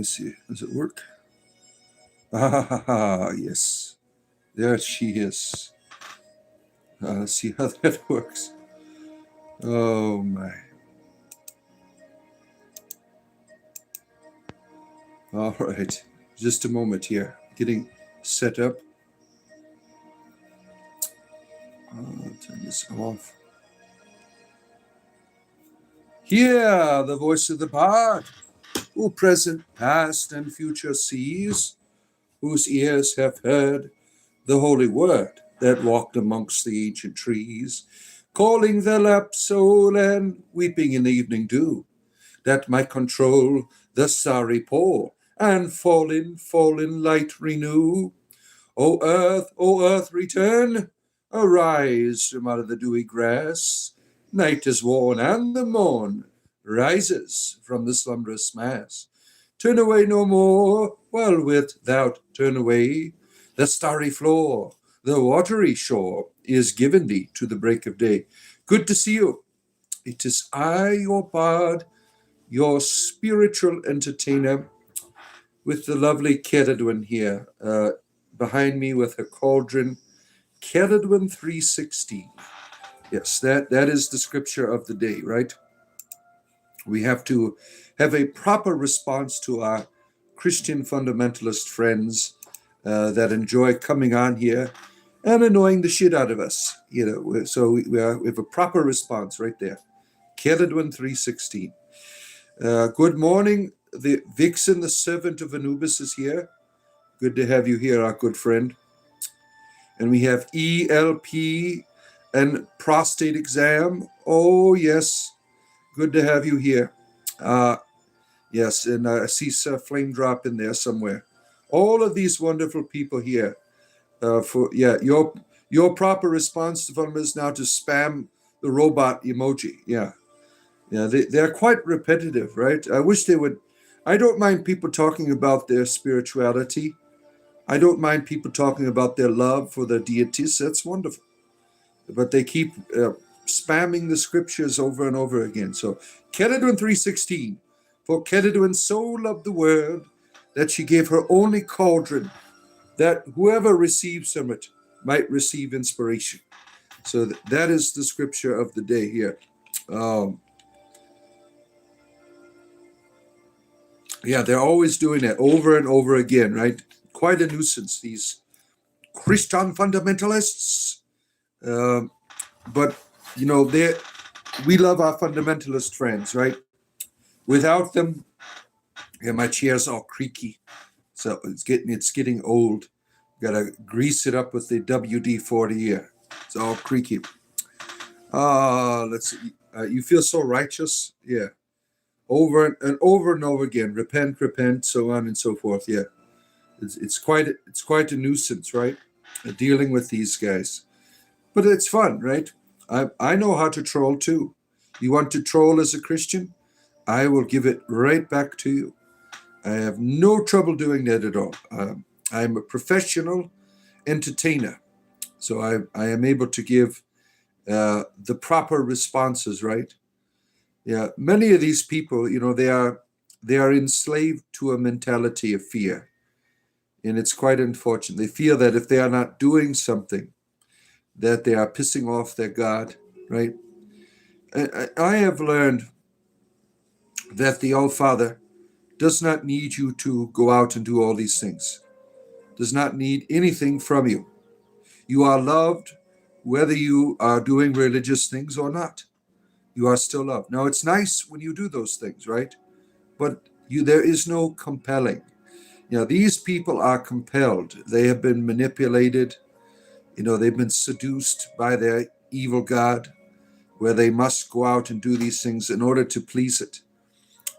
me see. Does it work? Ah, yes. There she is. Let's see how that works. Oh, my. All right. Just a moment here. Getting set up. I'll turn this off. Hear the voice of the bard, who present, past, and future sees, whose ears have heard the holy word that walked amongst the ancient trees, calling the lapsed soul and weeping in the evening dew, that might control the starry pole and fallen light renew. O earth, return, arise from out of the dewy grass. Night is worn and the morn rises from the slumberous mass. Turn away no more, while wilt thou turn away? The starry floor, the watery shore, is given thee to the break of day. Good to see you. It is I, your bard, your spiritual entertainer, with the lovely Ceridwen here, behind me with her cauldron. Ceridwen 316. Yes, that is the scripture of the day, right? We have to have a proper response to our Christian fundamentalist friends that enjoy coming on here and annoying the shit out of us. So we have a proper response right there. Ceridwen 316. Good morning. The Vixen, the servant of Anubis, is here. Good to have you here, our good friend. And we have ELP and prostate exam. Oh, yes. Good to have you here. Yes, and I see Flame Drop in there somewhere. All of these wonderful people here. Your proper response to them is now to spam the robot emoji. Yeah, they're quite repetitive, right? I wish they would. I don't mind people talking about their spirituality. I don't mind people talking about their love for their deities. That's wonderful. But they keep spamming the scriptures over and over again. So Ceridwen 3:16, for Ceridwen so loved the world that she gave her only cauldron, that whoever receives from it might receive inspiration. So that is the scripture of the day here. Yeah, they're always doing that over and over again, right? Quite a nuisance, these Christian fundamentalists. But, we love our fundamentalist friends, right? Without them, my chair's all creaky. So it's getting old. Got to grease it up with the WD-40 here. It's all creaky. Let's see. You feel so righteous? Yeah. Over and over again. Repent, so on and so forth. Yeah. It's quite a nuisance, right? Dealing with these guys. But it's fun, right? I know how to troll too. You want to troll as a Christian? I will give it right back to you. I have no trouble doing that at all. I'm a professional entertainer, so I am able to give the proper responses, right? Yeah, many of these people, they are enslaved to a mentality of fear, and it's quite unfortunate. They feel that if they are not doing something, that they are pissing off their God, right? I have learned that the All-Father does not need you to go out and do all these things, does not need anything from you. You are loved whether you are doing religious things or not. You are still loved. Now, it's nice when you do those things, right? But there is no compelling. These people are compelled. They have been manipulated. They've been seduced by their evil God, where they must go out and do these things in order to please it.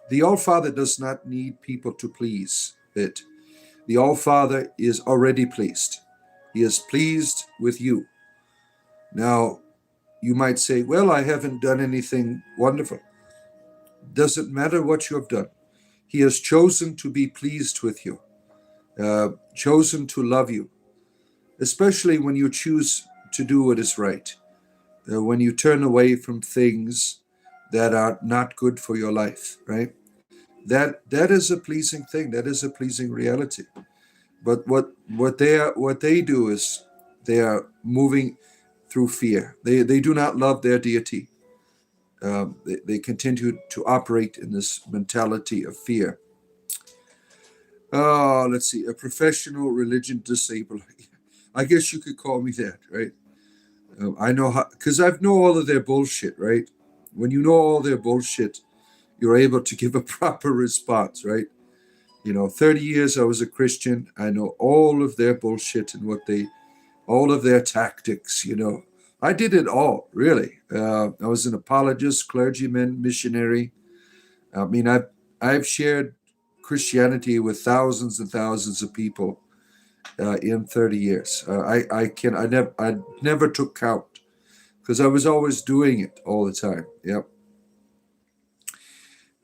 The All-Father does not need people to please it. The All-Father is already pleased. He is pleased with you. Now, you might say, well, I haven't done anything wonderful. Doesn't matter what you have done. He has chosen to be pleased with you, chosen to love you, especially when you choose to do what is right, when you turn away from things that are not good for your life, right? That is a pleasing thing. That is a pleasing reality. But what they do is they are moving through fear. They do not love their deity. They continue to operate in this mentality of fear. Oh, let's see, a professional religion disabler. I guess you could call me that, right? I know how, because I've know all of their bullshit, right? When you know all their bullshit, you're able to give a proper response, right? 30 years I was a Christian. I know all of their bullshit and all of their tactics. I did it all, really. I was an apologist, clergyman, missionary. I mean, I've shared Christianity with thousands and thousands of people in 30 years. I never took count because I was always doing it all the time. Yep.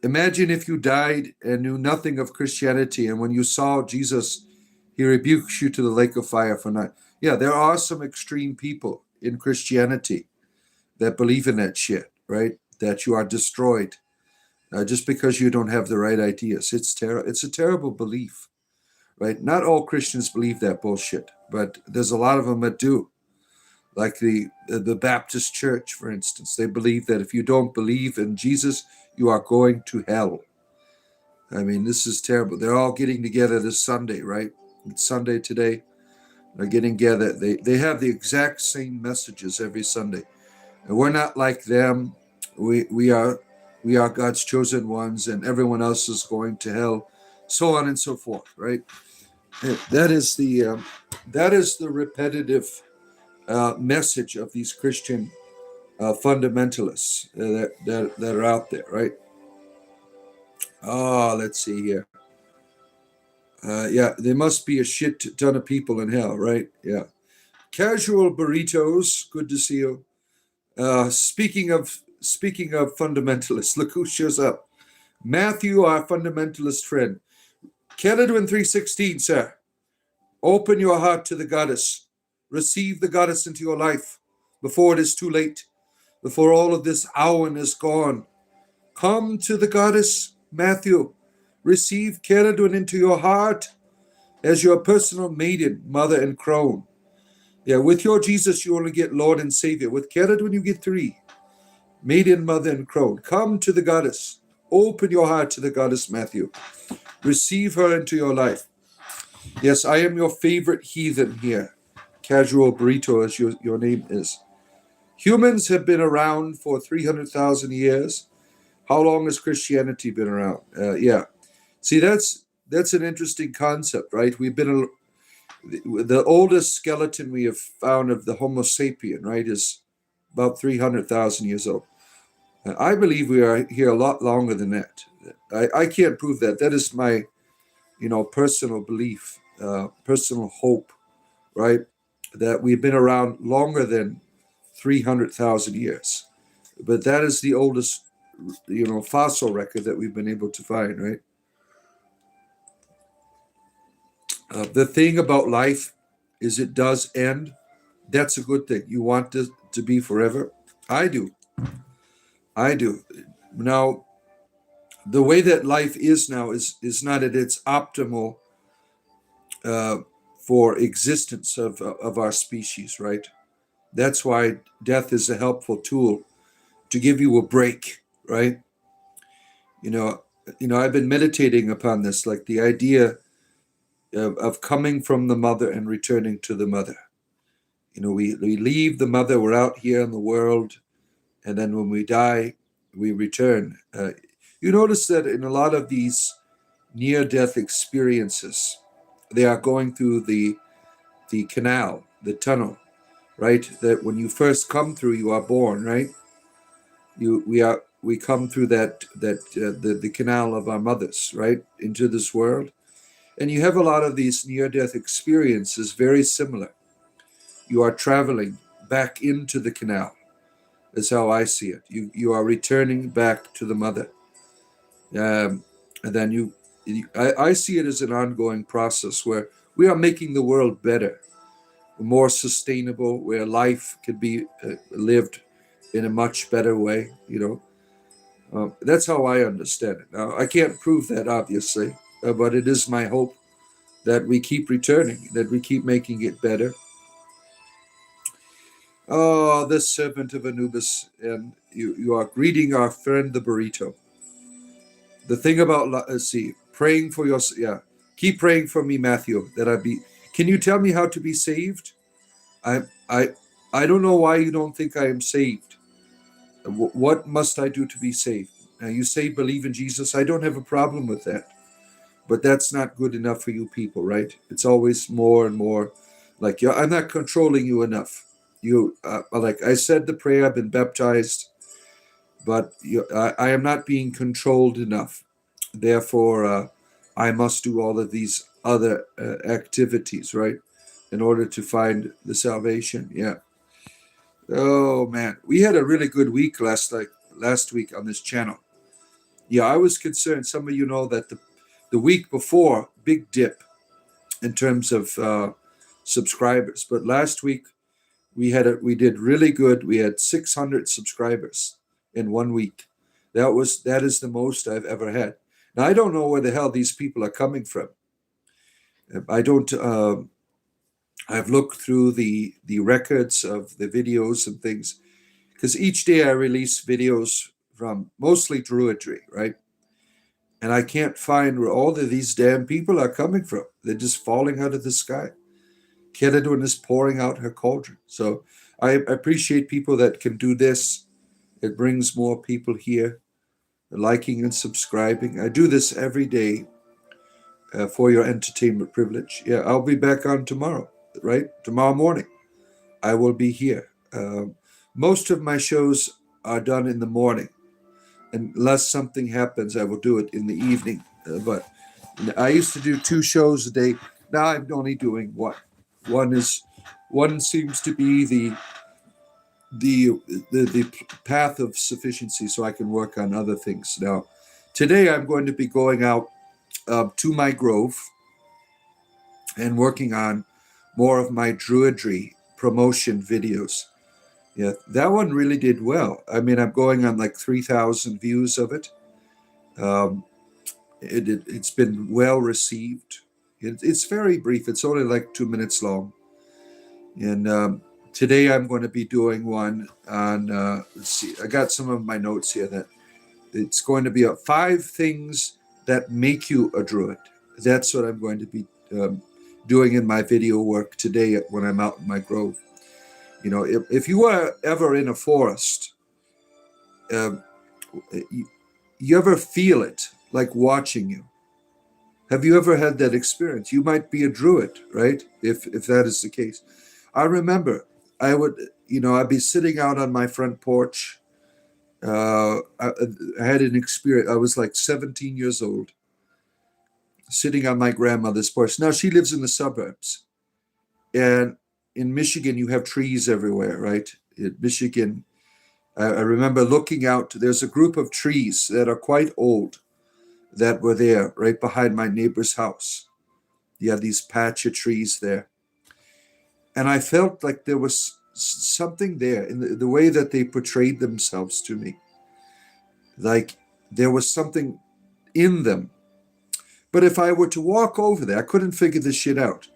Imagine if you died and knew nothing of Christianity, and when you saw Jesus, he rebukes you to the lake of fire for night. Yeah, there are some extreme people in Christianity that believe in that shit, right? That you are destroyed just because you don't have the right ideas. It's a terrible belief, right? Not all Christians believe that bullshit, but there's a lot of them that do. Like the Baptist Church, for instance, they believe that if you don't believe in Jesus, you are going to hell. I mean, this is terrible. They're all getting together this Sunday, right? It's Sunday today. They're getting together. They have the exact same messages every Sunday. And we're not like them. We are God's chosen ones, and everyone else is going to hell, so on and so forth, right? That is the repetitive message of these Christian fundamentalists that are out there, right? Let's see here. Yeah, there must be a shit ton of people in hell, right? Yeah. Casual burritos, good to see you. Speaking of fundamentalists, look who shows up. Matthew, our fundamentalist friend. Caledwin 3:16, sir. Open your heart to the goddess. Receive the goddess into your life before it is too late, before all of this hour is gone. Come to the goddess, Matthew. Receive Caledwin into your heart as your personal maiden, mother, and crone. Yeah, with your Jesus, you only get Lord and Savior. With Caledwin, you get three: maiden, mother, and crone. Come to the goddess. Open your heart to the goddess, Matthew. Receive her into your life. Yes, I am your favorite heathen here. Casual burrito, as your name is. Humans have been around for 300,000 years. How long has Christianity been around? Yeah. See, that's an interesting concept, right? The oldest skeleton we have found of the Homo sapien, right, is about 300,000 years old. I believe we are here a lot longer than that. I can't prove that. That is my, personal belief, personal hope, right? That we've been around longer than 300,000 years. But that is the oldest, fossil record that we've been able to find, right? The thing about life is it does end. That's a good thing. You want this to be forever? I do. I do. Now, the way that life is now is not at its optimal for existence of our species, right? That's why death is a helpful tool to give you a break, right? You know, I've been meditating upon this, like the idea of coming from the mother and returning to the mother. We leave the mother, we're out here in the world, and then when we die, we return. You notice that in a lot of these near-death experiences, they are going through the canal, the tunnel, right? That when you first come through, you are born, right? We come through the canal of our mothers, right, into this world, and you have a lot of these near-death experiences, very similar. You are traveling back into the canal. Is how I see it. You are returning back to the mother, and then I see it as an ongoing process where we are making the world better, more sustainable, where life can be lived in a much better way. That's how I understand it. Now, I can't prove that, obviously, but it is my hope that we keep returning, that we keep making it better. Oh, the servant of Anubis, and you are greeting our friend the burrito. The thing about, let's see, praying for your, yeah, keep praying for me, Matthew, that I be. Can you tell me how to be saved? I, I, I don't know why you don't think I am saved. What must I do to be saved? Now, you say believe in Jesus. I don't have a problem with that. But that's not good enough for you people, right? It's always more and more like, yeah, I'm not controlling you enough. Like I said the prayer, I've been baptized, but I am not being controlled enough. Therefore, I must do all of these other activities, right? In order to find the salvation. Yeah. Oh man, we had a really good week last week on this channel. Yeah, I was concerned. Some of you know that the week before, big dip in terms of subscribers, but last week we did really good. We had 600 subscribers in 1 week. That is the most I've ever had. Now I don't know where the hell these people are coming from. I don't. I've looked through the records of the videos and things because each day I release videos from mostly druidry, right? And I can't find where all of these damn people are coming from. They're just falling out of the sky. Keladun is pouring out her cauldron. So I appreciate people that can do this. It brings more people here, liking and subscribing. I do this every day for your entertainment privilege. Yeah, I'll be back on tomorrow, right? Tomorrow morning. I will be here. Most of my shows are done in the morning. Unless something happens, I will do it in the evening. But I used to do 2 shows a day. Now I'm only doing one. One seems to be the path of sufficiency, so I can work on other things. Now, today I'm going to be going out to my grove and working on more of my druidry promotion videos. Yeah, that one really did well. I mean, I'm going on like 3,000 views of it. It's been well received. It's very brief. It's only like 2 minutes long. And today I'm going to be doing one on, let's see, I got some of my notes here that it's going to be 5 things that make you a druid. That's what I'm going to be doing in my video work today when I'm out in my grove. You know, if you are ever in a forest, you ever feel it like watching you? Have you ever had that experience? You might be a druid, right? If that is the case. I remember I'd be sitting out on my front porch. I had an experience. I was like 17 years old, sitting on my grandmother's porch. Now she lives in the suburbs, and in Michigan you have trees everywhere, right? In Michigan, I remember looking out. There's a group of trees that are quite old that were there right behind my neighbor's house. You have these patch of trees there. And I felt like there was something there in the way that they portrayed themselves to me. Like there was something in them. But if I were to walk over there, I couldn't figure this shit out.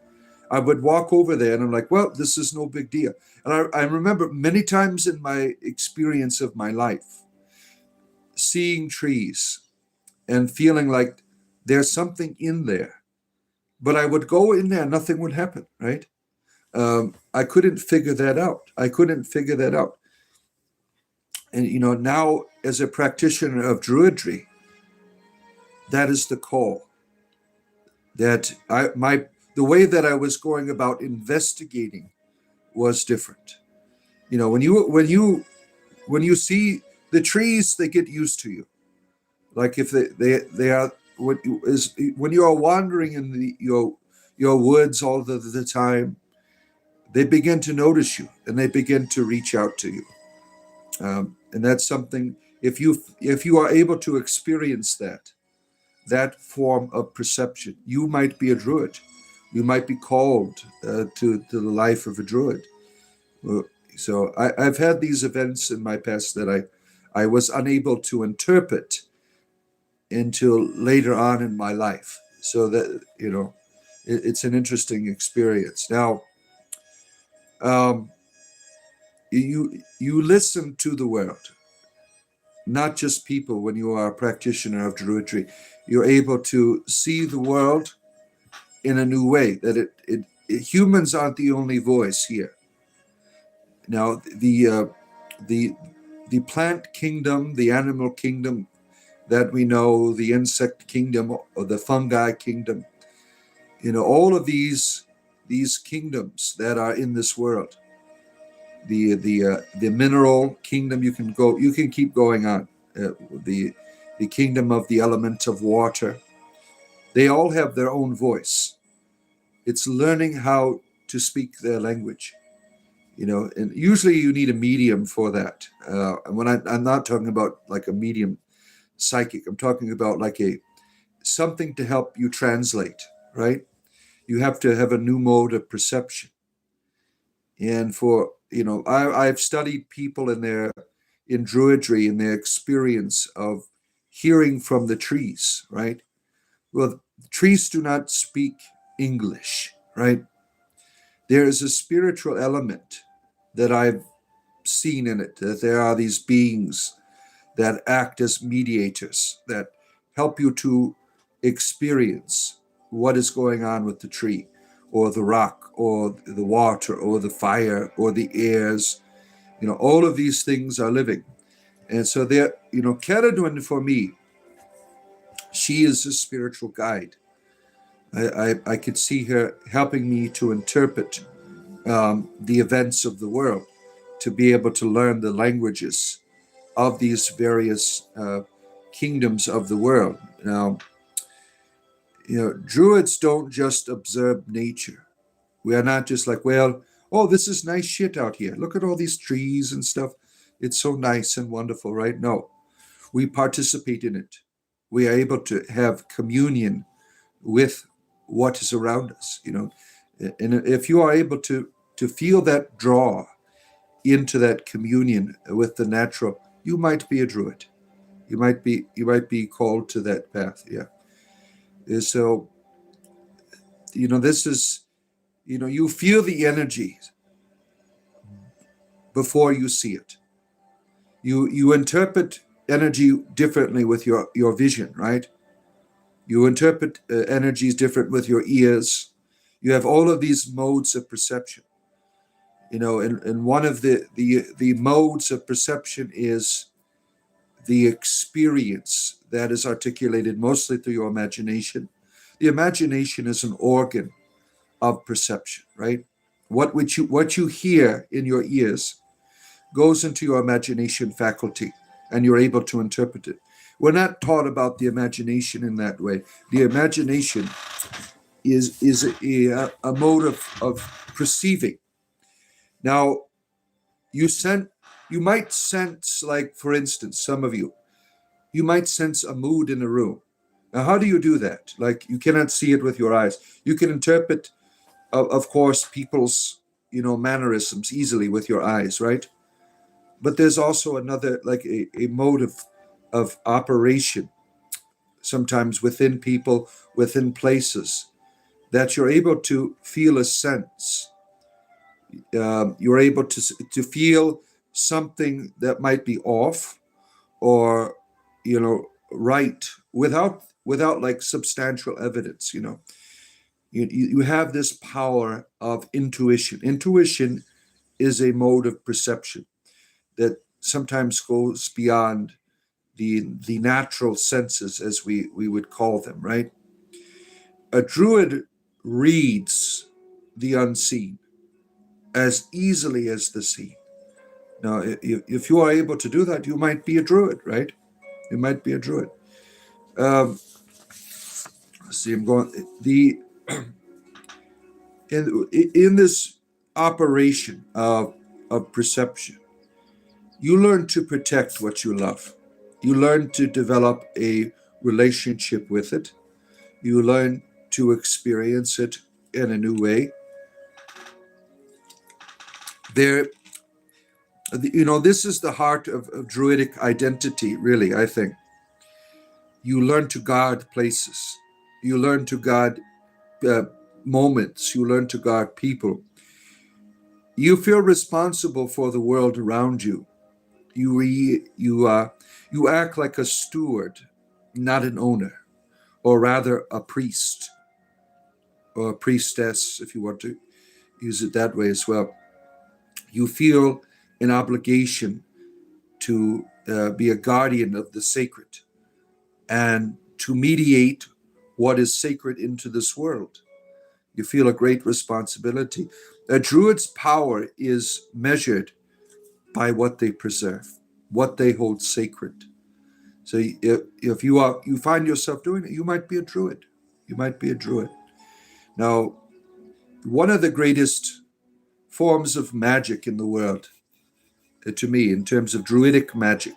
I would walk over there and I'm like, well, this is no big deal. And I remember many times in my experience of my life, seeing trees and feeling like there's something in there. But I would go in there, nothing would happen, right? I couldn't figure that out. And now as a practitioner of druidry, that is the call. That the way that I was going about investigating was different. When you see the trees, they get used to you. Like if they are when you are wandering in your woods all the time, they begin to notice you and they begin to reach out to you. And that's something, if you are able to experience that form of perception, you might be a druid. You might be called to the life of a druid. So I've had these events in my past that I was unable to interpret until later on in my life. So that, it's an interesting experience. Now, you listen to the world, not just people. When you are a practitioner of Druidry, you're able to see the world in a new way. That humans aren't the only voice here. Now, the plant kingdom, the animal kingdom that we know, the insect kingdom, or the fungi kingdom, all of these kingdoms that are in this world, the mineral kingdom, you can keep going on, the kingdom of the element of water, they all have their own voice. It's learning how to speak their language, and usually you need a medium for that. And when I'm not talking about like a medium psychic, I'm talking about like something to help you translate, right? You have to have a new mode of perception. And for, I've studied people in Druidry, in their experience of hearing from the trees, right? Well, trees do not speak English, right? There is a spiritual element that I've seen in it, that there are these beings that act as mediators, that help you to experience what is going on with the tree, or the rock, or the water, or the fire, or the airs. All of these things are living. And so they're, Caradwin, for me, she is a spiritual guide. I could see her helping me to interpret the events of the world, to be able to learn the languages of these various kingdoms of the world. Now, Druids don't just observe nature. We are not just like, well, oh, this is nice shit out here. Look at all these trees and stuff. It's so nice and wonderful, right? No, we participate in it. We are able to have communion with what is around us, And if you are able to feel that draw into that communion with the natural, you might be a Druid. You might be called to that path. Yeah. So, this is, you feel the energy before you see it. You interpret energy differently with your vision, right? You interpret energies different with your ears. You have all of these modes of perception. And one of the modes of perception is the experience that is articulated mostly through your imagination. The imagination is an organ of perception, right? What you hear in your ears goes into your imagination faculty, and you're able to interpret it. We're not taught about the imagination in that way. The imagination is a mode of perceiving. Now, you might sense, like, for instance, some of you might sense a mood in a room. Now, how do you do that? Like, you cannot see it with your eyes. You can interpret, of course, people's, mannerisms easily with your eyes, right? But there's also another, like a mode of operation, sometimes within people, within places, that you're able to feel a sense. You're able to feel something that might be off, or right, without like substantial evidence. You have this power of intuition is a mode of perception that sometimes goes beyond the natural senses, as we would call them, right? A Druid reads the unseen as easily as the seen. Now, if you are able to do that, you might be a Druid, right? You might be a Druid. See, I'm going in this operation of perception. You learn to protect what you love. You learn to develop a relationship with it. You learn to experience it in a new way. This is the heart of druidic identity, really, I think. You learn to guard places. You learn to guard uh, moments. You learn to guard people. You feel responsible for the world around you. You act like a steward, not an owner, or rather a priest or a priestess, if you want to use it that way as well. You feel an obligation to be a guardian of the sacred and to mediate what is sacred into this world. You feel a great responsibility. A druid's power is measured by what they preserve, what they hold sacred. So if you find yourself doing it, you might be a druid. You might be a druid. Now, one of the greatest forms of magic in the world, to me, in terms of druidic magic,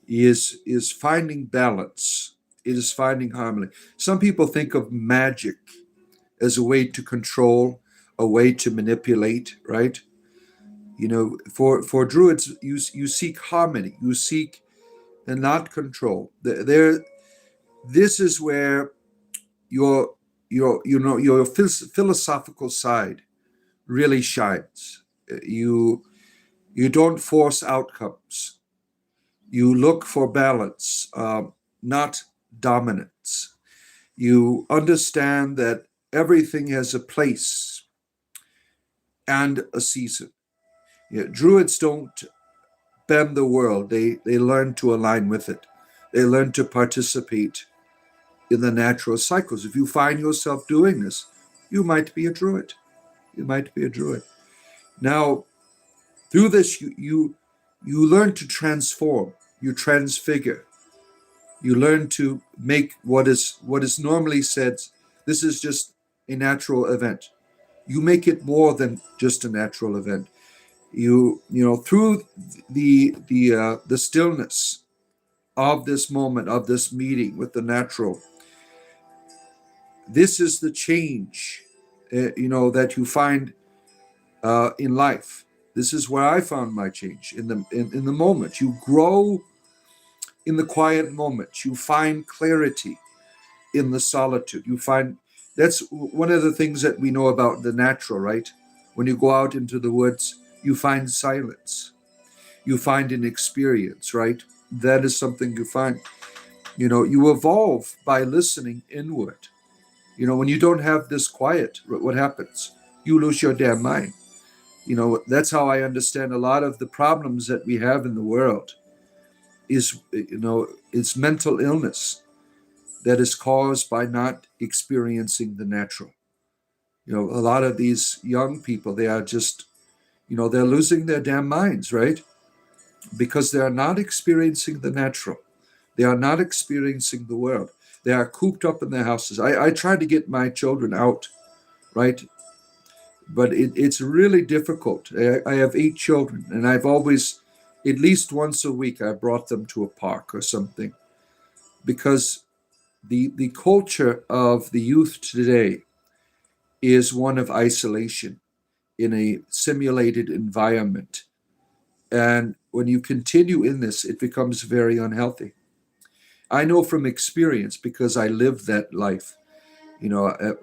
is finding balance. It is finding harmony. Some people think of magic as a way to control, a way to manipulate, right? For druids, you seek harmony. You seek and not control. This is where your philosophical side really shines. You don't force outcomes. You look for balance, not dominance. You understand that everything has a place and a season. Druids don't bend the world. They learn to align with it. They learn to participate in the natural cycles. If you find yourself doing this, you might be a druid. You might be a druid. Now, through this, you learn to transform. You transfigure. You learn to make what is normally said, this is just a natural event. You make it more than just a natural event. Through the stillness of this moment, of this meeting with the natural, this is the change that you find in life. This is where I found my change in the moment. You grow in the quiet moments. You find clarity in the solitude. You find that's one of the things that we know about the natural, right? When you go out into the woods, you find silence. You find an experience, right? That is something you find. You evolve by listening inward. When you don't have this quiet, what happens? You lose your damn mind. That's how I understand a lot of the problems that we have in the world is mental illness that is caused by not experiencing the natural. A lot of these young people, they are just, they're losing their damn minds, right? Because they are not experiencing the natural. They are not experiencing the world. They are cooped up in their houses. I try to get my children out, right? But it's really difficult. I have 8 children, and I've always, at least once a week, I brought them to a park or something. Because the culture of the youth today is one of isolation in a simulated environment. And when you continue in this, it becomes very unhealthy. I know from experience because I lived that life.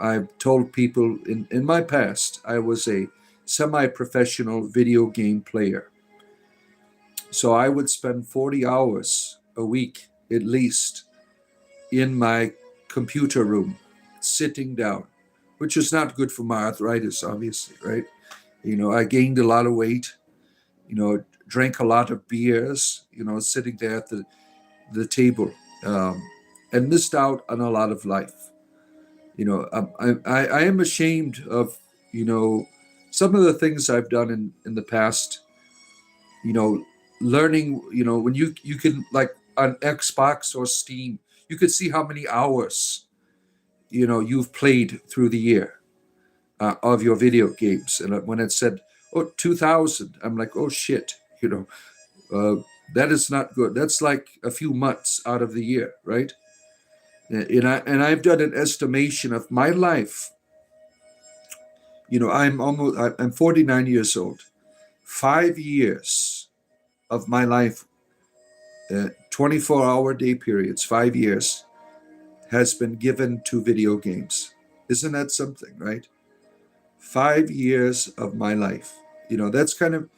I've told people in my past, I was a semi-professional video game player. So I would spend 40 hours a week, at least, in my computer room, sitting down, which is not good for my arthritis, obviously, right? I gained a lot of weight, drank a lot of beers, sitting there at the table, and missed out on a lot of life. I am ashamed of, some of the things I've done in the past, learning, when you can, like on Xbox or Steam, you could see how many hours, you've played through the year of your video games. And when it said, 2,000, I'm like, oh shit, that is not good. That's like a few months out of the year, right? I've done an estimation of my life. I'm 49 years old. 5 years of my life, 24-hour day periods, 5 years, has been given to video games. Isn't that something, right? 5 years of my life. That's kind of,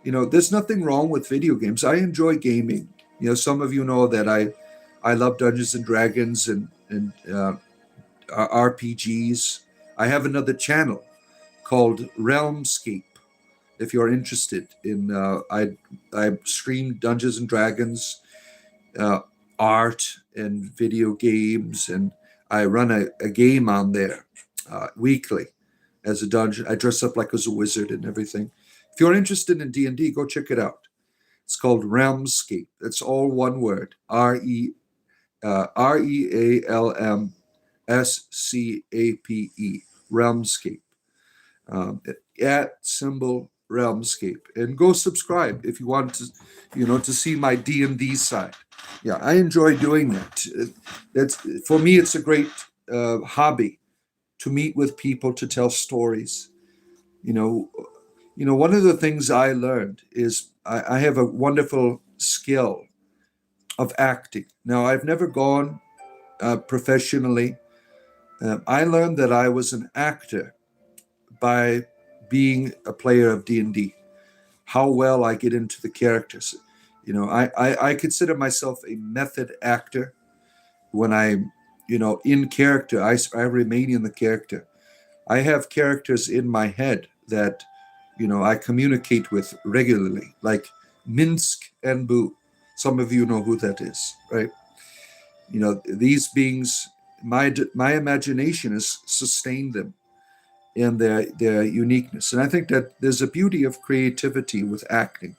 there's nothing wrong with video games. I enjoy gaming. Some of you know that I love Dungeons and Dragons and RPGs. I have another channel called Realmscape. If you're interested in, I stream Dungeons and Dragons, art and video games, and I run a game on there weekly as a dungeon. I dress up like as a wizard and everything. If you're interested in D&D, go check it out. It's called Realmscape. It's all one word. Realmscape. Realmscape. At symbol Realmscape, and go subscribe if you want to see my D&D side. Yeah, I enjoy doing that. That's, for me, it's a great hobby to meet with people, to tell stories. One of the things I learned is I have a wonderful skill of acting. Now, I've never gone professionally. I learned that I was an actor by being a player of D&D, how well I get into the characters. I consider myself a method actor. When I'm, in character, I remain in the character. I have characters in my head that, I communicate with regularly, like Minsk and Boo. Some of you know who that is, right? These beings, my imagination has sustained them in their uniqueness. And I think that there's a beauty of creativity with acting,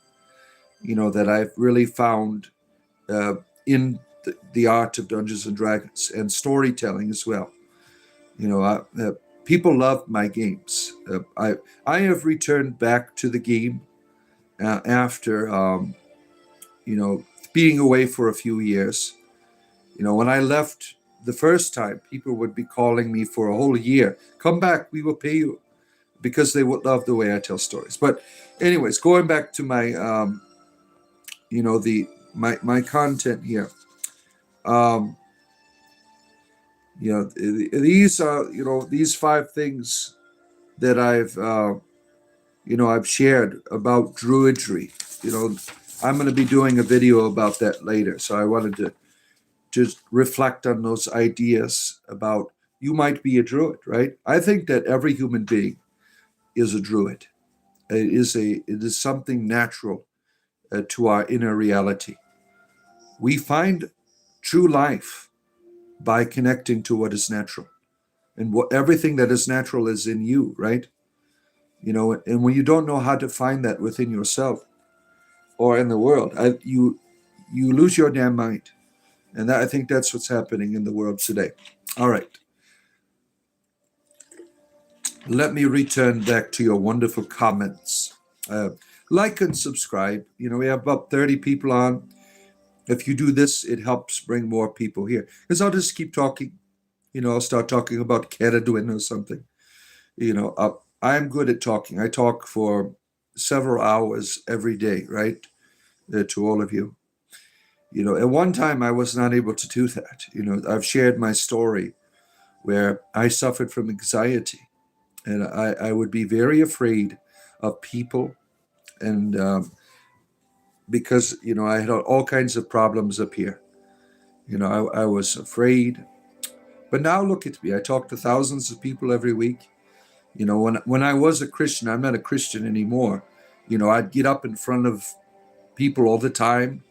that I've really found in the art of Dungeons and Dragons, and storytelling as well. People love my games. I have returned back to the game after being away for a few years. When I left the first time, people would be calling me for a whole year. Come back, we will pay you, because they would love the way I tell stories. But anyways, going back to my my content here. These are these 5 things that I've shared about druidry. I'm going to be doing a video about that later, so I wanted to just reflect on those ideas about, you might be a druid, right? I think that every human being is a druid. It is something natural to our inner reality. We find true life by connecting to what is natural, and everything that is natural is in you, right? And when you don't know how to find that within yourself or in the world, you lose your damn mind. And I think that's what's happening in the world today. All right. Let me return back to your wonderful comments. Like and subscribe. We have about 30 people on. If you do this, it helps bring more people here. Because I'll just keep talking. I'll start talking about Caradwin or something. I'm good at talking. I talk for several hours every day, right? To all of you. At one time I was not able to do that. I've shared my story where I suffered from anxiety, and I would be very afraid of people, and because I had all kinds of problems up here. I was afraid, but now look at me. I talk to thousands of people every week. When I was a Christian, I'm not a Christian anymore. I'd get up in front of people all the time,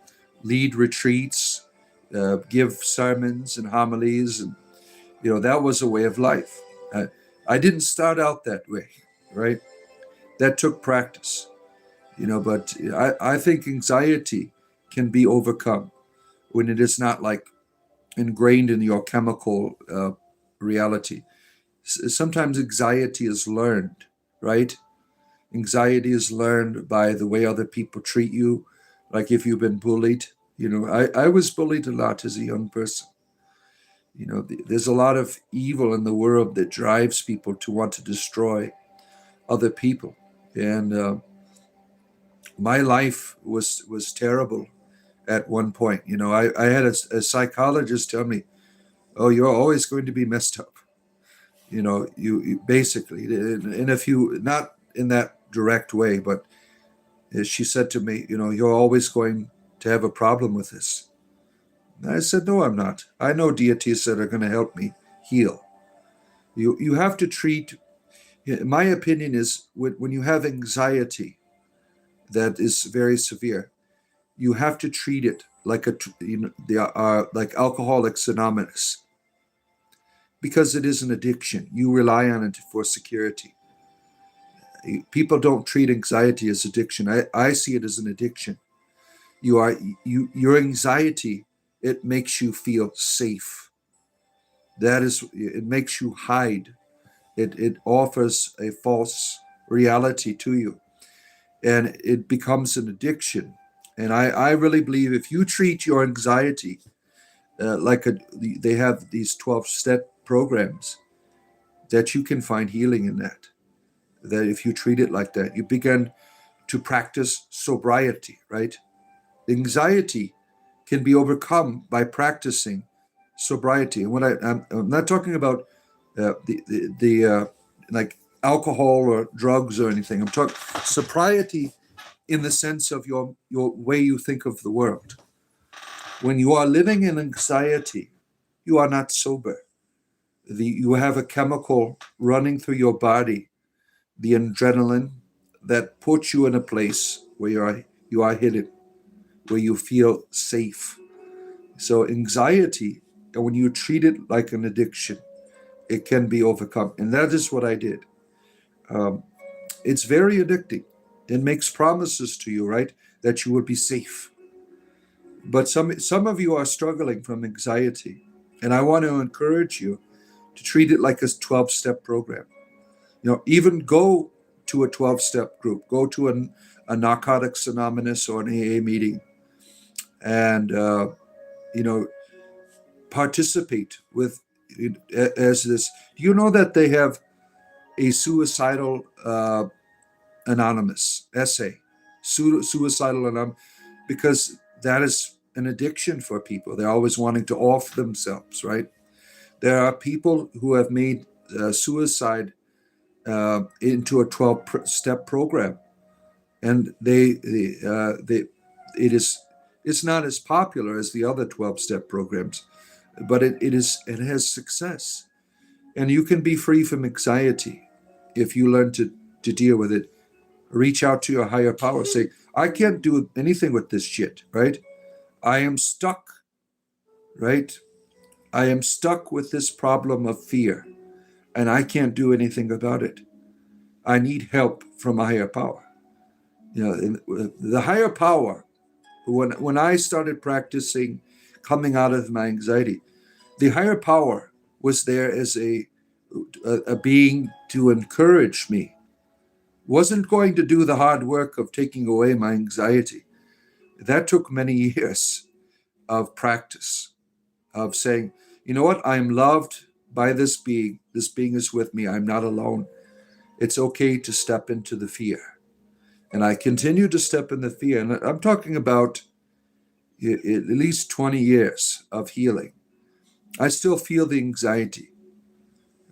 lead retreats, give sermons and homilies, and that was a way of life. I didn't start out that way, right? That took practice, but I think anxiety can be overcome when it is not like ingrained in your chemical reality. Sometimes anxiety is learned, right? Anxiety is learned by the way other people treat you. Like if you've been bullied, I was bullied a lot as a young person. There's a lot of evil in the world that drives people to want to destroy other people. And my life was terrible at one point. I had a psychologist tell me, "Oh, you're always going to be messed up." You basically, in a few, not in that direct way, but she said to me, "You're always going to have a problem with this." And I said, "No, I'm not. I know deities that are going to help me heal." You have to treat. My opinion is when you have anxiety that is very severe, you have to treat it like like Alcoholics Anonymous, because it is an addiction. You rely on it for security. People don't treat anxiety as addiction. I see it as an addiction. Your anxiety, it makes you feel safe. It makes you hide. It offers a false reality to you, and it becomes an addiction. And I really believe if you treat your anxiety they have these 12-step programs, that you can find healing in that. That if you treat it like that, you begin to practice sobriety, right? Anxiety can be overcome by practicing sobriety. And I'm not talking about like alcohol or drugs or anything. I'm talking sobriety in the sense of your way you think of the world. When you are living in anxiety, you are not sober. You have a chemical running through your body, the adrenaline, that puts you in a place where you are hidden, where you feel safe. So anxiety, and when you treat it like an addiction, it can be overcome. And that is what I did. It's very addicting. It makes promises to you, right, that you will be safe. But some of you are struggling from anxiety, and I want to encourage you to treat it like a 12-step program. Even go to a 12-step group, go to a Narcotics Anonymous or an AA meeting, and participate with as this. Do you know that they have a suicidal anonymous essay, suicidal anonymous, because that is an addiction for people. They're always wanting to off themselves, right? There are people who have made suicide into a 12-step program, and it's not as popular as the other 12-step programs, but it has success, and you can be free from anxiety if you learn to deal with it. Reach out to your higher power. Say, I can't do anything with this shit, right? I am stuck, right? I am stuck with this problem of fear, and I can't do anything about it. I need help from a higher power. The higher power, when I started practicing coming out of my anxiety, the higher power was there as a being to encourage me. Wasn't going to do the hard work of taking away my anxiety. That took many years of practice, of saying, you know what, I'm loved by this being. This being is with me. I'm not alone. It's okay to step into the fear. And I continue to step in the fear. And I'm talking about at least 20 years of healing. I still feel the anxiety,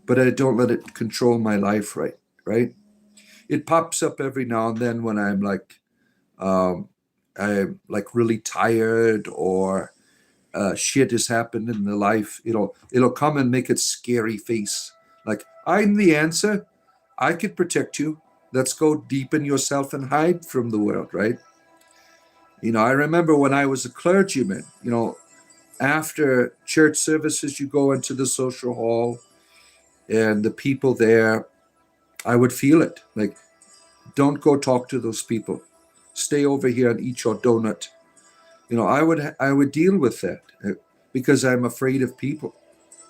but I don't let it control my life, right? It pops up every now and then when I'm really tired, or shit has happened in the life. It'll come and make its scary face. Like, I'm the answer. I could protect you. Let's go deep in yourself and hide from the world, right? I remember when I was a clergyman, after church services, you go into the social hall, and the people there, I would feel it. Like, don't go talk to those people. Stay over here and eat your donut. I would deal with that because I'm afraid of people,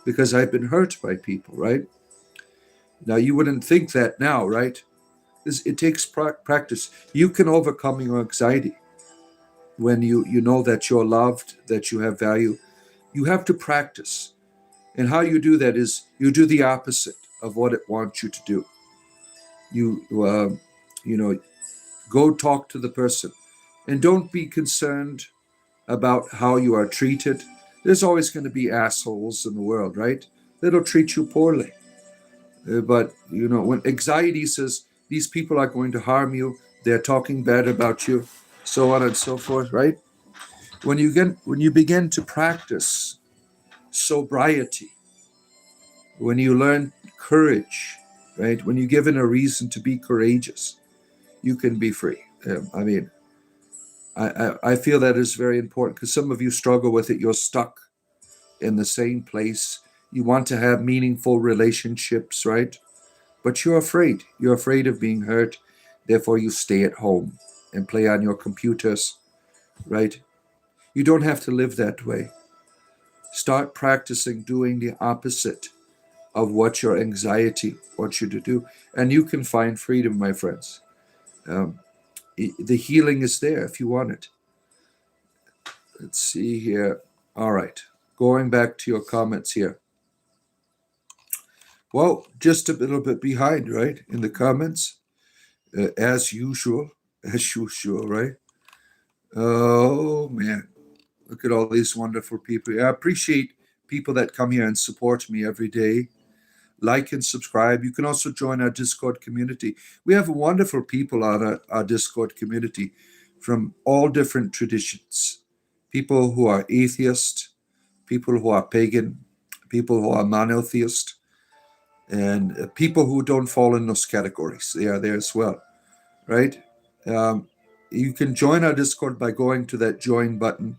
because I've been hurt by people, right? Now, you wouldn't think that now, right? It takes practice. You can overcome your anxiety when you know that you're loved, that you have value. You have to practice. And how you do that is you do the opposite of what it wants you to do. You Go talk to the person. And don't be concerned about how you are treated. There's always going to be assholes in the world, right? That'll treat you poorly. But, when anxiety says these people are going to harm you, they're talking bad about you, so on and so forth, right? When you begin to practice sobriety, when you learn courage, right? When you're given a reason to be courageous, you can be free. I feel that is very important because some of you struggle with it. You're stuck in the same place. You want to have meaningful relationships, right? But you're afraid. You're afraid of being hurt. Therefore, you stay at home and play on your computers, right? You don't have to live that way. Start practicing doing the opposite of what your anxiety wants you to do. And you can find freedom, my friends. The healing is there if you want it. Let's see here. All right. Going back to your comments here. Well, just a little bit behind, right? In the comments, as usual, right? Oh, man. Look at all these wonderful people. I appreciate people that come here and support me every day. Like and subscribe. You can also join our Discord community. We have wonderful people on our Discord community from all different traditions. People who are atheist, people who are pagan, people who are monotheist, and people who don't fall in those categories. They are there as well, right? You can join our Discord by going to that join button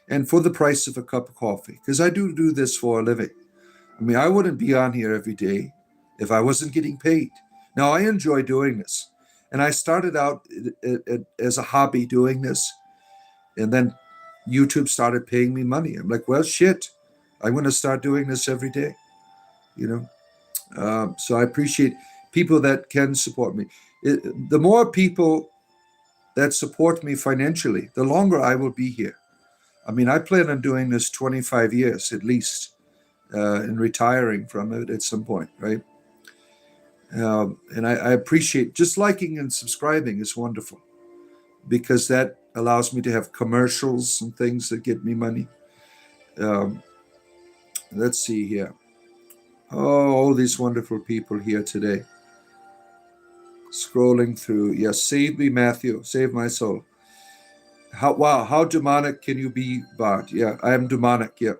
and for the price of a cup of coffee, because I do this for a living. I mean, I wouldn't be on here every day if I wasn't getting paid. Now, I enjoy doing this. And I started out as a hobby doing this. And then YouTube started paying me money. I'm like, well, shit, I'm going to start doing this every day. So I appreciate people that can support me. The more people that support me financially, the longer I will be here. I mean, I plan on doing this 25 years at least. And retiring from it at some point, right? And I appreciate just liking and subscribing is wonderful because that allows me to have commercials and things that get me money. Let's see here. Oh, all these wonderful people here today. Scrolling through. Yes, save me, Matthew. Save my soul. How demonic can you be, Bart? Yeah, I am demonic. Yeah.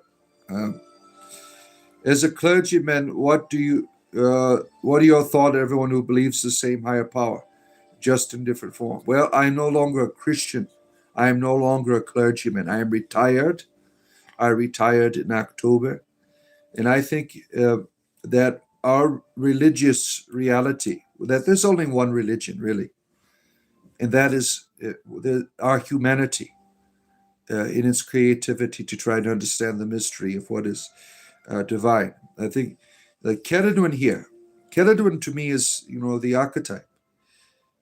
As a clergyman, what are your thoughts, everyone who believes the same higher power, just in different form? Well, I'm no longer a Christian. I am no longer a clergyman. I am retired. I retired in October. And I think that our religious reality, that there's only one religion, really, and that is our humanity in its creativity to try to understand the mystery of what is divine. I think the Ceridwen here, Ceridwen to me is, the archetype.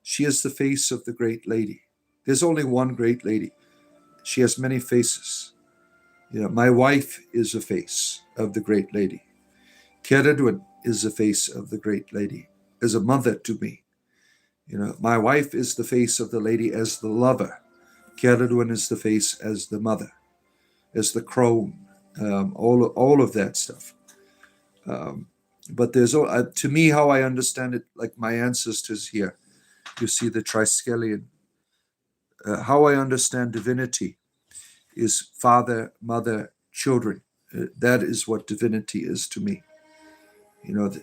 She is the face of the great lady. There's only one great lady. She has many faces. My wife is the face of the great lady. Ceridwen is the face of the great lady, as a mother to me. My wife is the face of the lady as the lover. Ceridwen is the face as the mother, as the crone, all of that stuff. But there's, to me, how I understand it, like my ancestors here, you see the Triskelion. How I understand divinity is father, mother, children. That is what divinity is to me.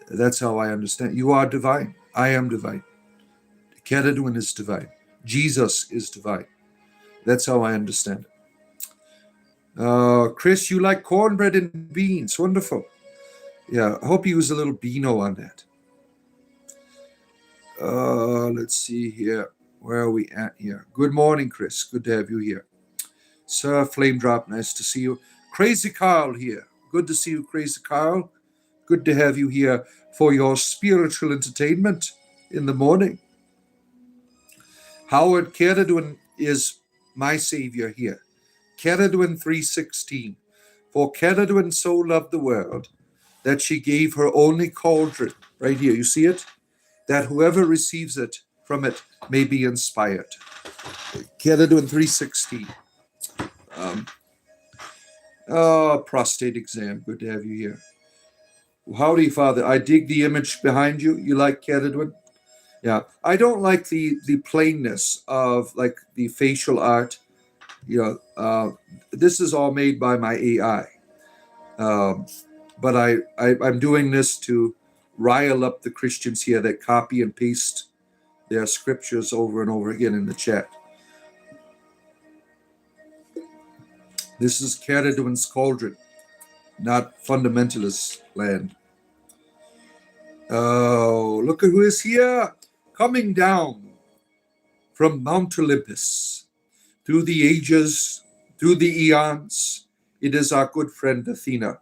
That's how I understand. You are divine. I am divine. Ceridwen is divine. Jesus is divine. That's how I understand it. Chris, you like cornbread and beans. Wonderful. Yeah, I hope you use a little Beano on that. Let's see here. Where are we at here? Good morning, Chris. Good to have you here. Sir Flame Drop, nice to see you. Crazy Carl here. Good to see you, Crazy Carl. Good to have you here for your spiritual entertainment in the morning. Howard Ceridwen is my savior here. Ceridwen 3:16. For Ceridwen so loved the world that she gave her only cauldron. Right here, you see it? That whoever receives it from it may be inspired. Caledon 316. Prostate exam. Good to have you here. Howdy, Father. I dig the image behind you. You like Caledon? Yeah. I don't like the plainness of like the facial art. This is all made by my AI. But I'm doing this to rile up the Christians here that copy and paste their scriptures over and over again in the chat. This is Caledon's cauldron, not fundamentalist land. Oh, look at who is here, coming down from Mount Olympus, through the ages, through the eons. It is our good friend Athena.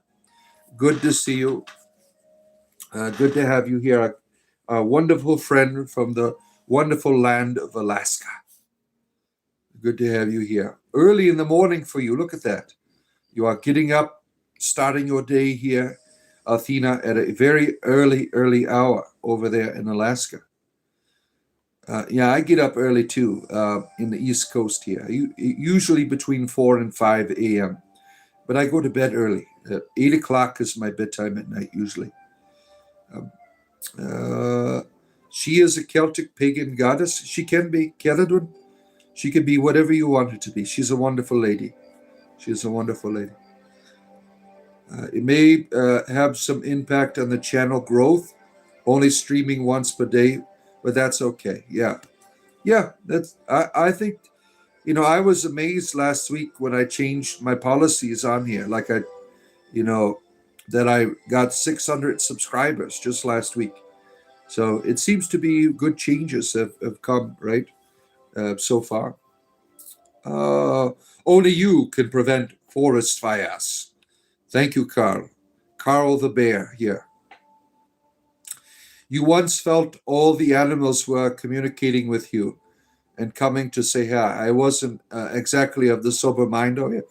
Good to see you. Good to have you here. A wonderful friend from the wonderful land of Alaska. Good to have you here. Early in the morning for you. Look at that. You are getting up, starting your day here, Athena, at a very early hour over there in Alaska. Yeah, I get up early too, in the East Coast here, usually between 4 and 5 a.m. But I go to bed early. 8 o'clock is my bedtime at night, usually. She is a Celtic pagan goddess. She can be Caledon. She can be whatever you want her to be. She's a wonderful lady. She is a wonderful lady. It may have some impact on the channel growth, only streaming once per day, but that's okay. Yeah. That's. I think, I was amazed last week when I changed my policies on here. Like that I got 600 subscribers just last week. So it seems to be good changes have come, right, so far. Only you can prevent forest fires. Thank you, Carl. Carl the bear here. You once felt all the animals were communicating with you and coming to say hi. I wasn't exactly of the sober mind. Oh, yeah.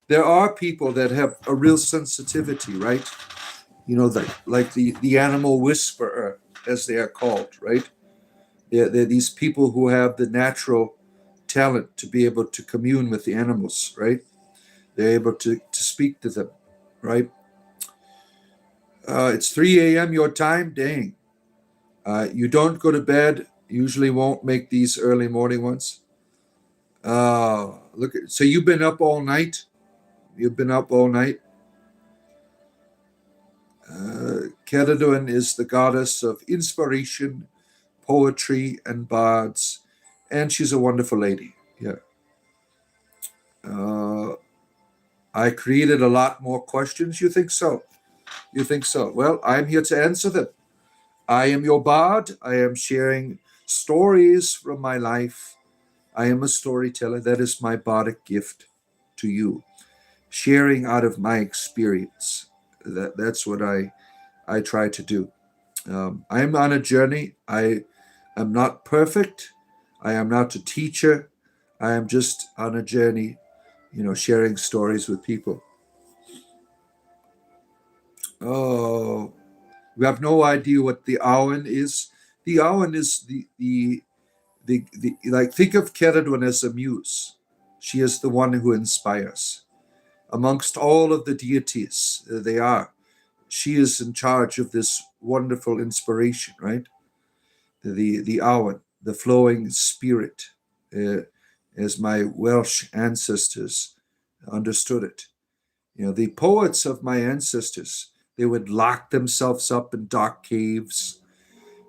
There are people that have a real sensitivity, right? Like the animal whisperer, as they are called, right? They're these people who have the natural talent to be able to commune with the animals, right? They're able to speak to them, right? It's 3 a.m. your time? Dang. You don't go to bed, usually won't make these early morning ones. So you've been up all night? You've been up all night? Caledon is the goddess of inspiration, poetry, and bards, and she's a wonderful lady. Yeah. I created a lot more questions. You think so? You think so? Well, I'm here to answer them. I am your bard. I am sharing stories from my life. I am a storyteller. That is my bardic gift to you. Sharing out of my experience. That's what I try to do. I am on a journey. I am not perfect. I am not a teacher. I am just on a journey, sharing stories with people. Oh, we have no idea what the Awen is. The Awen is the like, think of Caledon as a muse. She is the one who inspires. Amongst all of the deities she is in charge of this wonderful inspiration, right? The Awen, the flowing spirit, as my Welsh ancestors understood it. The poets of my ancestors, they would lock themselves up in dark caves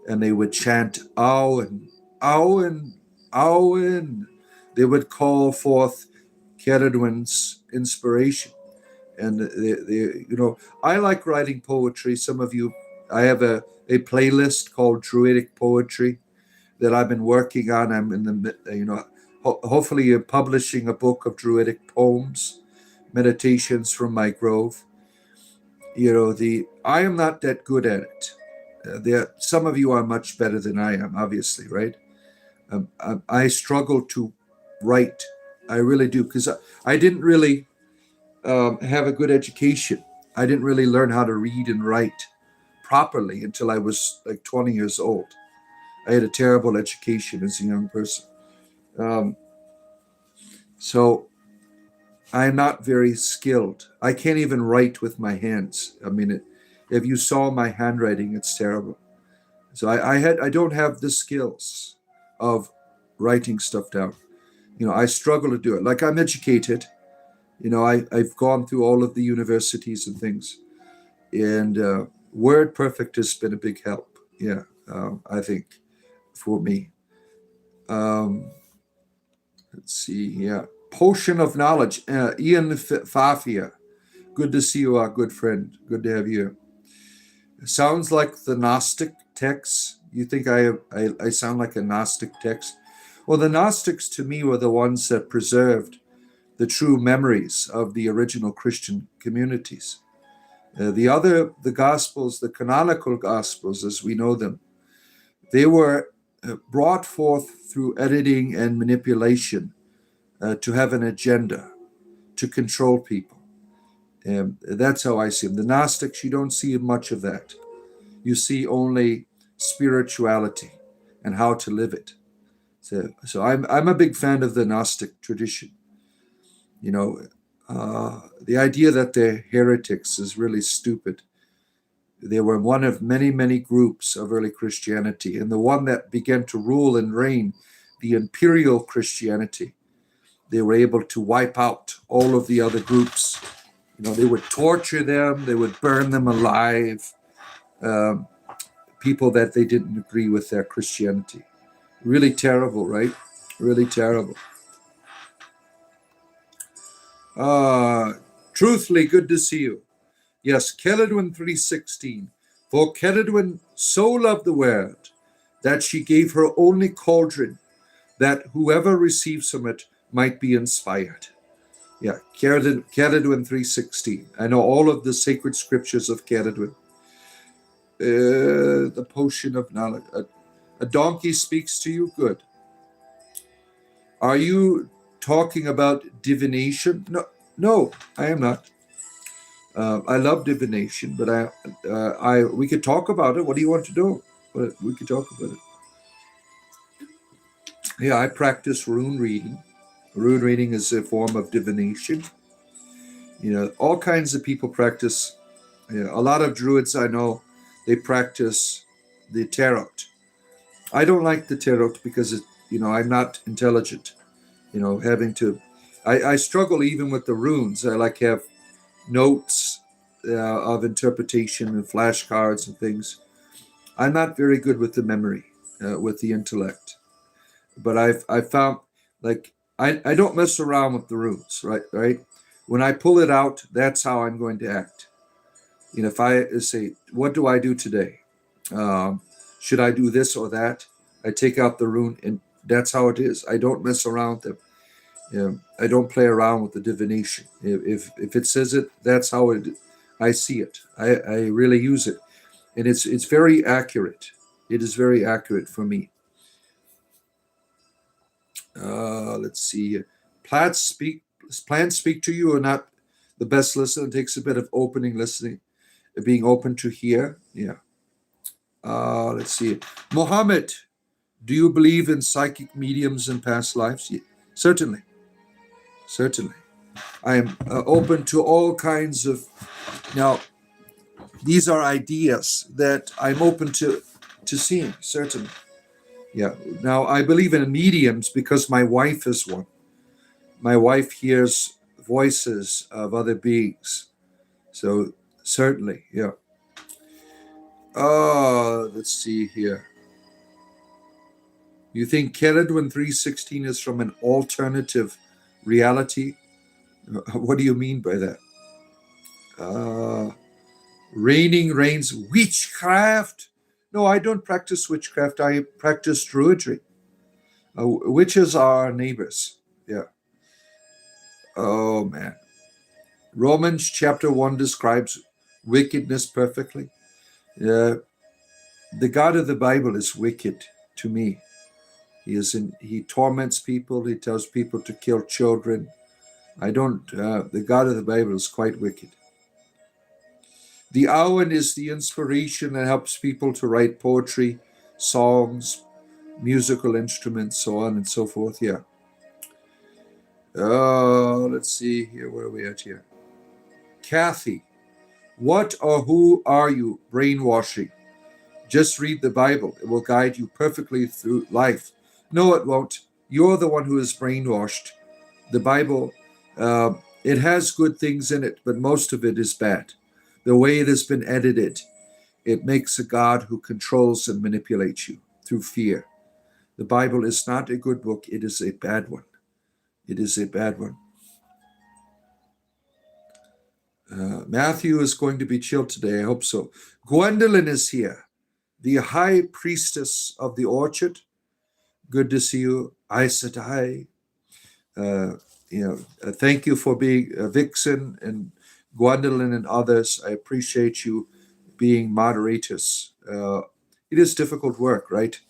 and they would chant Awen, Awen, Awen. They would call forth Caledon's inspiration. And I like writing poetry. Some of you, I have a playlist called Druidic Poetry that I've been working on. I'm in the, hopefully publishing a book of Druidic poems, meditations from my grove. I am not that good at it. Some of you are much better than I am, obviously, right? I struggle to write. I really do, because I didn't really have a good education. I didn't really learn how to read and write properly until I was like 20 years old. I had a terrible education as a young person. So I'm not very skilled. I can't even write with my hands. I mean, if you saw my handwriting, it's terrible. So I don't have the skills of writing stuff down. I struggle to do it. Like, I'm educated. I've gone through all of the universities and things, and Word Perfect has been a big help. Yeah, I think for me. Um, let's see. Yeah, Potion of Knowledge. Ian Fafia. Good to see you, our good friend. Good to have you. Sounds like the Gnostic texts. You think I sound like a Gnostic text? Well, the Gnostics to me were the ones that preserved the true memories of the original Christian communities. The Gospels, the canonical Gospels as we know them, they were brought forth through editing and manipulation to have an agenda, to control people. That's how I see them. The Gnostics, you don't see much of that. You see only spirituality and how to live it. So I'm a big fan of the Gnostic tradition. The idea that they're heretics is really stupid. They were one of many, many groups of early Christianity, and the one that began to rule and reign, the imperial Christianity. They were able to wipe out all of the other groups. They would torture them, they would burn them alive, people that they didn't agree with their Christianity. Really terrible, right? Really terrible. Truthfully, good to see you. Yes, Celadwin 3:16. For Celadwin so loved the word that she gave her only cauldron, that whoever receives from it might be inspired. Yeah, Celadwin 3:16. I know all of the sacred scriptures of Celadwin. The potion of knowledge. A donkey speaks to you? Good. Are you talking about divination? No, I am not. I love divination, but we could talk about it. What do you want to do? We could talk about it. Yeah, I practice rune reading. Rune reading is a form of divination. All kinds of people practice. A lot of druids I know, they practice the tarot. I don't like the tarot because I'm not intelligent. Having to, I struggle even with the runes. I like have notes of interpretation and flashcards and things. I'm not very good with the memory, with the intellect. But I've found, like, I don't mess around with the runes, right? When I pull it out, that's how I'm going to act. If I say, what do I do today? Should I do this or that? I take out the rune, and that's how it is. I don't mess around with them. I don't play around with the divination. If it says it, that's how I see it. I really use it, and it's very accurate. It is very accurate for me. Let's see. Plants speak to you, or not? The best listener. It takes a bit of opening listening, being open to hear. Yeah. Let's see. Mohammed, do you believe in psychic mediums in past lives? Yeah, certainly. I am open to all kinds of. Now, these are ideas that I'm open to seeing. Certainly. Yeah. Now, I believe in mediums because my wife is one. My wife hears voices of other beings. So certainly, yeah. Let's see here. You think Celadwin 3:16 is from an alternative reality? What do you mean by that? Raining rains witchcraft? No, I don't practice witchcraft. I practice druidry. Witches are our neighbors. Yeah. Oh, man. Romans chapter 1 describes wickedness perfectly. The God of the Bible is wicked to me. He torments people. He tells people to kill children. The God of the Bible is quite wicked. The Awen is the inspiration that helps people to write poetry, songs, musical instruments, so on and so forth. Yeah. Let's see here. Where are we at here? Kathy, what or who are you brainwashing? Just read the Bible. It will guide you perfectly through life. No, it won't. You're the one who is brainwashed. The Bible, it has good things in it, but most of it is bad. The way it has been edited, it makes a God who controls and manipulates you through fear. The Bible is not a good book. It is a bad one. It is a bad one. Matthew is going to be chilled today. I hope so. Gwendolyn is here, the high priestess of the orchard. Good to see you. I said hi. Thank you for being Vixen and Gwendolyn and others. I appreciate you being moderators. It is difficult work, right?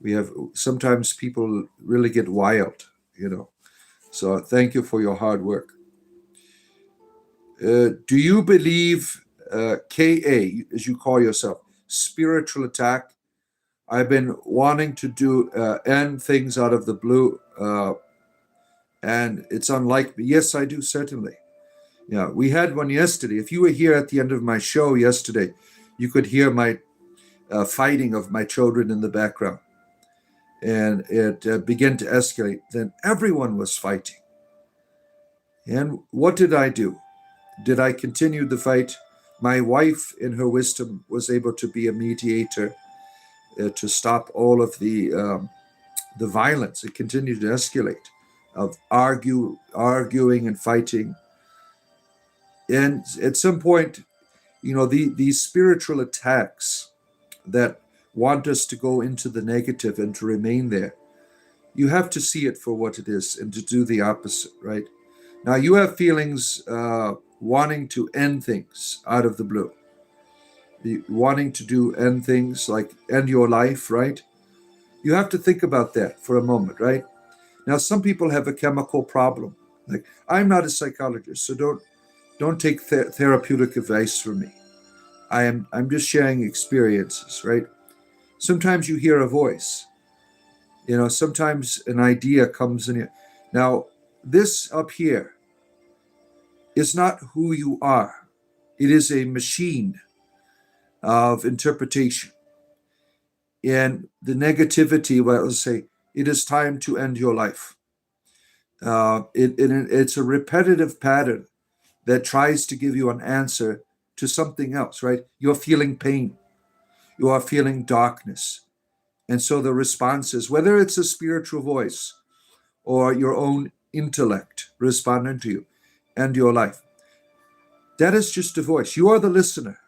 We have sometimes people really get wild, So thank you for your hard work. Do you believe KA, as you call yourself, spiritual attack? I've been wanting to do end things out of the blue, and it's unlike me. Yes, I do, certainly. Yeah, we had one yesterday. If you were here at the end of my show yesterday, you could hear my fighting of my children in the background. And it began to escalate. Then everyone was fighting. And what did I do? Did I continue the fight? My wife, in her wisdom, was able to be a mediator to stop all of the violence. It continued to escalate, of arguing and fighting. And at some point, these spiritual attacks that want us to go into the negative and to remain there, you have to see it for what it is and to do the opposite, right? Now, you have feelings wanting to end things out of the blue, wanting to end things like end your life, right? You have to think about that for a moment, right? Now, some people have a chemical problem. Like, I'm not a psychologist, so don't take therapeutic advice from me. I'm just sharing experiences, right? Sometimes you hear a voice. Sometimes an idea comes in here. Now, this up here is not who you are. It is a machine of interpretation. And the negativity, well, I'll say, it is time to end your life. It's a repetitive pattern that tries to give you an answer to something else, right? You're feeling pain. You are feeling darkness. And so the response is, whether it's a spiritual voice or your own intellect responding to you and your life, that is just a voice. You are the listener.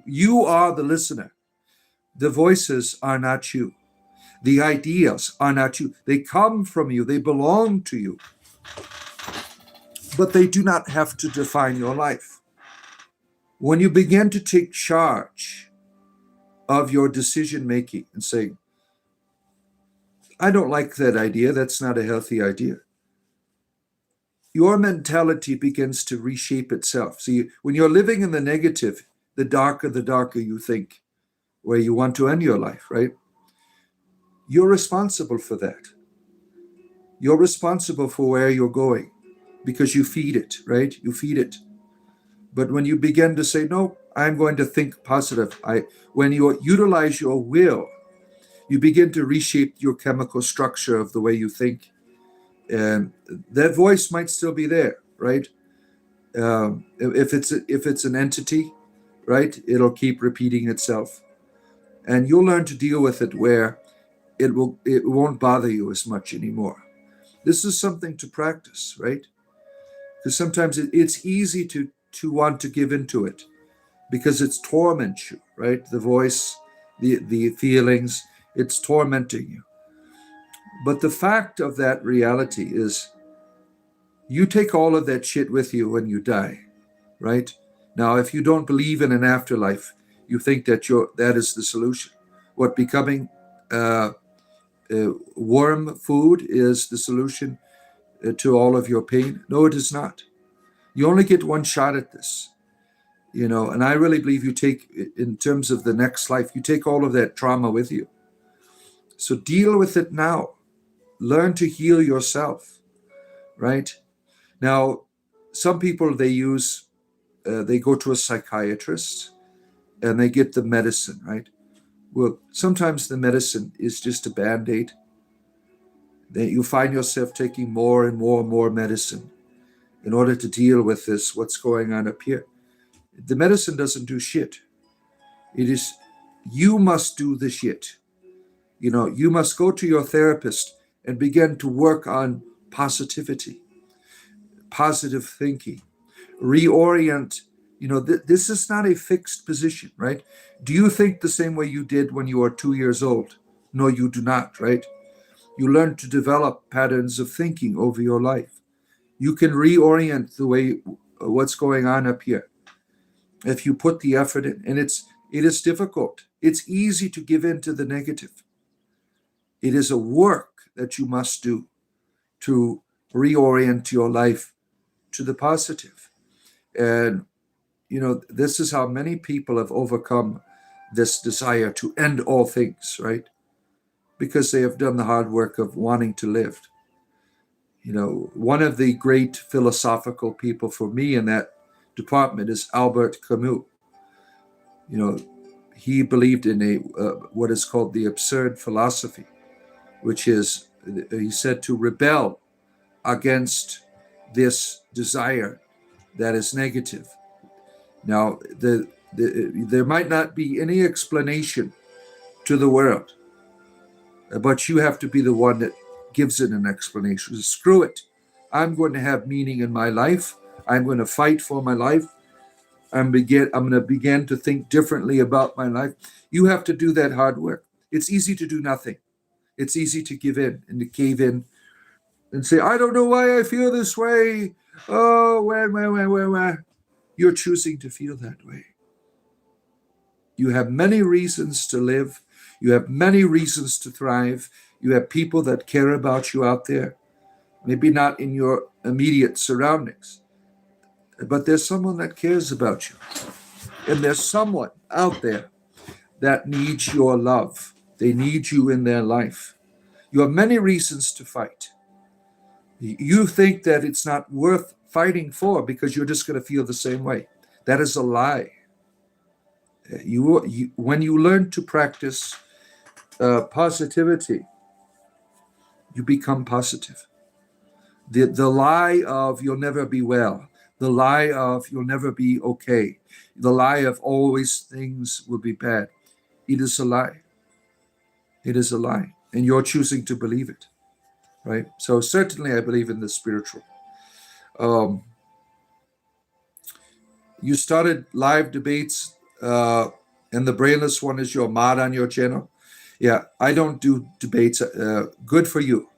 You are the listener. The voices are not you. The ideas are not you. They come from you. They belong to you. But they do not have to define your life. When you begin to take charge of your decision making and say, I don't like that idea. That's not a healthy idea. Your mentality begins to reshape itself. See, when you're living in the negative, the darker you think, where you want to end your life, right? You're responsible for that. You're responsible for where you're going because you feed it, right? You feed it. But when you begin to say, no, I'm going to think positive, when you utilize your will, you begin to reshape your chemical structure of the way you think. And that voice might still be there, right? If it's an entity, right, it'll keep repeating itself. And you'll learn to deal with it where it won't bother you as much anymore. This is something to practice, right? Because sometimes it's easy to want to give into it because it's torments you, right? The voice, the feelings, it's tormenting you. But the fact of that reality is you take all of that shit with you when you die, right? Now, if you don't believe in an afterlife, you think that that is the solution. What, becoming worm food is the solution to all of your pain? No, it is not. You only get one shot at this, and I really believe you take, in terms of the next life, you take all of that trauma with you. So deal with it now. Learn to heal yourself, right? Now, some people, they go to a psychiatrist and they get the medicine, right? Well, sometimes the medicine is just a Band-Aid. Then you find yourself taking more and more and more medicine in order to deal with this, what's going on up here. The medicine doesn't do shit. It is, you must do the shit. You must go to your therapist and begin to work on positivity, positive thinking, reorient. This is not a fixed position, right? Do you think the same way you did when you were 2 years old? No, you do not, right? You learn to develop patterns of thinking over your life. You can reorient the way what's going on up here if you put the effort in. And it is difficult. It's easy to give in to the negative. It is a work that you must do to reorient your life to the positive. And, this is how many people have overcome this desire to end all things, right? Because they have done the hard work of wanting to live. One of the great philosophical people for me in that department is Albert Camus. He believed in what is called the absurd philosophy, which is, he said, to rebel against this desire that is negative. Now, there might not be any explanation to the world, but you have to be the one that gives it an explanation. Screw it. I'm going to have meaning in my life. I'm going to fight for my life. I'm going to begin to think differently about my life. You have to do that hard work. It's easy to do nothing. It's easy to give in and to cave in and say, I don't know why I feel this way. Oh, where. You're choosing to feel that way. You have many reasons to live. You have many reasons to thrive. You have people that care about you out there. Maybe not in your immediate surroundings, but there's someone that cares about you. And there's someone out there that needs your love. They need you in their life. You have many reasons to fight. You think that it's not worth fighting for because you're just going to feel the same way. That is a lie. When you learn to practice positivity, you become positive. The lie of you'll never be well, the lie of you'll never be okay, the lie of always things will be bad, it is a lie. It is a lie, and you're choosing to believe it, right? So certainly I believe in the spiritual. You started live debates, and the brainless one is your mod on your channel. Yeah, I don't do debates. Good for you.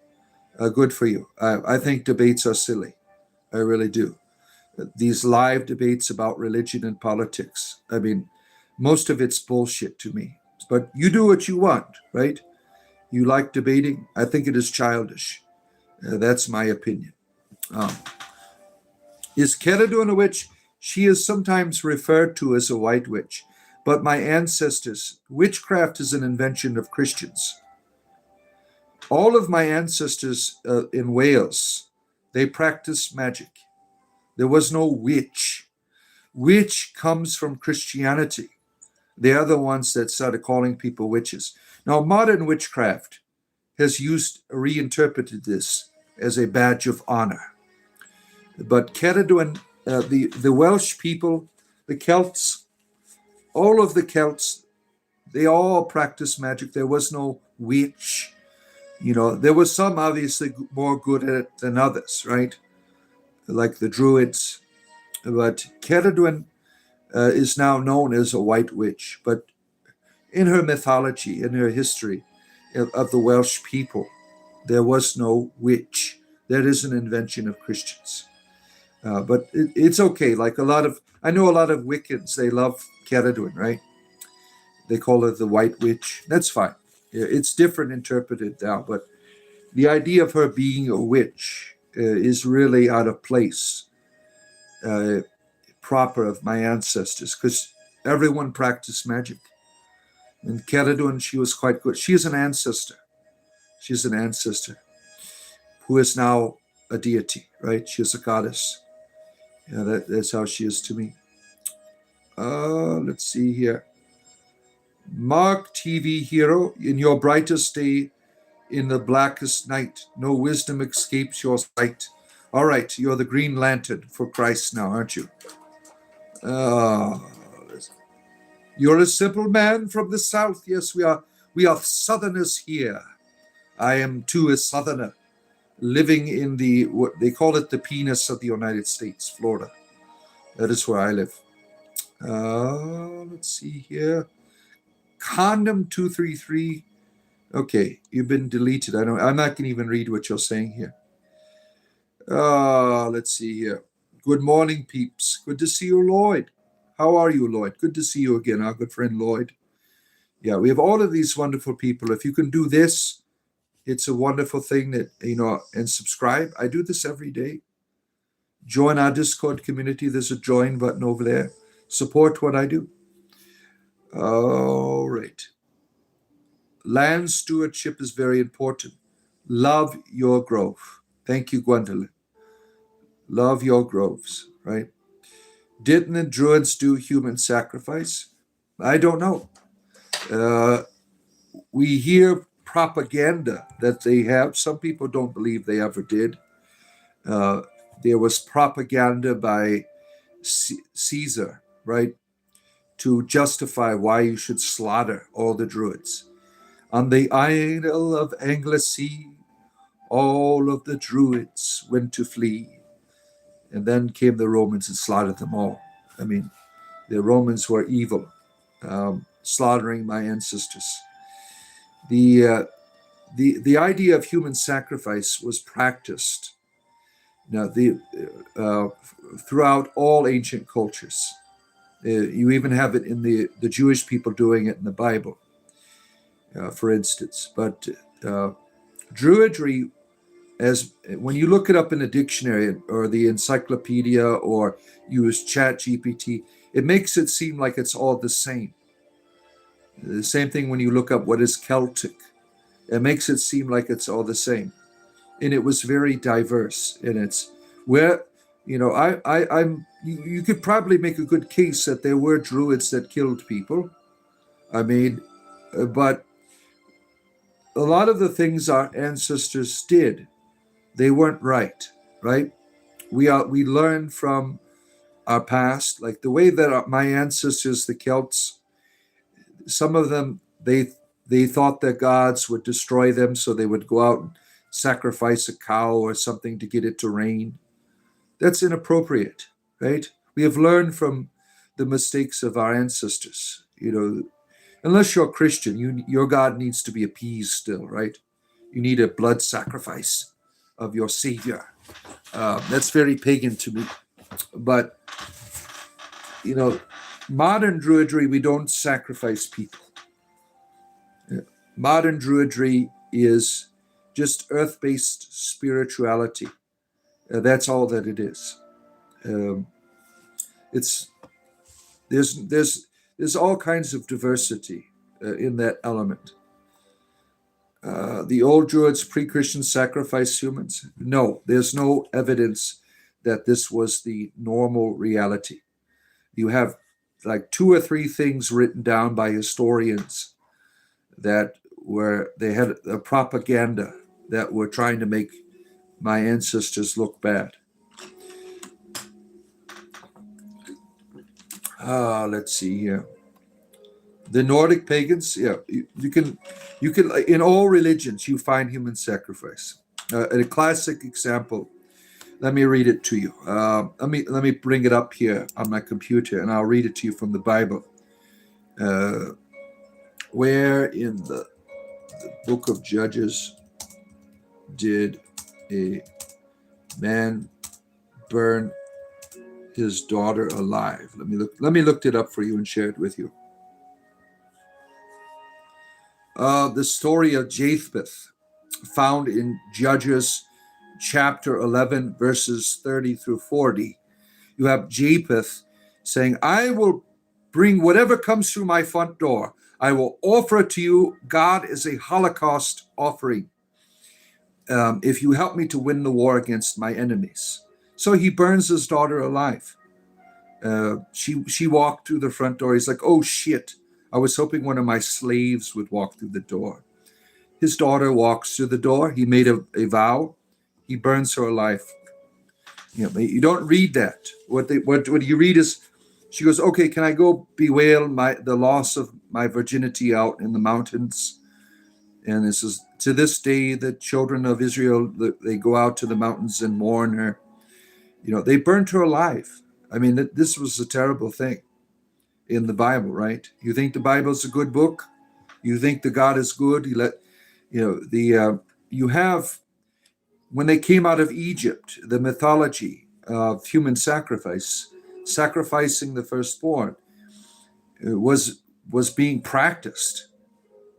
Good for you. I think debates are silly. I really do. These live debates about religion and politics, I mean, most of it's bullshit to me. But you do what you want, right? You like debating. I think it is childish. That's my opinion. Is Celadon a witch? She is sometimes referred to as a white witch. But my ancestors, witchcraft is an invention of Christians. All of my ancestors in Wales, they practiced magic. There was no witch. Witch comes from Christianity. They are the ones that started calling people witches. Now, modern witchcraft has reinterpreted this as a badge of honor. But Celadon, the Welsh people, the Celts, all of the Celts, they all practiced magic. There was no witch. There was some obviously more good at it than others, right? Like the druids. But Celadon is now known as a white witch. But in her mythology, in her history of the Welsh people, there was no witch. That is an invention of Christians. But it's okay. I know a lot of Wiccans, they love Celadon, right? They call her the white witch. That's fine. It's different interpreted now, but the idea of her being a witch is really out of place, proper of my ancestors, because everyone practiced magic. And Celadon, she was quite good. She is an ancestor. She's an ancestor who is now a deity, right? She's a goddess. Yeah, that's how she is to me. Let's see here. Mark TV hero, in your brightest day, in the blackest night, no wisdom escapes your sight. All right, you're the Green Lantern for Christ now, aren't you? You're a simple man from the south. Yes, we are. We are Southerners here. I am too a Southerner, living in what they call it, the penis of the United States, Florida. That is where I live. Let's see here. Condom 233. Okay, you've been deleted. I'm not going to even read what you're saying here. Let's see here. Good morning, peeps. Good to see you, Lloyd. How are you, Lloyd? Good to see you again, our good friend Lloyd. Yeah, we have all of these wonderful people. If you can do this, it's a wonderful thing that, and subscribe. I do this every day. Join our Discord community. There's a join button over there. Support what I do. All right. Land stewardship is very important. Love your grove. Thank you, Gwendolyn. Love your groves, right? Didn't the druids do human sacrifice? I don't know. We hear propaganda that they have. Some people don't believe they ever did. There was propaganda by Caesar, right, to justify why you should slaughter all the druids. On the Isle of Anglesey, all of the druids went to flee. And then came the Romans and slaughtered them all. I mean, the Romans were evil, slaughtering my ancestors. The idea of human sacrifice was practiced throughout all ancient cultures. You even have it in the Jewish people doing it in the Bible, for instance. But Druidry, as when you look it up in a dictionary or the encyclopedia or use ChatGPT, it makes it seem like it's all the same. The same thing when you look up what is Celtic. It makes it seem like it's all the same. And it was very diverse. And it's where, you could probably make a good case that there were druids that killed people. I mean, but a lot of the things our ancestors did, they weren't right? We learn from our past, like the way that my ancestors, the Celts, some of them, they thought their gods would destroy them, so they would go out and sacrifice a cow or something to get it to rain. That's inappropriate, right? We have learned from the mistakes of our ancestors. Unless you're Christian, your God needs to be appeased still, right? You need a blood sacrifice of your Savior. That's very pagan to me. But, modern Druidry, we don't sacrifice people. Modern Druidry is just earth-based spirituality. That's all that it is. There's all kinds of diversity in that element. The old Druids, pre-Christian, sacrificed humans? No, there's no evidence that this was the normal reality. You have like 2 or 3 things written down by historians that they had a propaganda that were trying to make my ancestors look bad. Let's see here. The Nordic pagans, yeah, you can in all religions you find human sacrifice. A classic example. Let me read it to you. Let me bring it up here on my computer, and I'll read it to you from the Bible. Where in the book of Judges did a man burn his daughter alive? Let me look it up for you and share it with you. The story of Japheth, found in Judges chapter 11, verses 30 through 40. You have Japheth saying, I will bring whatever comes through my front door. I will offer it to you, God, as a Holocaust offering. if you help me to win the war against my enemies. So he burns his daughter alive. She walked through the front door. He's like, oh shit, I was hoping one of my slaves would walk through the door. His daughter walks through the door. He made a vow. He burns her alive. You don't read that. What you read is, she goes, okay, can I go bewail the loss of my virginity out in the mountains? And this is, to this day, the children of Israel, they go out to the mountains and mourn her. They burnt her alive. I mean, this was a terrible thing in the Bible, right? You think the Bible's a good book? You think the God is good? You have, when they came out of Egypt, the mythology of human sacrifice, sacrificing the firstborn, was being practiced.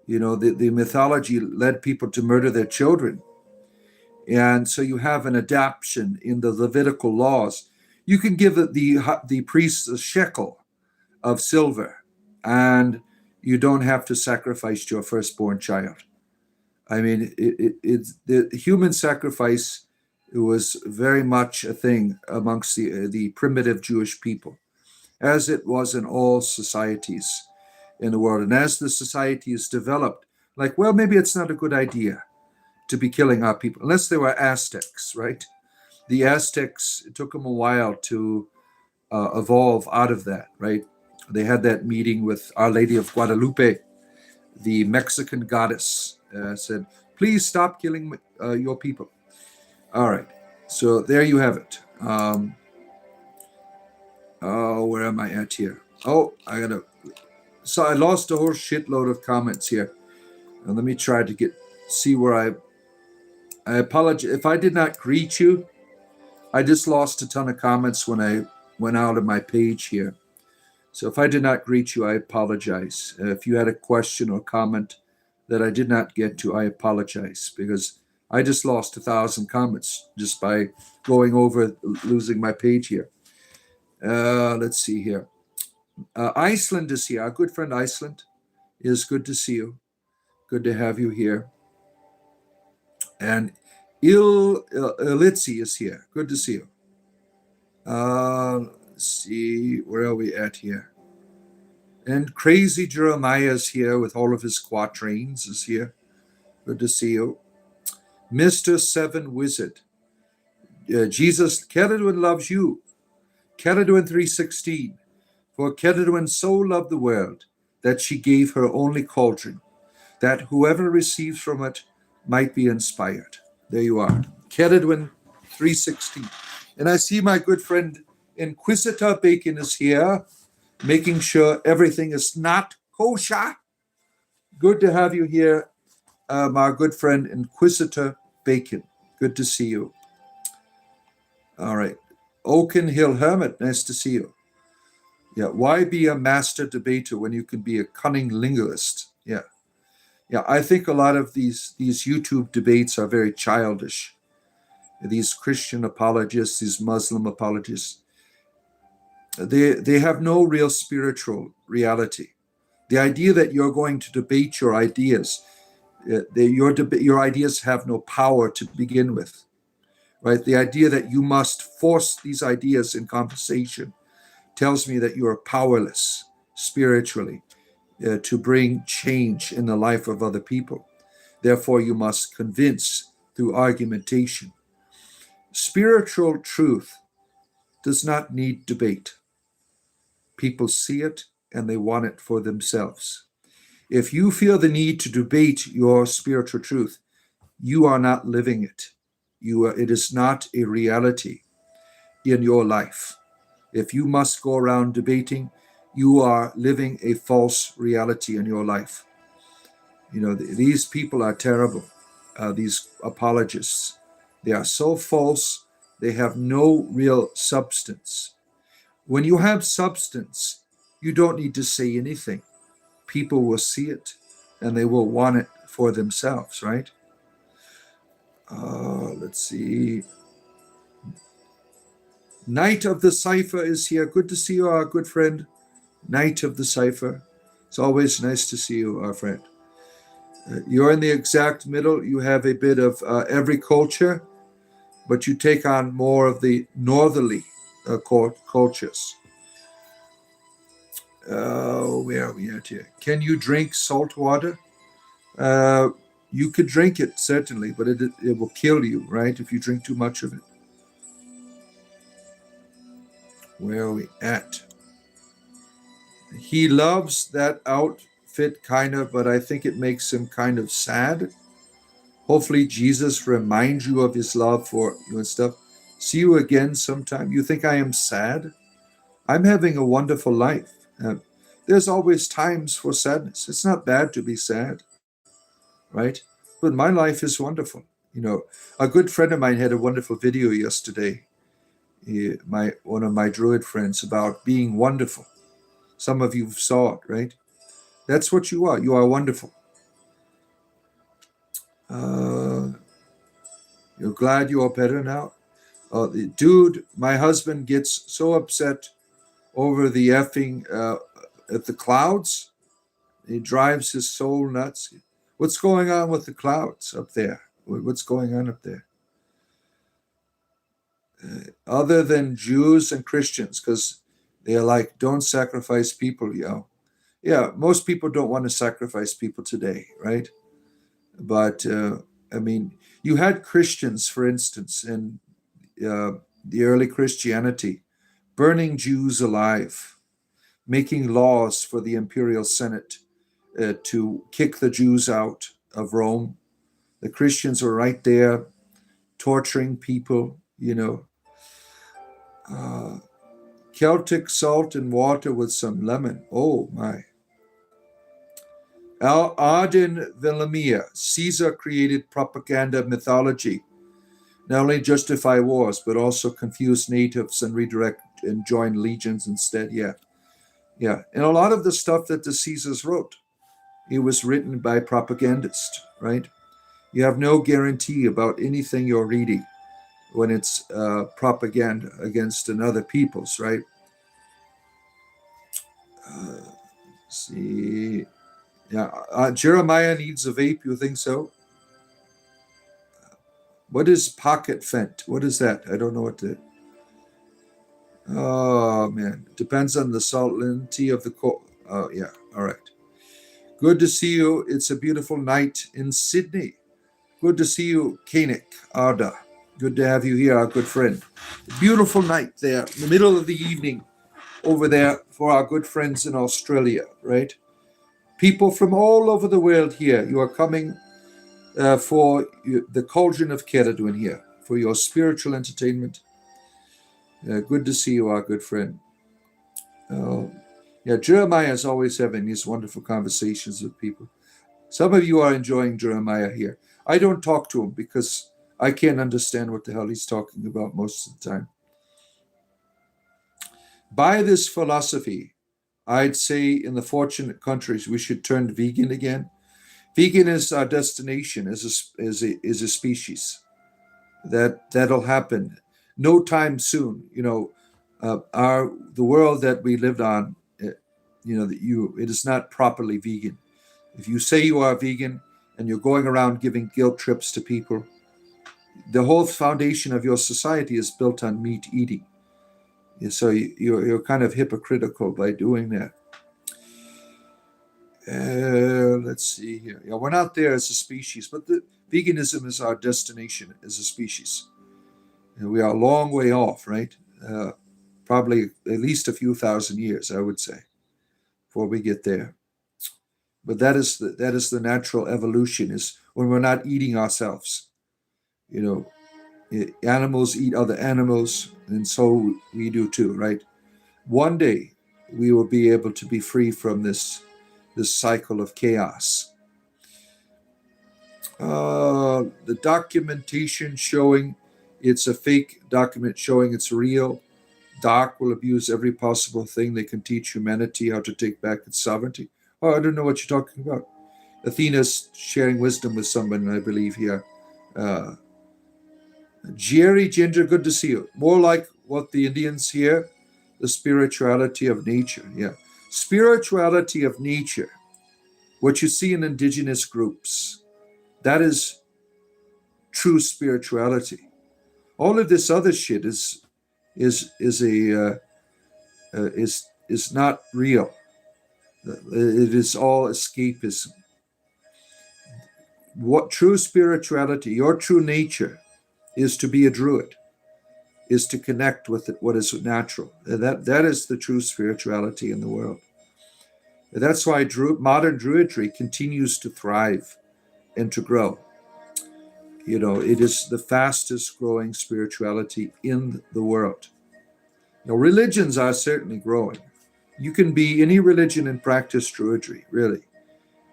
The mythology led people to murder their children. And so you have an adaptation in the Levitical laws. You can give the priests a shekel of silver, and you don't have to sacrifice your firstborn child. I mean, the human sacrifice was very much a thing amongst the primitive Jewish people, as it was in all societies in the world. And as the society is developed, like, well, maybe it's not a good idea to be killing our people, unless they were Aztecs, right? The Aztecs, it took them a while to evolve out of that, right? They had that meeting with Our Lady of Guadalupe, the Mexican goddess, said, please stop killing your people. All right, so there you have it. Where am I at here? So I lost a whole shitload of comments here. And let me try to see where I apologize. If I did not greet you, I just lost a ton of comments when I went out of my page here. So if I did not greet you, I apologize. If you had a question or comment that I did not get to, I apologize, because I just lost 1,000 comments just by going over, losing my page here. Let's see here. Iceland is here. Our good friend Iceland is good to see you. Good to have you here. And Ilitzi is here. Good to see you. Let's see, where are we at here? And Crazy Jeremiah is here with all of his quatrains is here. Good to see you. Mr. Seven Wizard. Jesus, Keredwin loves you. Keredwin 3:16. For Keredwin so loved the world that she gave her only cauldron, that whoever receives from it might be inspired. There you are. Keredwin 3:16. And I see my good friend Inquisitor Bacon is here, making sure everything is not kosher. Good to have you here, my good friend Inquisitor Bacon. Good to see you. All right. Oaken Hill Hermit, nice to see you. Yeah, why be a master debater when you can be a cunning linguist? Yeah. Yeah, I think a lot of these YouTube debates are very childish. These Christian apologists, these Muslim apologists, they have no real spiritual reality. The idea that you're going to debate your ideas, your ideas have no power to begin with, right? The idea that you must force these ideas in conversation tells me that you are powerless spiritually to bring change in the life of other people. Therefore, you must convince through argumentation. Spiritual truth does not need debate. People see it and they want it for themselves. If you feel the need to debate your spiritual truth, you are not living it. It is not a reality in your life. If you must go around debating, you are living a false reality in your life. These people are terrible, these apologists. They are so false, they have no real substance. When you have substance, you don't need to say anything. People will see it and they will want it for themselves, right? Let's see. Knight of the Cipher is here. Good to see you, our good friend. Knight of the Cipher. It's always nice to see you, our friend. You're in the exact middle. You have a bit of every culture, but you take on more of the northerly cultures. Where are we at here? Can you drink salt water? Uh, you could drink it, certainly, but it will kill you, right, if you drink too much of it. Where are we at? He loves that outfit, kind of, but I think it makes him kind of sad. Hopefully, Jesus reminds you of his love for you and stuff. See you again sometime. You think I am sad? I'm having a wonderful life. There's always times for sadness. It's not bad to be sad, right? But my life is wonderful. A good friend of mine had a wonderful video yesterday. One of my druid friends, about being wonderful. Some of you saw it, right? That's what you are. You are wonderful. You're glad you are better now? Dude, my husband gets so upset over the effing at the clouds. He drives his soul nuts. What's going on with the clouds up there? What's going on up there? Other than Jews and Christians, because they're like, don't sacrifice people, Yeah, most people don't want to sacrifice people today, right? But, you had Christians, for instance, in the early Christianity, burning Jews alive, making laws for the imperial Senate to kick the Jews out of Rome. The Christians were right there torturing people, Celtic salt and water with some lemon. Oh, my. Arden Villamia, Caesar created propaganda mythology. Not only justify wars, but also confuse natives and redirect and join legions instead. Yeah. And a lot of the stuff that the Caesars wrote, it was written by propagandists, right? You have no guarantee about anything you're reading when it's propaganda against another people's, right? See. Yeah. Jeremiah needs a vape, you think so? What is pocket fent? What is that? I don't know what to. Oh, man. Depends on the salinity of the coal. Oh, yeah. All right. Good to see you. It's a beautiful night in Sydney. Good to see you, Kanik Arda. Good to have you here, our good friend. Beautiful night there, in the middle of the evening over there for our good friends in Australia, right? People from all over the world here. You are coming for the Cauldron of Ceridwen here, for your spiritual entertainment. Good to see you, our good friend. Jeremiah is always having these wonderful conversations with people. Some of you are enjoying Jeremiah here. I don't talk to him because I can't understand what the hell he's talking about most of the time. By this philosophy, I'd say in the fortunate countries we should turn vegan again. Vegan is our destination as a species. That'll happen no time soon. The world that we lived on, it is not properly vegan. If you say you are vegan and you're going around giving guilt trips to people, the whole foundation of your society is built on meat eating. So you're kind of hypocritical by doing that. Let's see here. Yeah, we're not there as a species, but veganism is our destination as a species. And we are a long way off, right? Probably at least a few thousand years, I would say, before we get there. But that is the natural evolution, is when we're not eating ourselves. Animals eat other animals, and so we do too, right? One day we will be able to be free from this cycle of chaos. The documentation showing it's a fake document showing it's real. Doc will abuse every possible thing they can teach humanity how to take back its sovereignty. Oh, I don't know what you're talking about. Athena's sharing wisdom with someone, I believe, here. Jerry Ginger, good to see you. More like what the Indians here, the spirituality of nature. Yeah. Spirituality of nature What you see in indigenous groups, that is true spirituality. All of this other shit is not real. It is all escapism. What true spirituality, your true nature, is to be a druid, is to connect with what is natural. That is the true spirituality in the world. That's why modern druidry continues to thrive and to grow. It is the fastest growing spirituality in the world. Religions are certainly growing. You can be any religion and practice druidry, really.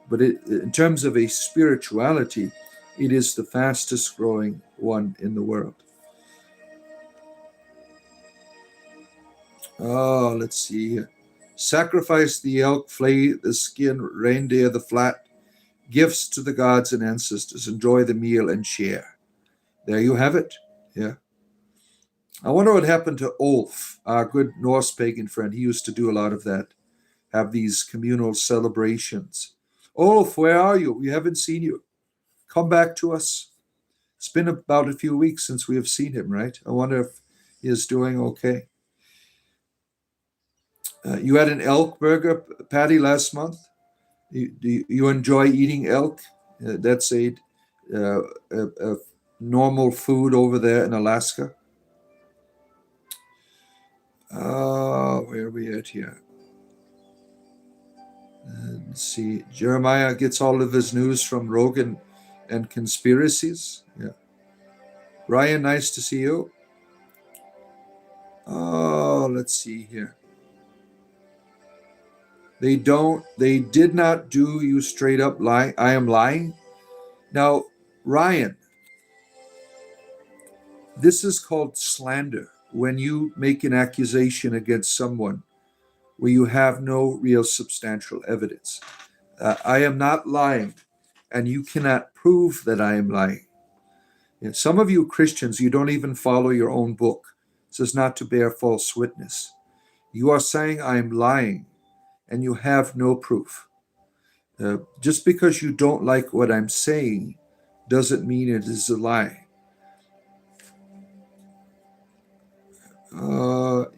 But in terms of a spirituality, it is the fastest growing one in the world. Oh, let's see here. Sacrifice the elk, flay the skin, reindeer the flat, gifts to the gods and ancestors, enjoy the meal and share. There you have it. Yeah. I wonder what happened to Ulf, our good Norse pagan friend. He used to do a lot of that, have these communal celebrations. Ulf, where are you? We haven't seen you. Come back to us. It's been about a few weeks since we have seen him, right? I wonder if he is doing okay. You had an elk burger patty last month. Do you enjoy eating elk? That's a normal food over there in Alaska. Where are we at here? Let's see. Jeremiah gets all of his news from Rogan and conspiracies. Yeah. Ryan, nice to see you. Let's see here. They did not do you straight up lie. I am lying. Now, Ryan, this is called slander. When you make an accusation against someone where you have no real substantial evidence. I am not lying, and you cannot prove that I am lying. And some of you Christians, you don't even follow your own book. It says not to bear false witness. You are saying I am lying, and you have no proof. Just because you don't like what I'm saying doesn't mean it is a lie.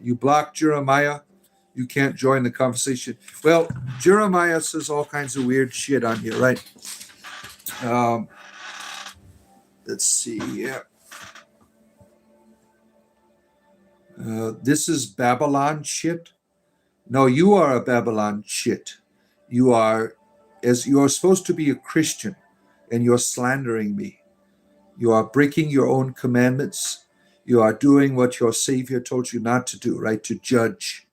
You blocked Jeremiah. You can't join the conversation. Well, Jeremiah says all kinds of weird shit on here, right? Let's see. Yeah. This is Babylon shit. No, you are a Babylon shit. You are supposed to be a Christian, and you're slandering me. You are breaking your own commandments. You are doing what your Savior told you not to do, right? To judge.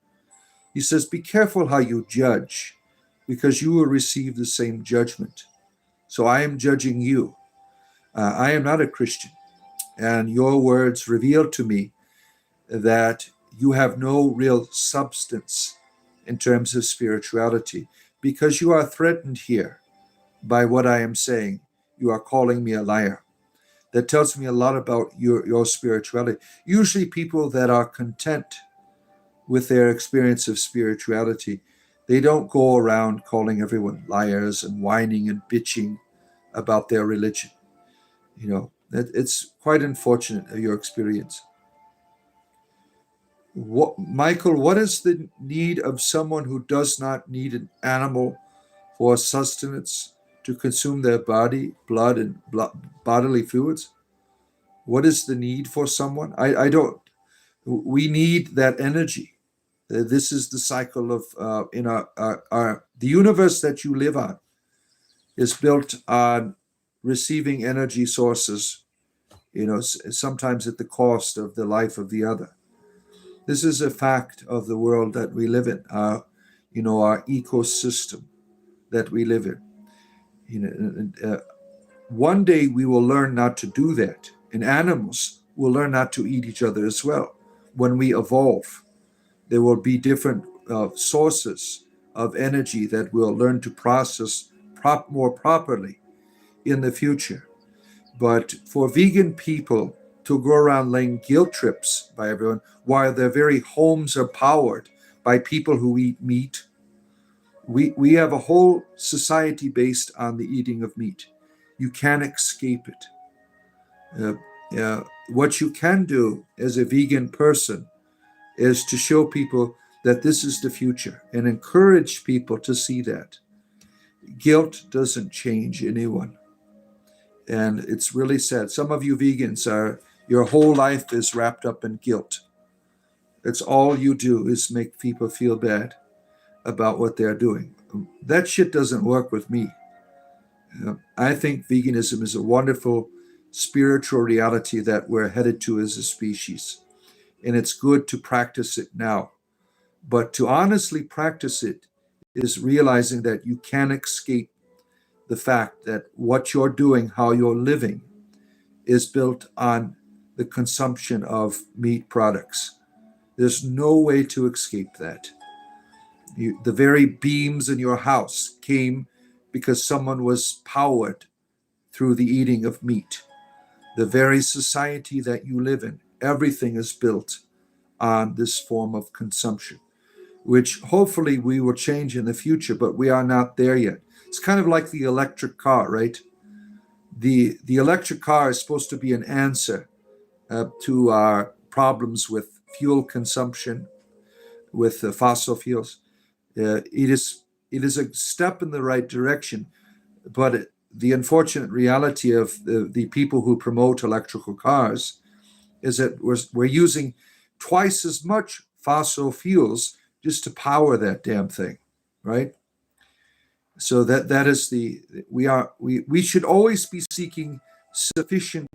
He says, be careful how you judge, because you will receive the same judgment. So I am judging you. I am not a Christian. And your words reveal to me that you have no real substance in terms of spirituality, because you are threatened here by what I am saying. You are calling me a liar. That tells me a lot about your spirituality. Usually people that are content with their experience of spirituality, they don't go around calling everyone liars and whining and bitching about their religion. It's quite unfortunate, your experience. Michael, what is the need of someone who does not need an animal for sustenance to consume their body, blood, and bodily fluids? What is the need for someone? I don't. We need that energy. This is the cycle of the universe that you live on is built on receiving energy sources, sometimes at the cost of the life of the other. This is a fact of the world that we live in, our ecosystem that we live in. One day we will learn not to do that, and animals will learn not to eat each other as well. When we evolve, there will be different sources of energy that we'll learn to process more properly in the future. But for vegan people to go around laying guilt trips by everyone while their very homes are powered by people who eat meat, We have a whole society based on the eating of meat. You can't escape it. What you can do as a vegan person is to show people that this is the future and encourage people to see that. Guilt doesn't change anyone. And it's really sad. Some of you vegans your whole life is wrapped up in guilt. It's all you do is make people feel bad about what they're doing. That shit doesn't work with me. I think veganism is a wonderful spiritual reality that we're headed to as a species. And it's good to practice it now. But to honestly practice it is realizing that you can't escape the fact that what you're doing, how you're living, is built on the consumption of meat products. There's no way to escape that. The very beams in your house came because someone was powered through the eating of meat. The very society that you live in, everything is built on this form of consumption, which hopefully we will change in the future, but we are not there yet. It's kind of like the electric car, right? The electric car is supposed to be an answer to our problems with fuel consumption, with fossil fuels. It is a step in the right direction, but the unfortunate reality of the people who promote electrical cars is that we're using twice as much fossil fuels just to power that damn thing, right? So that is we should always be seeking sufficiency,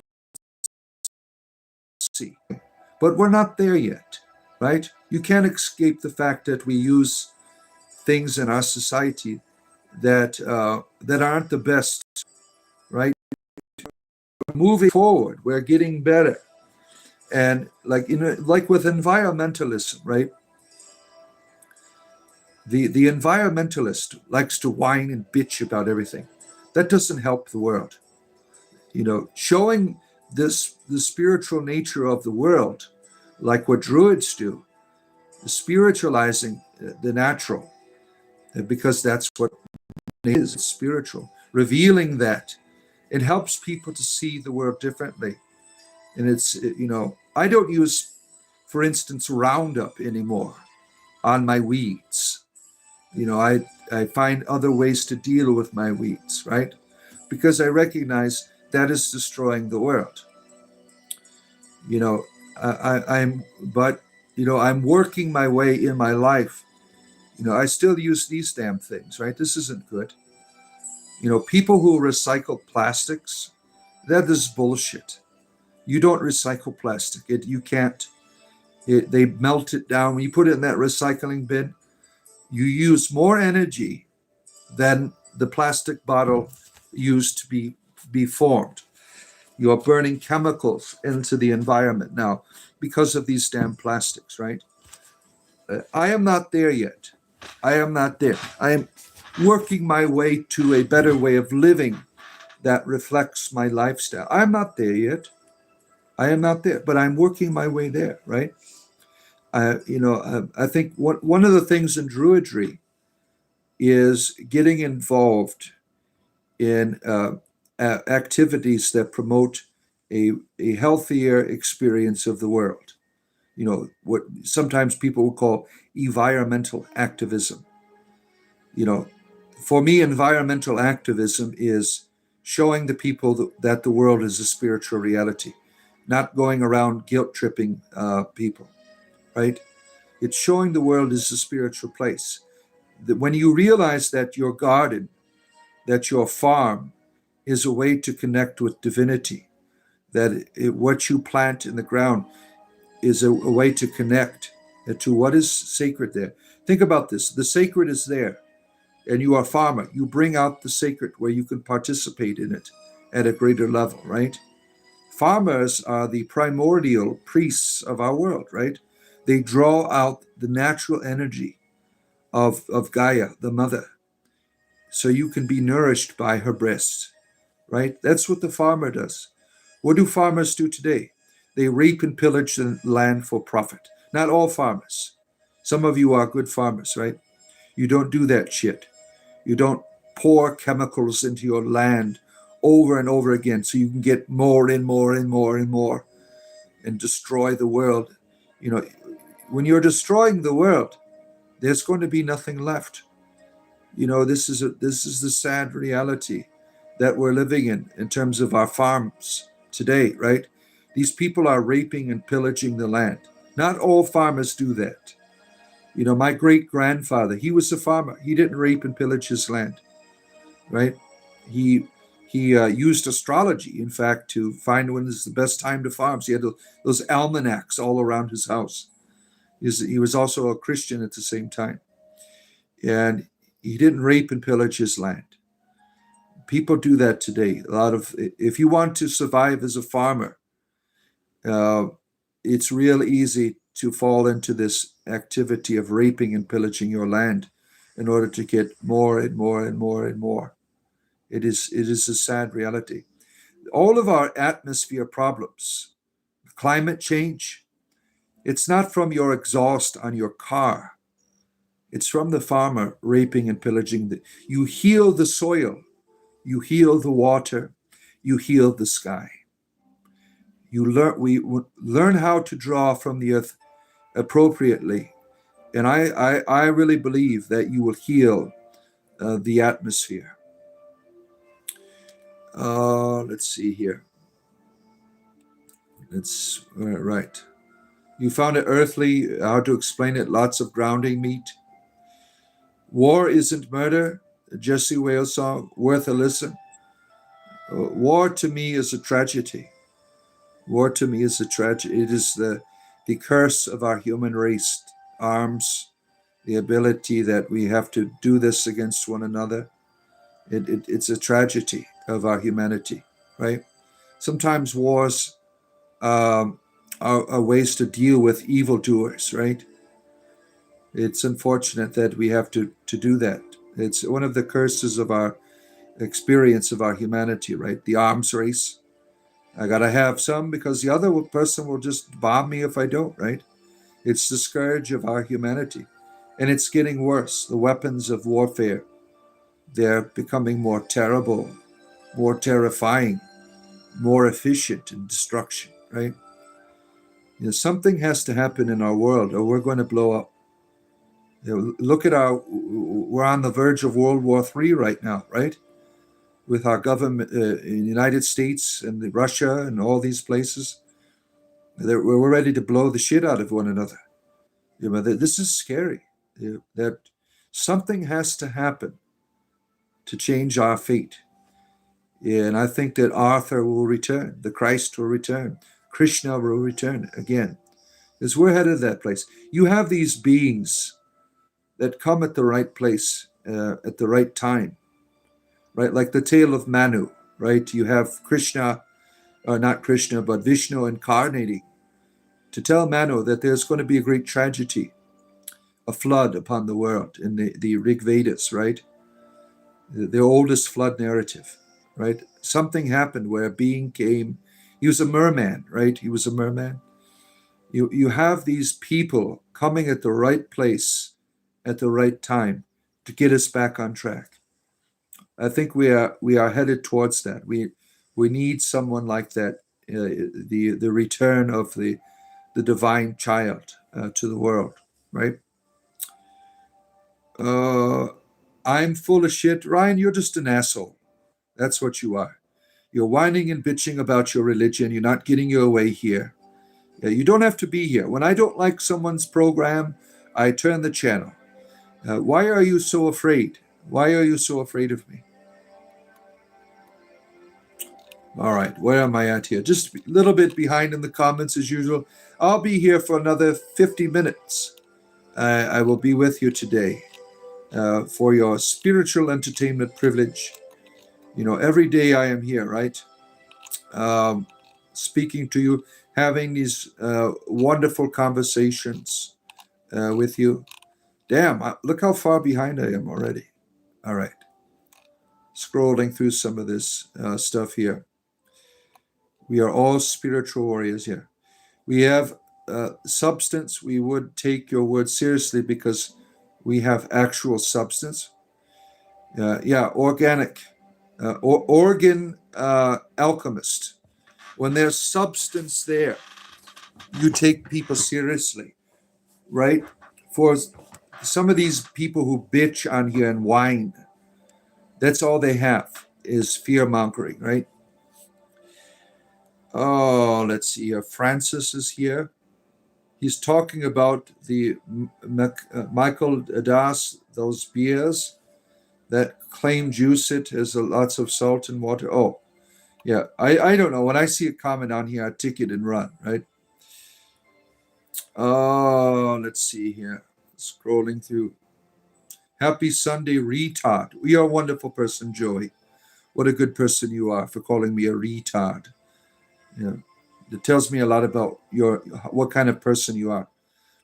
but we're not there yet, right? You can't escape the fact that we use things in our society that aren't the best, right? Moving forward, we're getting better, and like with environmentalism, right? The environmentalist likes to whine and bitch about everything. That doesn't help the world. Showing the spiritual nature of the world, like what druids do, spiritualizing the natural, because that's what it is, it's spiritual. Revealing that, it helps people to see the world differently. And I don't use, for instance, Roundup anymore on my weeds. I find other ways to deal with my weeds, right? Because I recognize that is destroying the world. I'm working my way in my life. I still use these damn things, right? This isn't good. People who recycle plastics, that is bullshit. You don't recycle plastic. You can't. They melt it down. When you put it in that recycling bin, you use more energy than the plastic bottle used to be formed. You are burning chemicals into the environment now because of these damn plastics, right? I am not there yet. I am not there. I am working my way to a better way of living that reflects my lifestyle. I'm not there yet. I am not there, but I'm working my way there, right? I think one of the things in Druidry is getting involved in activities that promote a healthier experience of the world. What sometimes people will call environmental activism. For me, environmental activism is showing the people that the world is a spiritual reality, not going around guilt tripping people, right? It's showing the world is a spiritual place. That when you realize that your garden, that your farm is a way to connect with divinity, that what you plant in the ground is a way to connect to what is sacred there. Think about this. The sacred is there, and you are a farmer. You bring out the sacred where you can participate in it at a greater level, right? Farmers are the primordial priests of our world, right? They draw out the natural energy of Gaia, the mother, so you can be nourished by her breast, right? That's what the farmer does. What do farmers do today? They reap and pillage the land for profit. Not all farmers. Some of you are good farmers, right? You don't do that shit. You don't pour chemicals into your land over and over again so you can get more and more and more and more and destroy the world. You know, when you're destroying the world, there's going to be nothing left. You know, this is the sad reality that we're living in terms of our farms today, right? These people are raping and pillaging the land. Not all farmers do that. You know, my great grandfather, he was a farmer. He didn't rape and pillage his land, right? He he used astrology, in fact, to find when is the best time to farm. So he had those almanacs all around his house. He was also a Christian at the same time, and he didn't rape and pillage his land. People do that today. A lot of if you want to survive as a farmer, uh, it's real easy to fall into this activity of raping and pillaging your land in order to get more and more and more and more. It is a sad reality. All of our atmosphere problems, climate change, it's not from your exhaust on your car. It's from the farmer raping and pillaging. You heal the soil, you heal the water, you heal the sky. We learn how to draw from the earth appropriately. And I really believe that you will heal the atmosphere. Let's see here. It's right. You found it earthly, how to explain it, lots of grounding meat. War isn't murder. Jesse Wales song, worth a listen. War to me is a tragedy. War to me is a tragedy. It is the curse of our human race. Arms, the ability that we have to do this against one another. It's a tragedy of our humanity, right? Sometimes wars are ways to deal with evildoers, right? It's unfortunate that we have to do that. It's one of the curses of our experience of our humanity, right? The arms race. I gotta have some because the other person will just bomb me if I don't, right? It's the scourge of our humanity. And it's getting worse. The weapons of warfare, they're becoming more terrible, more terrifying, more efficient in destruction, right? You know, something has to happen in our world or we're going to blow up. You know, look at we're on the verge of World War III right now, right? With our government in the United States and Russia and all these places. We're ready to blow the shit out of one another. You know, this is scary. That something has to happen to change our fate. And I think that Arthur will return, the Christ will return, Krishna will return again. Because we're headed that place. You have these beings that come at the right place at the right time, right? Like the tale of Manu, right? You have Krishna, not Krishna, but Vishnu incarnating to tell Manu that there's going to be a great tragedy, a flood upon the world in the Rig Vedas, right? The oldest flood narrative, right? Something happened where a being came. He was a merman, right? He was a merman. You have these people coming at the right place at the right time to get us back on track. I think we are headed towards that. We need someone like that. The return of the divine child to the world, right? I'm full of shit, Ryan. You're just an asshole. That's what you are. You're whining and bitching about your religion. You're not getting your way here. You don't have to be here. When I don't like someone's program, I turn the channel. Why are you so afraid? Why are you so afraid of me? All right, where am I at here? Just a little bit behind in the comments as usual. I'll be here for another 50 minutes. I will be with you today for your spiritual entertainment privilege. You know, every day I am here, right? Speaking to you, having these wonderful conversations with you. Damn, look how far behind I am already. All right. Scrolling through some of this stuff here. We are all spiritual warriors here. We have substance. We would take your word seriously because We have actual substance. Organic. Organ alchemist. When there's substance there, you take people seriously, right? For some of these people who bitch on here and whine, that's all they have is fear mongering, right? Oh, let's see here. Francis is here. He's talking about the Michael Das, those beers that claim juice it has lots of salt and water. Oh, yeah. I don't know. When I see a comment on here, I take it and run, right? Oh, let's see here. Scrolling through. Happy Sunday, retard. You're a wonderful person, Joey. What a good person you are for calling me a retard. Yeah. It tells me a lot about what kind of person you are.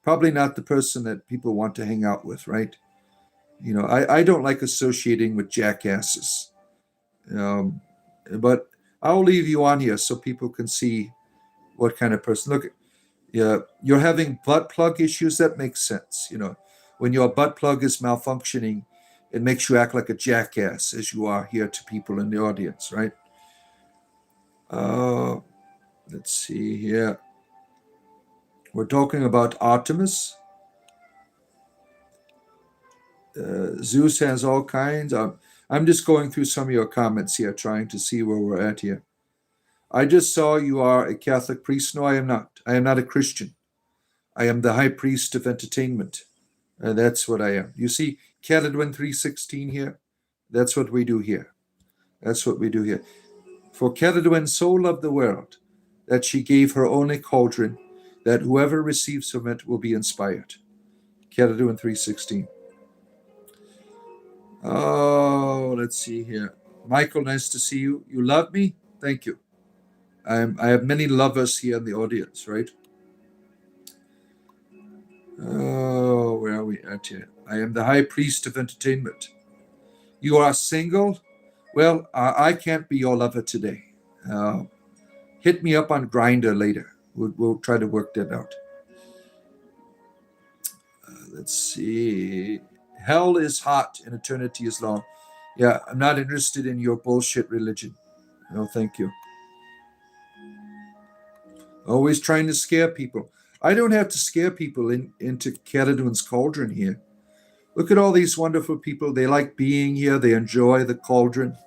Probably not the person that people want to hang out with, right? I don't like associating with jackasses. But I'll leave you on here so people can see what kind of person. Look, yeah, you're having butt plug issues. That makes sense. When your butt plug is malfunctioning, it makes you act like a jackass, as you are here to people in the audience, right? Let's see here. We're talking about Artemis. Zeus has all kinds. I'm just going through some of your comments here, trying to see where we're at here. I just saw you are a Catholic priest. No, I am not. I am not a Christian. I am the high priest of entertainment. That's what I am. You see Caledwin 3:16 here? That's what we do here. That's what we do here. For Caledwin so loved the world that she gave her only cauldron, that whoever receives from it will be inspired. Caledwin 3:16. Oh, let's see here. Michael, nice to see you. You love me? Thank you. I have many lovers here in the audience, right? Oh, where are we at here? I am the high priest of entertainment. You are single? Well, I can't be your lover today. Hit me up on Grindr later. We'll try to work that out. Let's see. Hell is hot and eternity is long. Yeah, I'm not interested in your bullshit religion. No, thank you. Always trying to scare people. I don't have to scare people into Caledon's cauldron here. Look at all these wonderful people. They like being here. They enjoy the cauldron.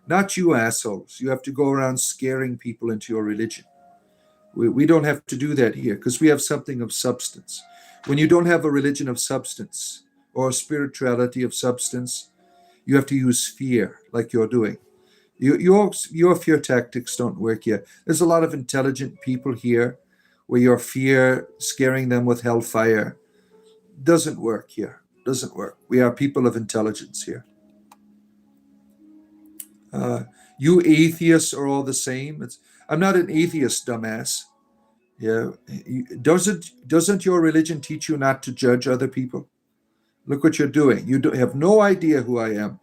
Not you assholes. You have to go around scaring people into your religion. We don't have to do that here because we have something of substance. When you don't have a religion of substance or a spirituality of substance, you have to use fear like you're doing. Your fear tactics don't work here. There's a lot of intelligent people here where your fear, scaring them with hellfire, doesn't work here. Doesn't work. We are people of intelligence here. You atheists are all the same. I'm not an atheist, dumbass. Yeah. Doesn't your religion teach you not to judge other people? Look what you're doing. You have no idea who I am.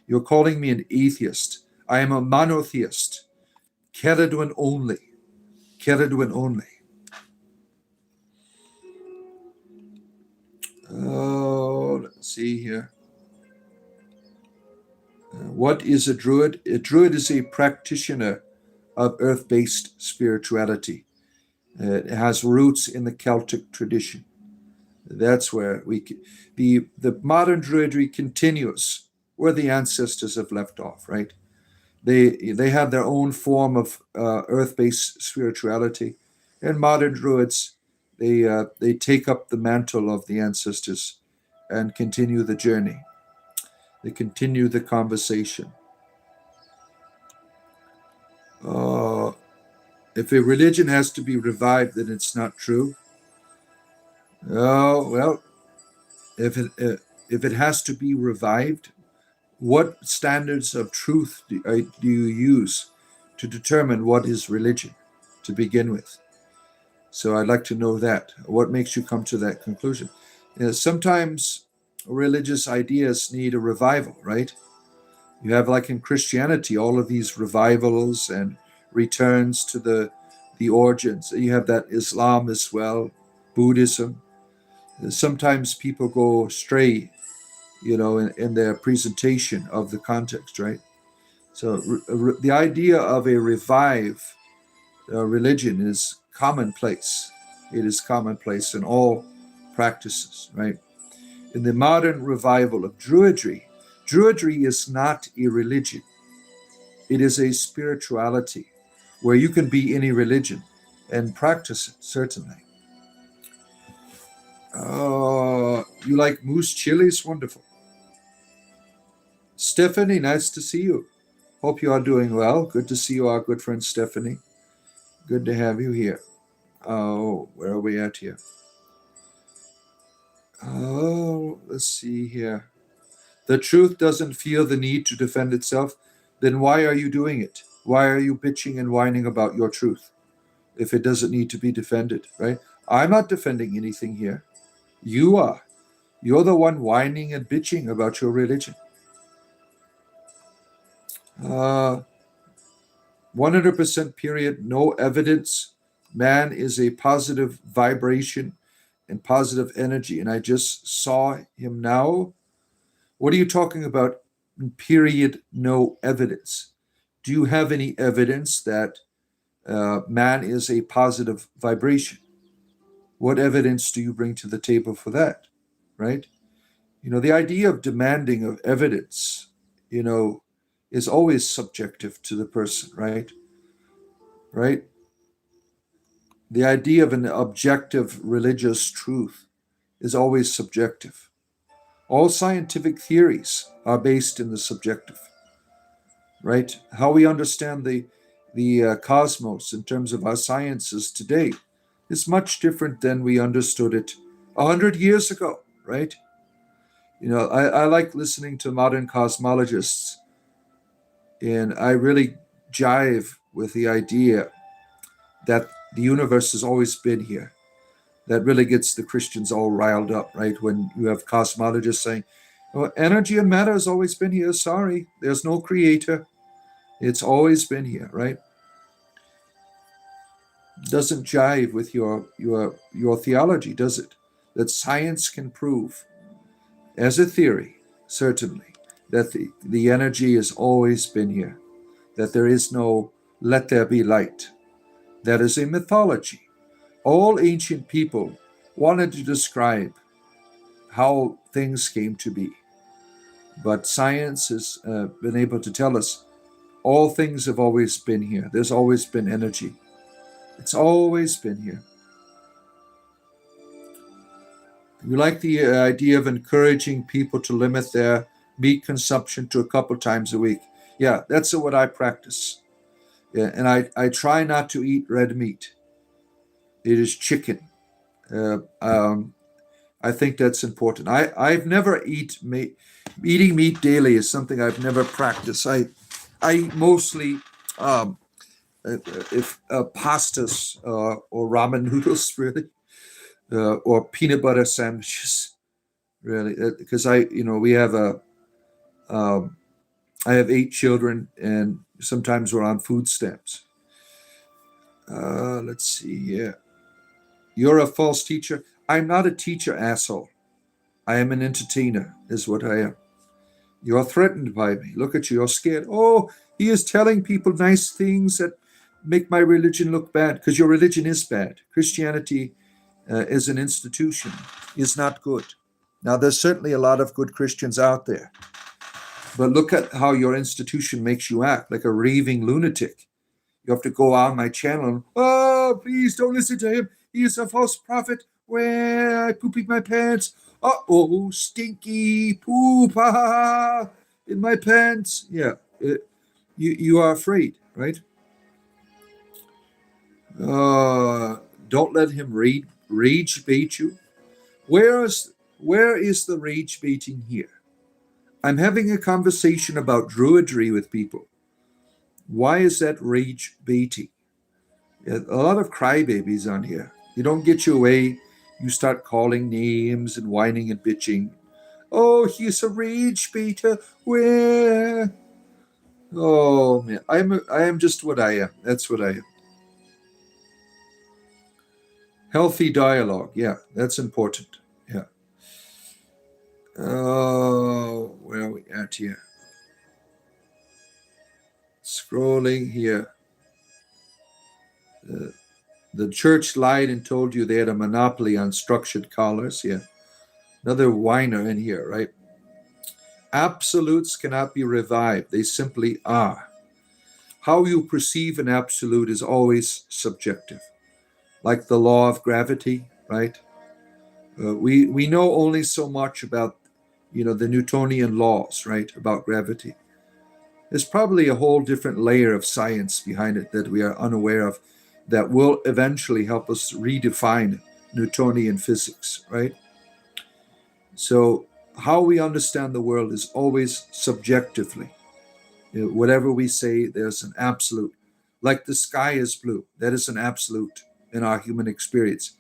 You're calling me an atheist. I am a monotheist. Caledwin only. Caledwin only. Oh, let's see here. What is a druid? A druid is a practitioner of earth-based spirituality. It has roots in the Celtic tradition. That's where the modern druidry continues where the ancestors have left off, right? They have their own form of earth-based spirituality, and modern druids they take up the mantle of the ancestors and continue the journey. They continue the conversation. If a religion has to be revived, then it's not true. Oh, well, if it has to be revived, what standards of truth do you use to determine what is religion to begin with? So I'd like to know that. What makes you come to that conclusion? Sometimes religious ideas need a revival, right? You have, like in Christianity, all of these revivals and returns to the origins. You have that Islam as well, Buddhism. Sometimes people go astray, in their presentation of the context, right? So the idea of a revive religion is commonplace. It is commonplace in all practices, right? In the modern revival of Druidry, Druidry is not a religion. It is a spirituality where you can be any religion and practice it, certainly. You like moose chilies? Wonderful. Stephanie, nice to see you. Hope you are doing well. Good to see you, our good friend Stephanie. Good to have you here. Oh, where are we at here? Oh, let's see here. The truth doesn't feel the need to defend itself. Then why are you doing it? Why are you bitching and whining about your truth if it doesn't need to be defended, right? I'm not defending anything here. You are. You're the one whining and bitching about your religion. 100% period, no evidence. Man is a positive vibration and positive energy. And I just saw him now. What are you talking about? Period, no evidence. Do you have any evidence that man is a positive vibration? What evidence do you bring to the table for that? Right? The idea of demanding of evidence, is always subjective to the person, right? Right? The idea of an objective religious truth is always subjective. All scientific theories are based in the subjective, right? How we understand the cosmos in terms of our sciences today is much different than we understood it 100 years ago, right? I like listening to modern cosmologists, and I really jive with the idea that the universe has always been here. That really gets the Christians all riled up, right? When you have cosmologists saying, "Oh, energy and matter has always been here. Sorry, there's no creator. It's always been here," right? Doesn't jive with your theology, does it? That science can prove, as a theory, certainly, that the energy has always been here. That there is no "let there be light." That is a mythology. All ancient people wanted to describe how things came to be. But science has been able to tell us all things have always been here. There's always been energy. It's always been here. You like the idea of encouraging people to limit their meat consumption to a couple times a week. Yeah, that's what I practice. Yeah, and I try not to eat red meat. It is chicken. I think that's important. I've never eating meat daily is something I've never practiced. I mostly if pastas or ramen noodles really, or peanut butter sandwiches really, because we have I have 8 children and sometimes we're on food stamps. Let's see here. You're a false teacher. I'm not a teacher, asshole. I am an entertainer, is what I am. You're threatened by me. Look at you. You're scared. Oh, he is telling people nice things that make my religion look bad, because your religion is bad. Christianity as an institution is not good. Now, there's certainly a lot of good Christians out there, but look at how your institution makes you act, like a raving lunatic. You have to go on my channel and, "Oh, please don't listen to him. He is a false prophet. Where I pooping my pants. Uh-oh, stinky poop, in my pants." Yeah, you are afraid, right? Don't let him rage bait you. Where is the rage baiting here? I'm having a conversation about druidry with people. Why is that rage baiting? A lot of crybabies on here. You don't get your way, you start calling names and whining and bitching. "Oh, he's a rage baiter. Where?" Oh man, I am just what I am. That's what I am. Healthy dialogue. Yeah, that's important. Oh, where are we at here? Scrolling here. The church lied and told you they had a monopoly on structured collars. Yeah. Another whiner in here, right? Absolutes cannot be revived. They simply are. How you perceive an absolute is always subjective. Like the law of gravity, right? We know only so much about, the Newtonian laws, right, about gravity. There's probably a whole different layer of science behind it that we are unaware of that will eventually help us redefine Newtonian physics, right? So, how we understand the world is always subjectively. Whatever we say, there's an absolute. Like the sky is blue, that is an absolute in our human experience.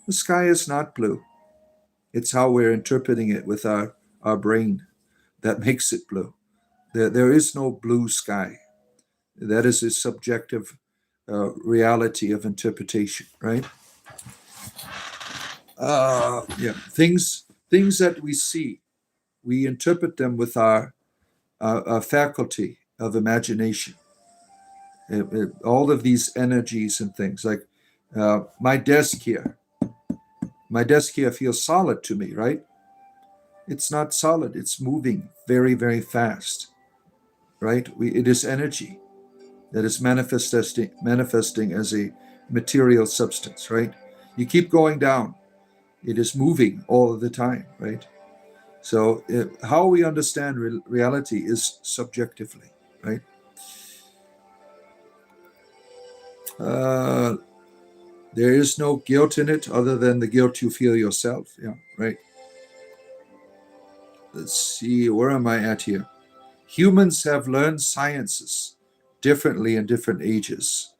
The sky is not blue. It's how we're interpreting it with our brain that makes it blue. There is no blue sky. That is a subjective reality of interpretation, right? Yeah, things that we see, we interpret them with our faculty of imagination. All of these energies and things, like my desk here. My desk here feels solid to me, right? It's not solid. It's moving very, very fast, right? It is energy that is manifesting as a material substance, right? You keep going down. It is moving all of the time, right? So how we understand reality is subjectively, right? Uh, there is no guilt in it other than the guilt you feel yourself. Yeah, right. Let's see, where am I at here? Humans have learned sciences differently in different ages.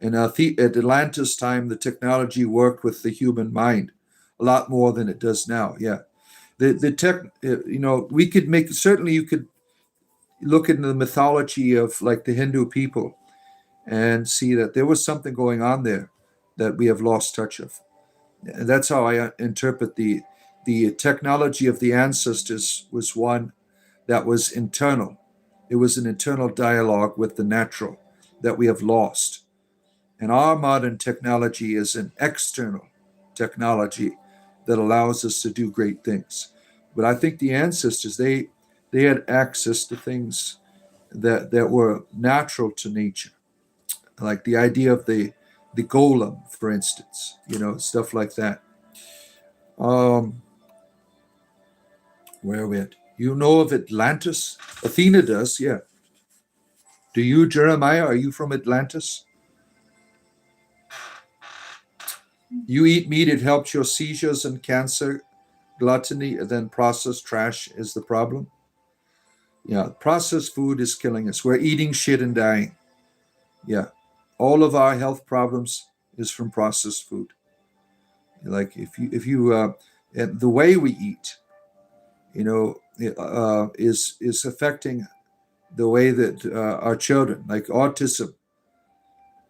At Atlantis time, the technology worked with the human mind a lot more than it does now. Yeah, the tech, we could make, certainly you could look into the mythology of like the Hindu people and see that there was something going on there that we have lost touch of. And that's how I interpret the technology of the ancestors was one that was internal. It was an internal dialogue with the natural that we have lost. And our modern technology is an external technology that allows us to do great things. But I think the ancestors, they had access to things that were natural to nature, like the idea of the golem, for instance, stuff like that. Um, where are we at? You know of Atlantis? Athena does, yeah. Do you, Jeremiah? Are you from Atlantis? You eat meat, it helps your seizures and cancer, gluttony, and then processed trash is the problem. Yeah, processed food is killing us. We're eating shit and dying. Yeah, all of our health problems is from processed food. Like if you and the way we eat, is affecting the way that our children, like autism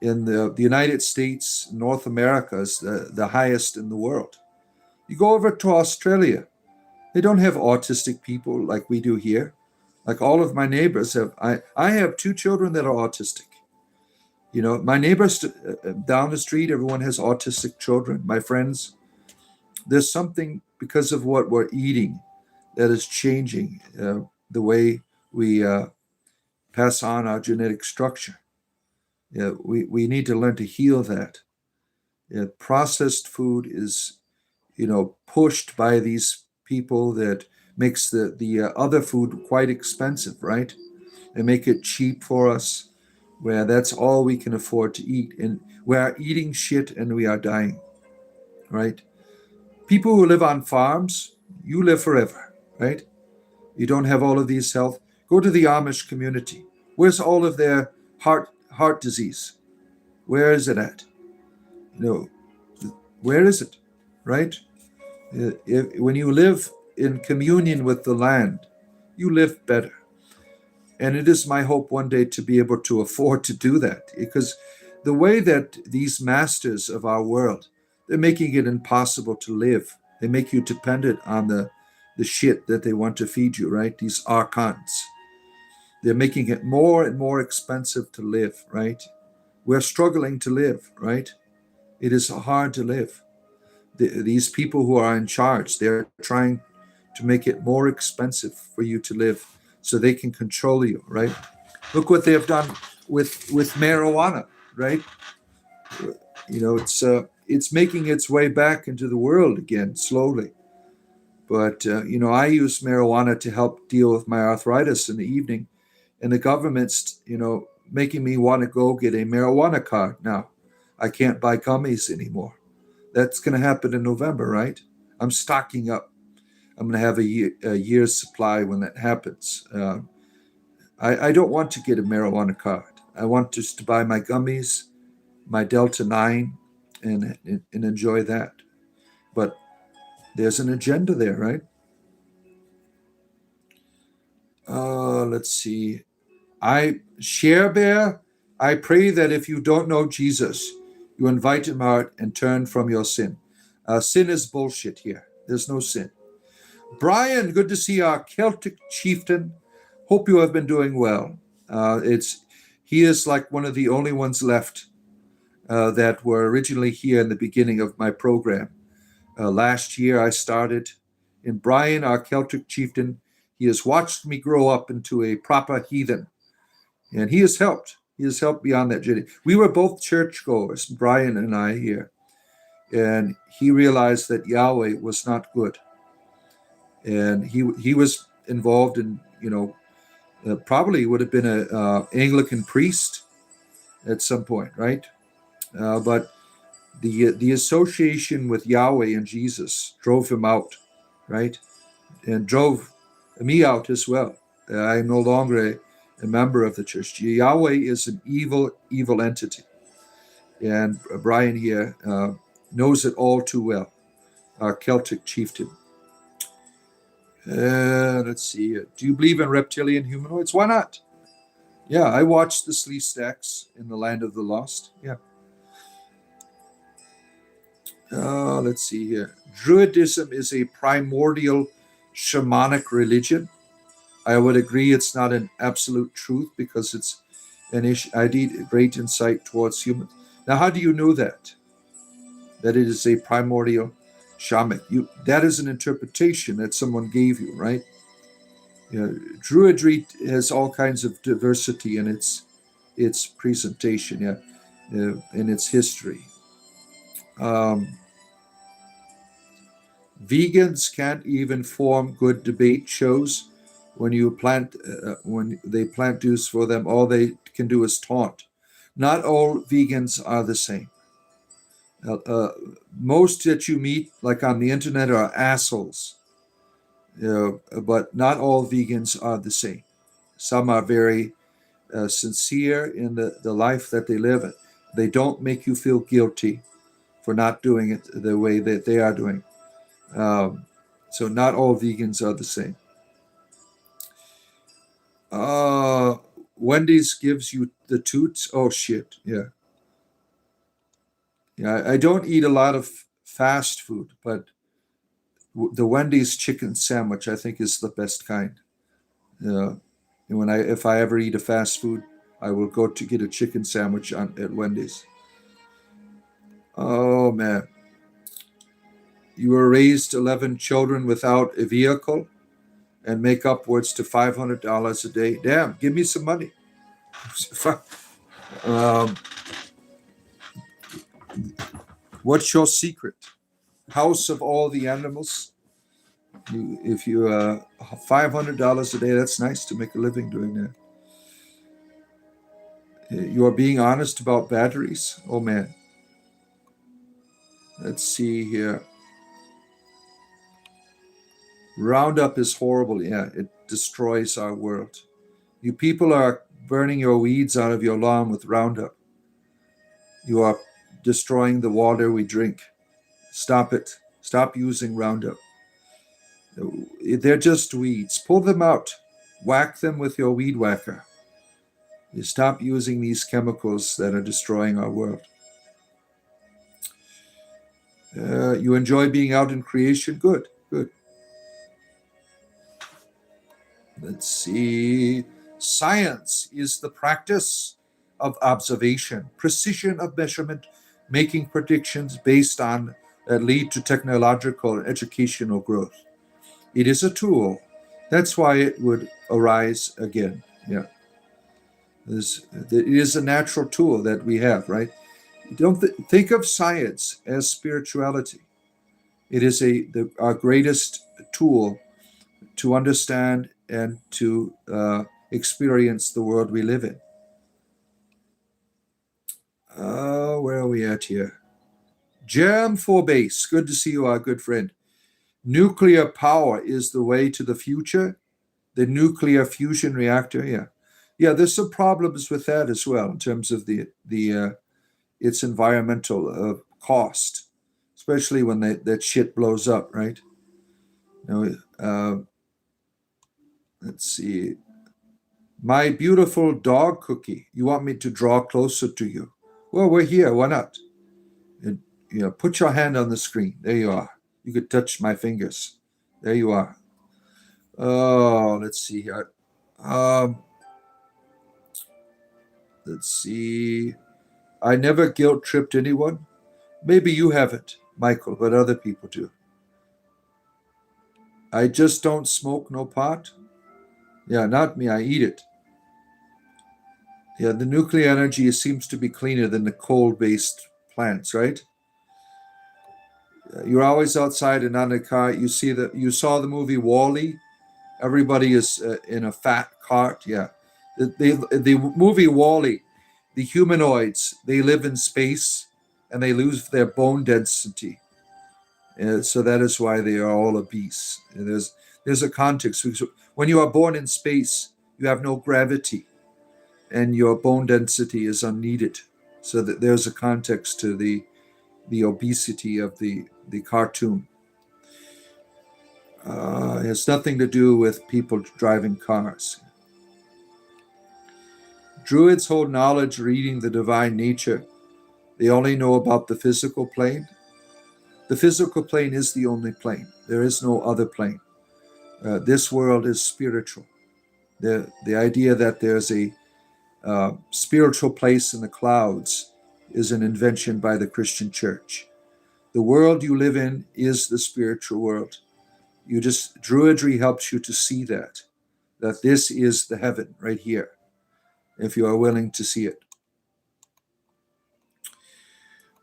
in the United States, North America is the highest in the world. You go over to Australia, they don't have autistic people like we do here. Like all of my neighbors have, I have two children that are autistic. My neighbors down the street, everyone has autistic children. My friends, there's something because of what we're eating that is changing the way we pass on our genetic structure. Yeah, we need to learn to heal that. Yeah, processed food is, pushed by these people that makes the other food quite expensive, right? They make it cheap for us, where that's all we can afford to eat, and we are eating shit and we are dying, right? People who live on farms, you live forever, right? You don't have all of these health. Go to the Amish community. Where's all of their heart disease? Where is it at? Where is it? Right? When you live in communion with the land, you live better. And it is my hope one day to be able to afford to do that, because the way that these masters of our world, they're making it impossible to live. They make you dependent on the shit that they want to feed you, right? These archons. They're making it more and more expensive to live, right? We're struggling to live, right? It is hard to live. These people who are in charge, they're trying to make it more expensive for you to live so they can control you, right? Look what they have done with marijuana, right? It's making its way back into the world again slowly. But I use marijuana to help deal with my arthritis in the evening, and the government's making me want to go get a marijuana card now. I can't buy gummies anymore. That's going to happen in November, right? I'm stocking up. I'm going to have a year's supply when that happens. I don't want to get a marijuana card. I want just to buy my gummies, my Delta 9, and enjoy that. But there's an agenda there, right? Let's see. Share Bear, I pray that if you don't know Jesus, you invite him out and turn from your sin. Sin is bullshit here. There's no sin. Brian, good to see our Celtic chieftain. Hope you have been doing well. He is like one of the only ones left that were originally here in the beginning of my program. Last year I started, and Brian, our Celtic chieftain, he has watched me grow up into a proper heathen, and he has helped. He has helped me on that journey. We were both churchgoers, Brian and I here, and he realized that Yahweh was not good, and he was involved in probably would have been a Anglican priest at some point, right? But the association with Yahweh and Jesus drove him out, right? And drove me out as well. I'm no longer a member of the church. Yahweh is an evil entity. And Brian here knows it all too well, our Celtic chieftain. Let's see. Do you believe in reptilian humanoids? Why not? Yeah, I watched the Slee Stacks in the Land of the Lost. Yeah. Let's see here. Druidism is a primordial shamanic religion. I would agree it's not an absolute truth because it's I need great insight towards humans. Now, how do you know that? That it is a primordial shaman. That is an interpretation that someone gave you, right? Druidry has all kinds of diversity in its presentation, in its history. Vegans can't even form good debate shows. When they plant juice for them, all they can do is taunt. Not all vegans are the same. Most that you meet, like on the internet, are assholes. But not all vegans are the same. Some are very sincere in the life that they live. They don't make you feel guilty for not doing it the way that they are doing. So not all vegans are the same. Wendy's gives you the toots. Oh shit, yeah. I don't eat a lot of fast food, but the Wendy's chicken sandwich I think is the best kind. And if I ever eat a fast food, I will go to get a chicken sandwich at Wendy's. Oh man, you were raised 11 children without a vehicle and make upwards to $500 a day. Damn, give me some money. What's your secret? House of all the animals. If you $500 a day, that's nice to make a living doing that. You are being honest about batteries. Oh man. Let's see here. Roundup is horrible. Yeah, it destroys our world. You people are burning your weeds out of your lawn with Roundup. You are destroying the water we drink. Stop it. Stop using Roundup. They're just weeds. Pull them out. Whack them with your weed whacker. You stop using these chemicals that are destroying our world. You enjoy being out in creation? Good, good. Let's see. Science is the practice of observation, precision of measurement, making predictions based on that lead to technological and educational growth. It is a tool. That's why it would arise again. Yeah. It is a natural tool that we have, right? Don't think of science as spirituality. It is our greatest tool to understand and to experience the world we live in. Where are we at here? Jam 4 base. Good to see you, our good friend. Nuclear power is the way to the future. The nuclear fusion reactor. Yeah. There's some problems with that as well in terms of its environmental cost, especially when that shit blows up, right? Let's see. My beautiful dog Cookie, you want me to draw closer to you? Well, we're here. Why not? And, put your hand on the screen. There you are. You could touch my fingers. There you are. Oh, let's see here. Let's see. I never guilt tripped anyone. Maybe you haven't, Michael, but other people do. I just don't smoke no pot. Yeah, not me. I eat it. Yeah, the nuclear energy seems to be cleaner than the coal-based plants, right? You're always outside and on a car. You saw the movie Wall-E. Everybody is in a fat cart. Yeah, the movie Wall-E. The humanoids, they live in space and they lose their bone density. So that is why they are all obese. And there's a context. When you are born in space, you have no gravity and your bone density is unneeded. So that there's a context to the obesity of the cartoon. It has nothing to do with people driving cars. Druids hold knowledge reading the divine nature. They only know about the physical plane. The physical plane is the only plane. There is no other plane. This world is spiritual. The idea that there's a spiritual place in the clouds is an invention by the Christian church. The world you live in is the spiritual world. Druidry helps you to see that this is the heaven right here, if you are willing to see it.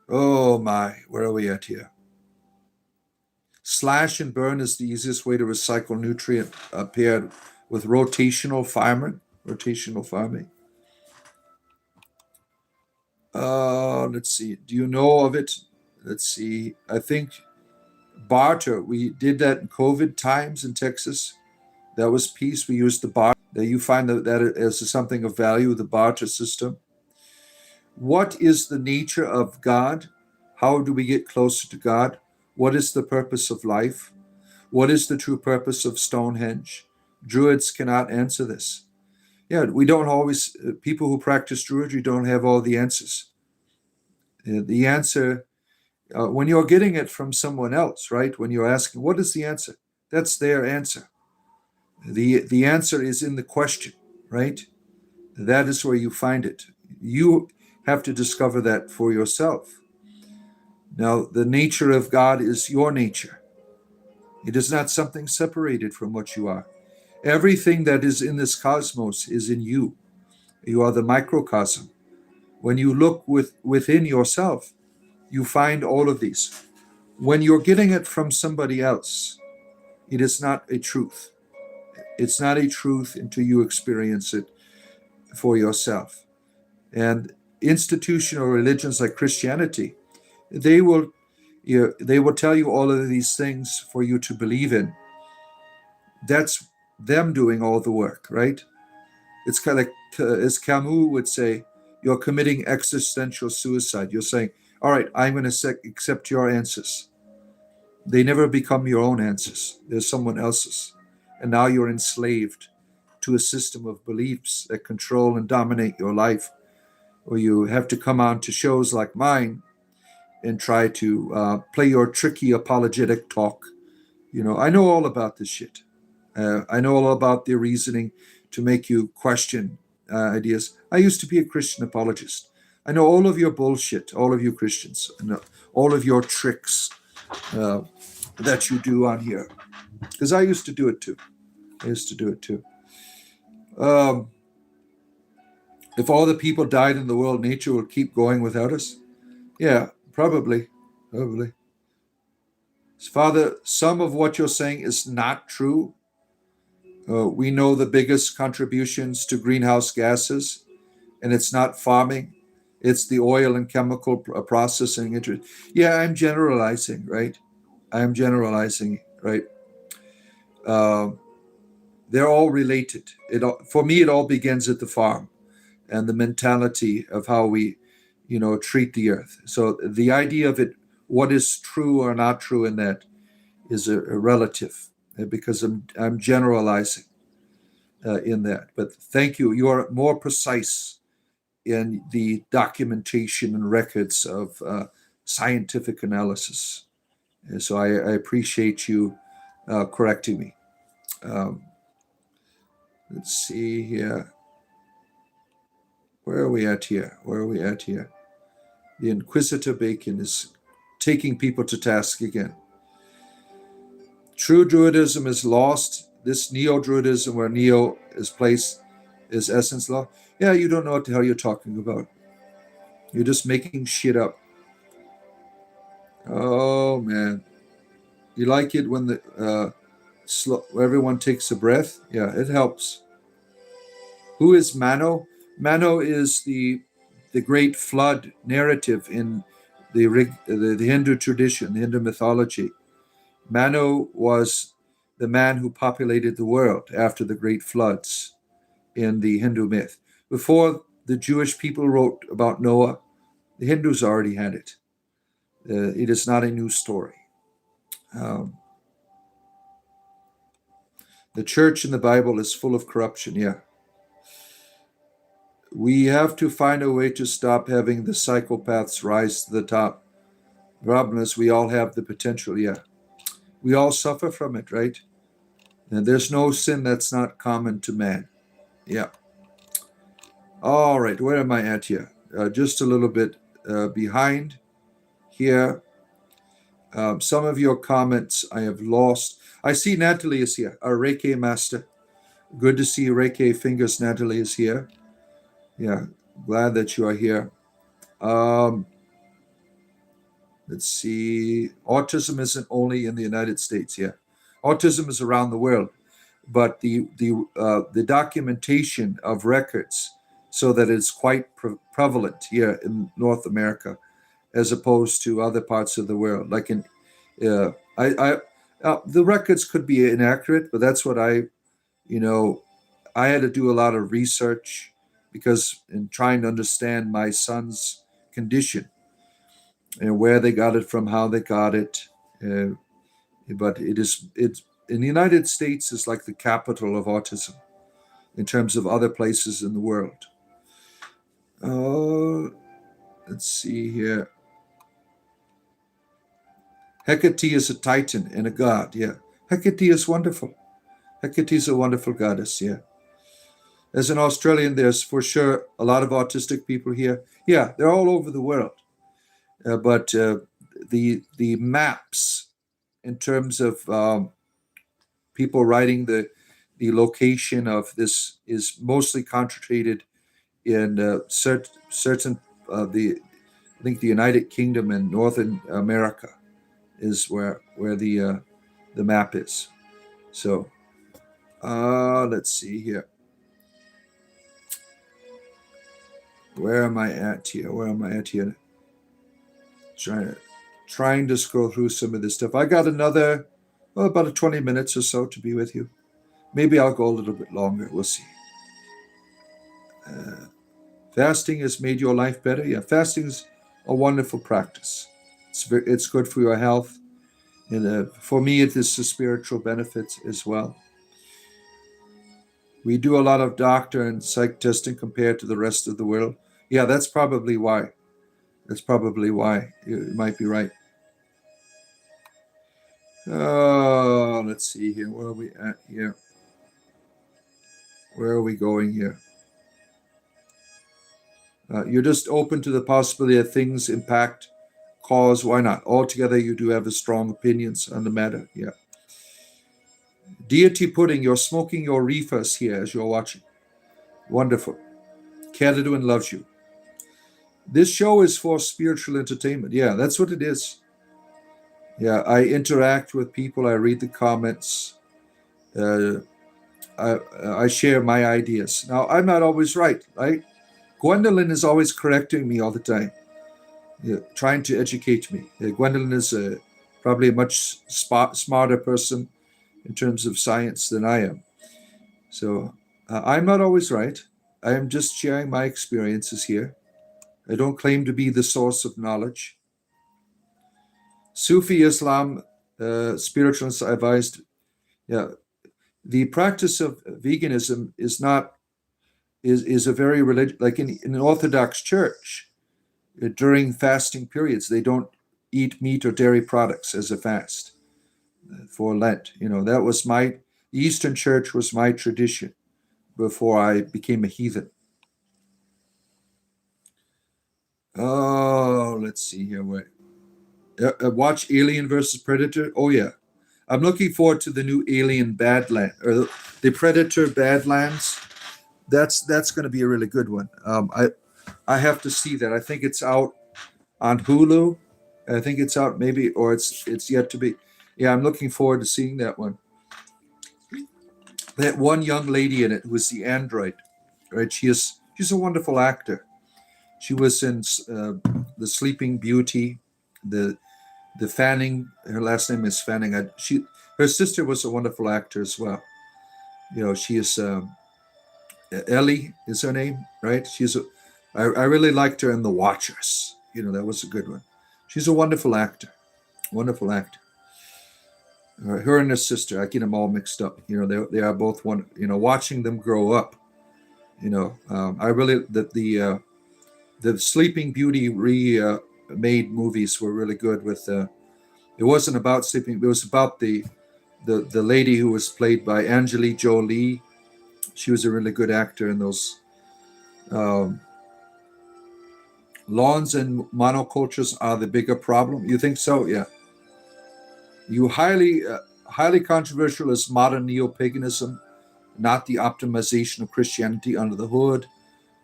Oh my, where are we at here? Slash and burn is the easiest way to recycle nutrient paired with rotational farming. Let's see. Do you know of it? Let's see. I think barter. We did that in COVID times in Texas. That was peace. We used the barter. That you find that as something of value, the barter system. What is the nature of God? How do we get closer to God? What is the purpose of life? What is the true purpose of Stonehenge? Druids cannot answer this. Yeah, we don't always, people who practice Druidry don't have all the answers. The answer, when you're getting it from someone else, right? When you're asking, what is the answer? That's their answer. The answer is in the question, right? That is where you find it. You have to discover that for yourself. Now, the nature of God is your nature. It is not something separated from what you are. Everything that is in this cosmos is in you. You are the microcosm. When you look within yourself, you find all of these. When you're getting it from somebody else, it is not a truth. It's not a truth until you experience it for yourself. And institutional religions like Christianity, they will tell you all of these things for you to believe in. That's them doing all the work, right? It's kind of like, as Camus would say, you're committing existential suicide. You're saying, all right, I'm going to accept your answers. They never become your own answers. They're someone else's. And now you're enslaved to a system of beliefs that control and dominate your life, or you have to come on to shows like mine and try to play your tricky apologetic talk. I know all about this shit. I know all about their reasoning to make you question ideas. I used to be a Christian apologist. I know all of your bullshit, all of you Christians, and all of your tricks that you do on here, because I used to do it too. I used to do it too. Um, if all the people died in the world, nature would keep going without us. Yeah, probably. Father, some of what you're saying is not true. We know the biggest contributions to greenhouse gases, and it's not farming, it's the oil and chemical processing. Yeah, I'm generalizing, right? I'm generalizing, right? Uh, they're all related. For me, it all begins at the farm and the mentality of how we, treat the earth. So the idea of it, what is true or not true in that, is a relative, because I'm generalizing in that. But thank you. You are more precise in the documentation and records of scientific analysis. And so I appreciate you correcting me. Um, let's see here. Where are we at here? The Inquisitor Bacon is taking people to task again. True Druidism is lost. This Neo-Druidism, where Neo is placed, is essence law. Yeah, you don't know what the hell you're talking about. You're just making shit up. Oh, man. You like it when everyone takes a breath? Yeah, it helps. Who is Mano? Mano is the great flood narrative in the Hindu tradition, the Hindu mythology. Mano was the man who populated the world after the great floods in the Hindu myth. Before the Jewish people wrote about Noah, the Hindus already had it. It is not a new story. Um, the church in the Bible is full of corruption, yeah. We have to find a way to stop having the psychopaths rise to the top. The problem is we all have the potential, yeah. We all suffer from it, right? And there's no sin that's not common to man. Yeah. All right, where am I at here? Just a little bit behind here. Some of your comments I have lost. I see Natalie is here, our Reiki master. Good to see you, Reiki Fingers. Natalie is here. Yeah, glad that you are here. Let's see. Autism isn't only in the United States. Yeah, autism is around the world, but the documentation of records, so that it's quite prevalent here in North America, as opposed to other parts of the world. Like the records could be inaccurate, but that's what I had to do a lot of research, because in trying to understand my son's condition and where they got it from, how they got it. But it's in the United States is like the capital of autism in terms of other places in the world. Let's see here. Hecate is a titan and a god, yeah. Hecate is wonderful. Hecate is a wonderful goddess, yeah. As an Australian, there's for sure a lot of autistic people here. Yeah, they're all over the world. But the maps in terms of people writing the location of this is mostly concentrated in certain I think the United Kingdom and Northern America is where the map is. So let's see here. Where am I at here? Trying to scroll through some of this stuff. I got another about 20 minutes or so to be with you. Maybe I'll go a little bit longer. We'll see. Fasting has made your life better. Yeah, fasting's a wonderful practice. It's good for your health, and for me, it is the spiritual benefits as well. We do a lot of doctor and psych testing compared to the rest of the world. Yeah, that's probably why. You might be right. Let's see here. Where are we at here? Where are we going here? You're just open to the possibility that things impact cause. Why not? Altogether, you do have a strong opinions on the matter. Yeah. Deity Pudding, you're smoking your reefers here as you're watching. Wonderful. Cadadwin loves you. This show is for spiritual entertainment. Yeah, that's what it is. Yeah, I interact with people. I read the comments. Uh, I share my ideas. Now, I'm not always right, right? Gwendolyn is always correcting me all the time, yeah, trying to educate me. Gwendolyn is probably a much smarter person in terms of science than I am. So I'm not always right. I am just sharing my experiences here. I don't claim to be the source of knowledge. Sufi Islam, spiritualists advised, yeah, the practice of veganism is a very religious, like in an Orthodox church, during fasting periods, they don't eat meat or dairy products as a fast for Lent. That was the Eastern Church was my tradition before I became a heathen. Oh, let's see here. Wait. Watch Alien versus Predator. Oh yeah, I'm looking forward to the new Alien Badland or the Predator Badlands. That's going to be a really good one. I have to see that. I think it's out on Hulu. I think it's out maybe, or it's yet to be. Yeah, I'm looking forward to seeing that one. That one young lady in it who was the android, right? She's a wonderful actor. She was in The Sleeping Beauty, the Fanning. Her last name is Fanning. Her sister was a wonderful actor as well. She is Ellie is her name, right? I really liked her in The Watchers. That was a good one. She's a wonderful actor. Wonderful actor. Her and her sister, I get them all mixed up. They are both one. Watching them grow up. I really the Sleeping Beauty remade movies were really good. It wasn't about sleeping. It was about the lady who was played by Angelique Jolie. She was a really good actor in those. Lawns and monocultures are the bigger problem. You think so? Yeah. Highly controversial is modern neo-paganism, not the optimization of Christianity under the hood.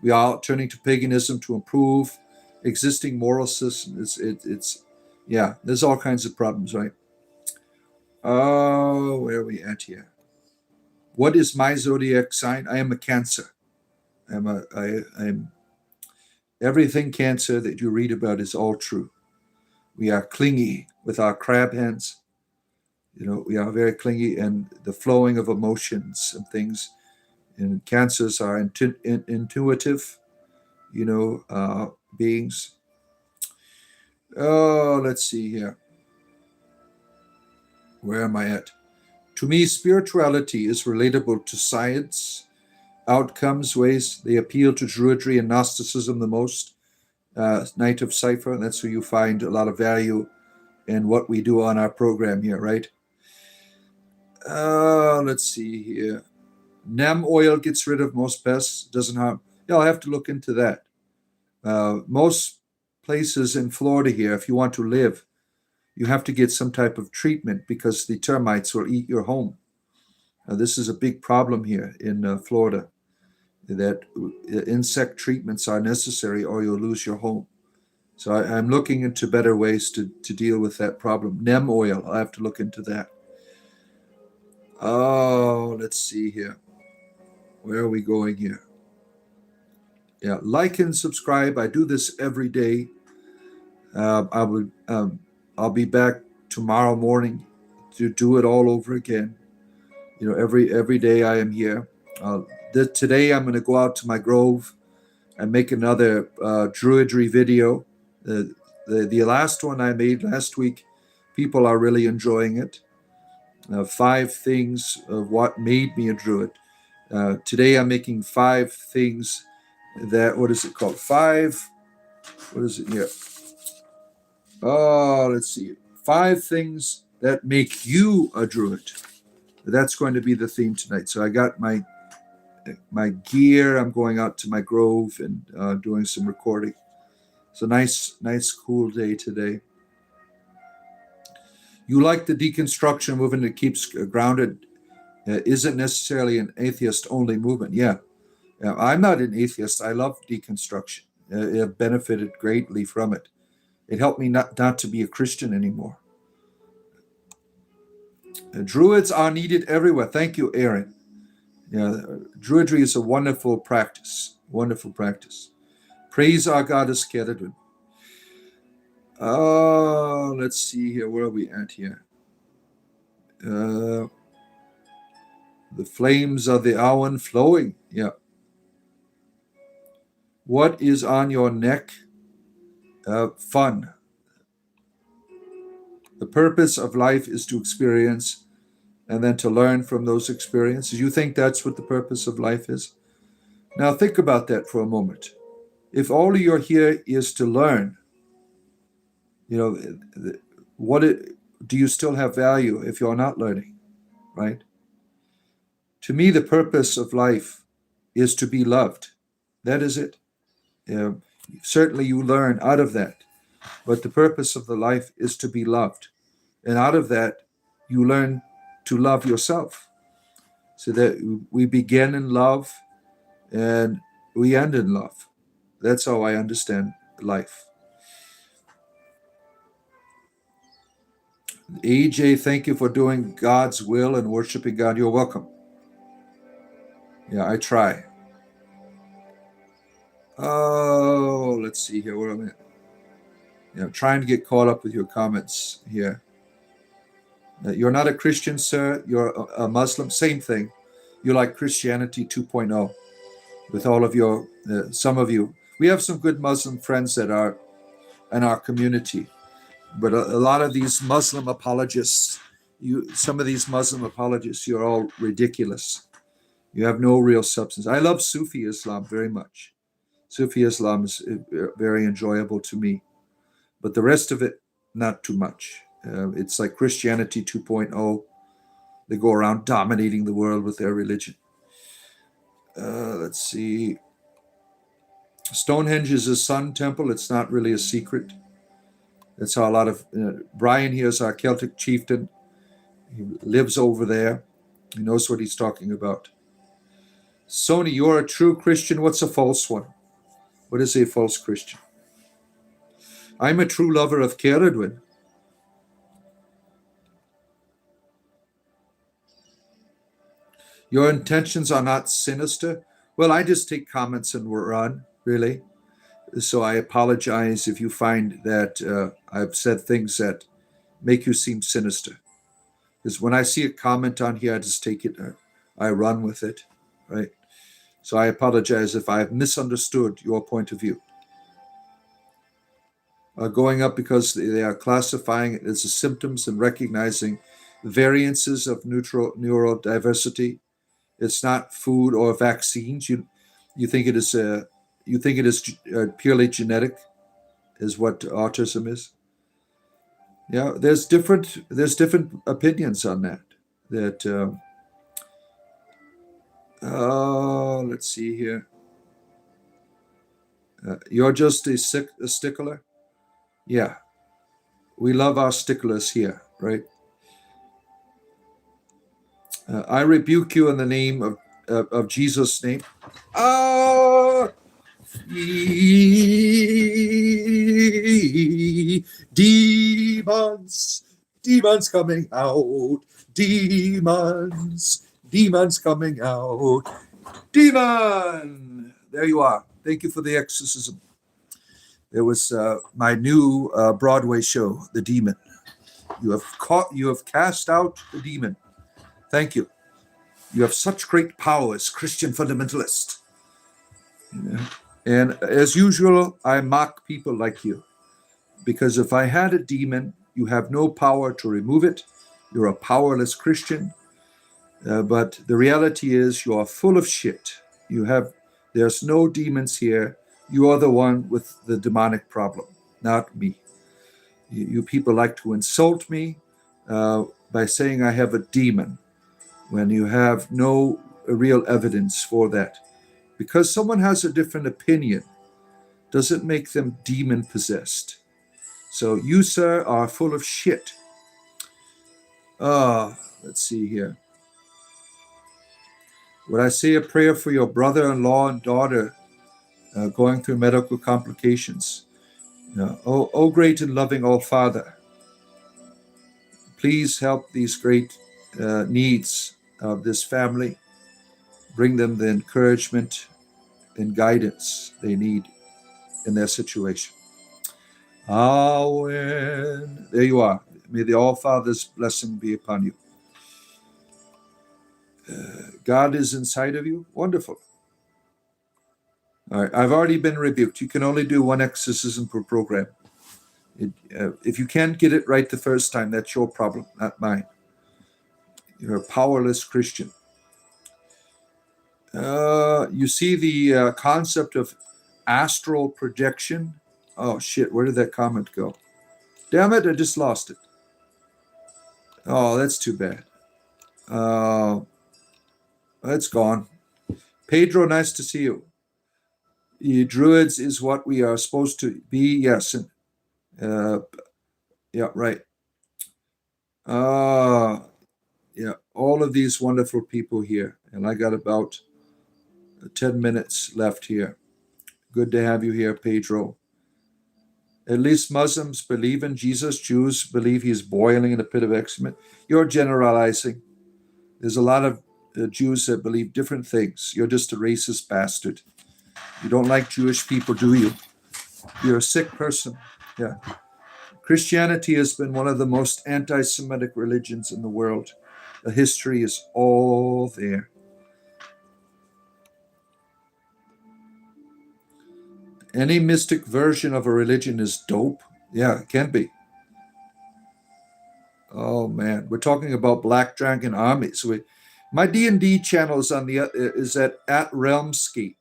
We are turning to paganism to improve existing moral systems. Yeah, there's all kinds of problems, right? Oh, where are we at here? What is my zodiac sign? I am a Cancer. I'm everything Cancer that you read about is all true. We are clingy with our crab hands. We are very clingy, and the flowing of emotions and things. And Cancers are intuitive, beings. Oh, let's see here. Where am I at? To me, spirituality is relatable to science, outcomes, ways they appeal to Druidry and Gnosticism the most. Night of Cipher, that's where you find a lot of value in what we do on our program here, right? Let's see here. Neem oil gets rid of most pests, doesn't harm. Yeah, I'll have to look into that. Most places in Florida here, if you want to live, you have to get some type of treatment because the termites will eat your home. This is a big problem here in Florida, that insect treatments are necessary or you'll lose your home. So I'm looking into better ways to deal with that problem. Neem oil, I'll have to look into that. Oh, let's see here. Where are we going here? Yeah, like and subscribe. I do this every day. I'll be back tomorrow morning to do it all over again. Every day I am here. Today I'm going to go out to my grove and make another druidry video. The last one I made last week, people are really enjoying it. 5 things of what made me a druid. Today I'm making 5 things what is it called? 5, what is it here? Oh, let's see. 5 things that make you a druid. That's going to be the theme tonight. So I got my gear. I'm going out to my grove and doing some recording. It's a nice, cool day today. You like the deconstruction movement that keeps grounded, isn't necessarily an atheist-only movement. Yeah, I'm not an atheist. I love deconstruction. I've benefited greatly from it. It helped me not to be a Christian anymore. Druids are needed everywhere. Thank you, Aaron. Yeah, druidry is a wonderful practice. Wonderful practice. Praise our goddess Keridwen. Let's see here. Where are we at here? The flames of the Awan flowing. Yeah. What is on your neck? Fun. The purpose of life is to experience and then to learn from those experiences. You think that's what the purpose of life is? Now think about that for a moment. If all you're here is to learn, do you still have value if you're not learning, right? To me, the purpose of life is to be loved. That is it. Certainly you learn out of that, but the purpose of the life is to be loved. And out of that, you learn to love yourself. So that we begin in love and we end in love. That's how I understand life. AJ, thank you for doing God's will and worshiping God. You're welcome. Yeah, I try. Oh, let's see here. Where am I? Yeah, I'm trying to get caught up with your comments here. You're not a Christian, sir. You're a Muslim. Same thing. You're like Christianity 2.0 with all of your, some of you. We have some good Muslim friends that are in our community. But a lot of these Muslim apologists, some of these Muslim apologists, you're all ridiculous. You have no real substance. I love Sufi Islam very much. Sufi Islam is very enjoyable to me. But the rest of it, not too much. It's like Christianity 2.0. They go around dominating the world with their religion. Let's see. Stonehenge is a sun temple. It's not really a secret. That's how a lot of Brian here is our Celtic chieftain. He lives over there. He knows what he's talking about. Sony, you're a true Christian. What's a false one? What is a false Christian? I'm a true lover of Keridwen. Your intentions are not sinister. Well, I just take comments and run, really. So I apologize if you find that I've said things that make you seem sinister. Because when I see a comment on here, I just take it, I run with it, right? So I apologize if I've misunderstood your point of view. Going up because they are classifying it as symptoms and recognizing variances of neurodiversity. It's not food or vaccines. You think it is purely genetic, is what autism is. Yeah, there's different opinions on that. Let's see here. You're just a stickler. Yeah, we love our sticklers here, right? I rebuke you in the name of Jesus' name. Demons coming out. Demons coming out. Demon! There you are. Thank you for the exorcism. It was my new Broadway show, The Demon. You have cast out the demon. Thank you. You have such great powers, Christian fundamentalist. Yeah. And as usual, I mock people like you. Because if I had a demon, you have no power to remove it. You're a powerless Christian. But the reality is you are full of shit. There's no demons here. You are the one with the demonic problem, not me. You people like to insult me. by saying I have a demon when you have no real evidence for that. Because someone has a different opinion doesn't make them demon possessed. So you, sir, are full of shit. Let's see here. Would I say a prayer for your brother-in-law and daughter going through medical complications? Oh, great and loving All Father, please help these great needs of this family. Bring them the encouragement and guidance they need in their situation. Amen. There you are. May the All Father's blessing be upon you. God is inside of you. Wonderful. All right. I've already been rebuked. You can only do one exorcism per program. If you can't get it right the first time, that's your problem, not mine. You're a powerless Christian. You see the concept of astral projection? Oh, shit. Where did that comment go? Damn it. I just lost it. Oh, that's too bad. It's gone. Pedro, nice to see you. Druids is what we are supposed to be. Yes. Yeah, right. Yeah, all of these wonderful people here. And I got about 10 minutes left here. Good to have you here, Pedro. At least Muslims believe in Jesus. Jews believe he's boiling in a pit of excrement. You're generalizing. There's a lot of Jews that believe different things. You're just a racist bastard. You don't like Jewish people, do you? You're a sick person. Yeah. Christianity has been one of the most anti-Semitic religions in the world. The history is all there. Any mystic version of a religion is dope. Yeah, it can be. Oh man, we're talking about Black Dragon armies. My D&D channel is is at Realmscape.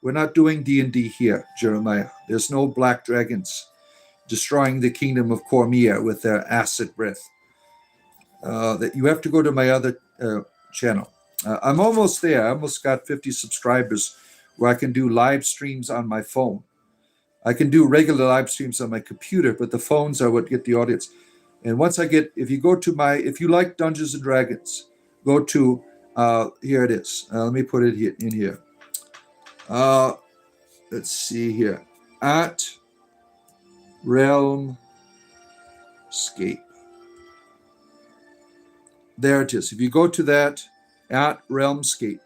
We're not doing D&D here, Jeremiah. There's no Black Dragons destroying the kingdom of Cormia with their acid breath. That you have to go to my other channel. I'm almost there. I almost got 50 subscribers where I can do live streams on my phone. I can do regular live streams on my computer, but the phones are what get the audience. And once I get, if you like Dungeons and Dragons, go to, here it is. Let me put it in here. Let's see here. At Realmscape. There it is. If you go to that, at Realmscape,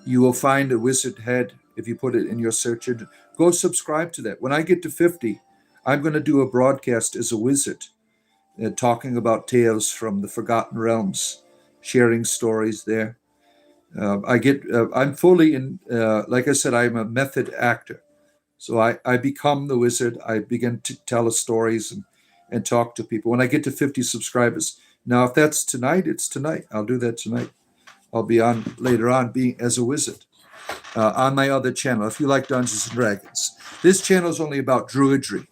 you will find a wizard head if you put it in your search engine. Go subscribe to that. When I get to 50, I'm going to do a broadcast as a wizard, talking about tales from the Forgotten Realms, sharing stories there. I'm fully in, like I said, I'm a method actor. So I become the wizard. I begin to tell stories and talk to people. When I get to 50 subscribers, now if that's tonight, it's tonight. I'll do that tonight. I'll be on later on being as a wizard on my other channel. If you like Dungeons and Dragons, this channel is only about druidry.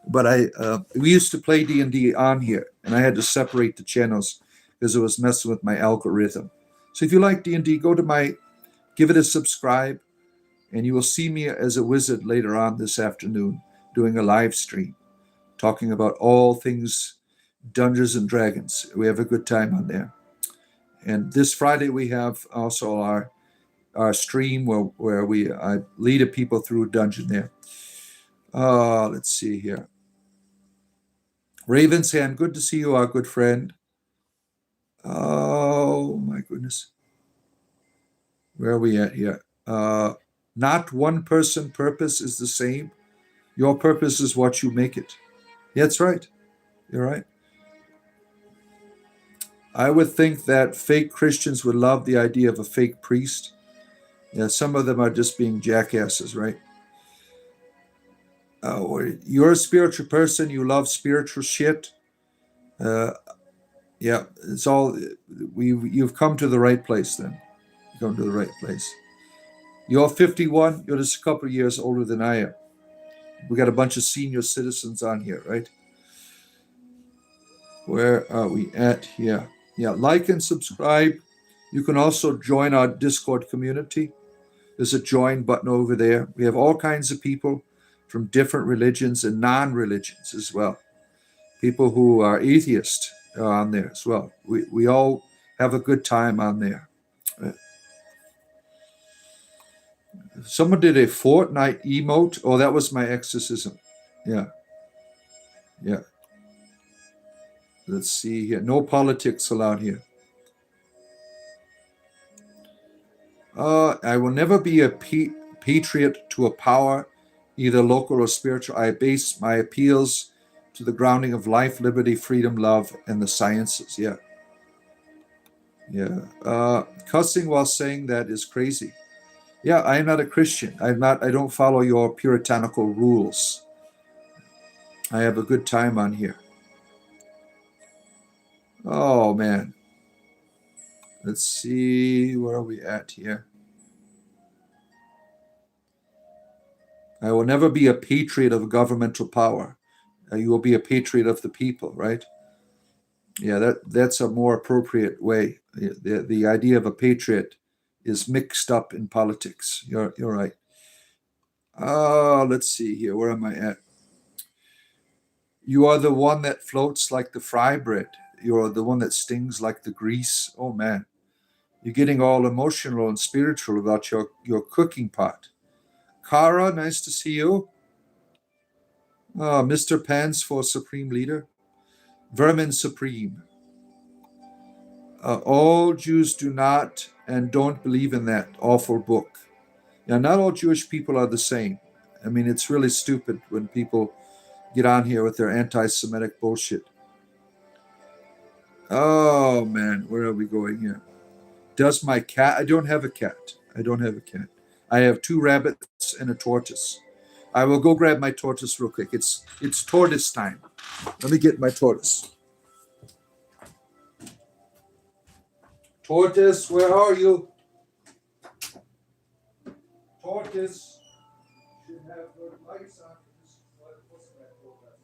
But we used to play D&D on here, and I had to separate the channels because it was messing with my algorithm. So if you like D&D, give it a subscribe, and you will see me as a wizard later on this afternoon doing a live stream, talking about all things Dungeons and Dragons. We have a good time on there. And this Friday we have also our stream where I lead people through a dungeon there. Let's see here. Raven's Hand, good to see you, our good friend. Oh my goodness. Where are we at here? Not one person purpose is the same. Your purpose is what you make it. Yeah, that's right. You're right. I would think that fake Christians would love the idea of a fake priest. Yeah, some of them are just being jackasses, right? You're a spiritual person. You love spiritual shit. Yeah, it's all. You've come to the right place. Then you come to the right place. You're 51. You're just a couple of years older than I am. We got a bunch of senior citizens on here, right? Where are we at here? Yeah, like and subscribe. You can also join our Discord community. There's a join button over there. We have all kinds of people from different religions and non-religions as well. People who are atheists are on there as well. We all have a good time on there. Someone did a Fortnite emote. Oh, that was my exorcism. Yeah, yeah. Let's see here. No politics allowed here. I will never be a patriot to a power, either local or spiritual. I base my appeals to the grounding of life, liberty, freedom, love, and the sciences. Yeah. Yeah. Cussing while saying that is crazy. Yeah, I am not a Christian. I don't follow your puritanical rules. I have a good time on here. Oh man. Let's see, where are we at here? I will never be a patriot of governmental power. You will be a patriot of the people, right? Yeah, that's a more appropriate way. The idea of a patriot is mixed up in politics. You're right. Let's see here. Where am I at? You are the one that floats like the fry bread. You are the one that stings like the grease. Oh man, you're getting all emotional and spiritual about your cooking pot. Kara, nice to see you. Mr. Pants for Supreme Leader. Vermin Supreme. All Jews do not and don't believe in that awful book. Now, not all Jewish people are the same. I mean, it's really stupid when people get on here with their anti-Semitic bullshit. Oh, man, where are we going here? Does my cat... I don't have a cat. I don't have a cat. I have 2 rabbits and a tortoise. I will go grab my tortoise real quick. It's tortoise time. Let me get my tortoise. Tortoise, where are you? Tortoise should have the lights on. What's that program?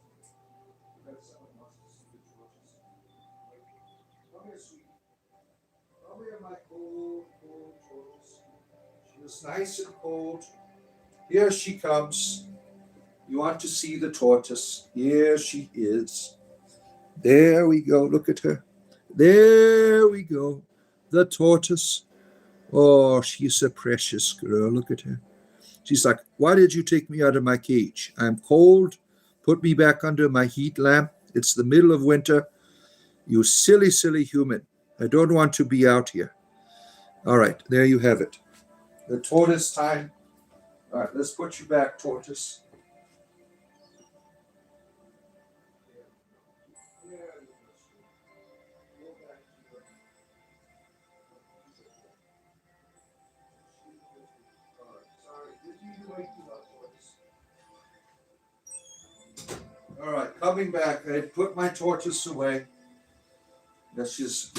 That someone wants to see the tortoise. Come here, sweetie. Come here, my cold tortoise. She was nice and cold. Here she comes. You want to see the tortoise? Here she is. There we go. Look at her. There we go. The tortoise. Oh, she's a precious girl. Look at her. She's like, why did you take me out of my cage? I'm cold. Put me back under my heat lamp. It's the middle of winter. You silly, silly human. I don't want to be out here. All right, there you have it. The tortoise time. All right, let's put you back, tortoise. All right, coming back. I put my tortoise away. That's just,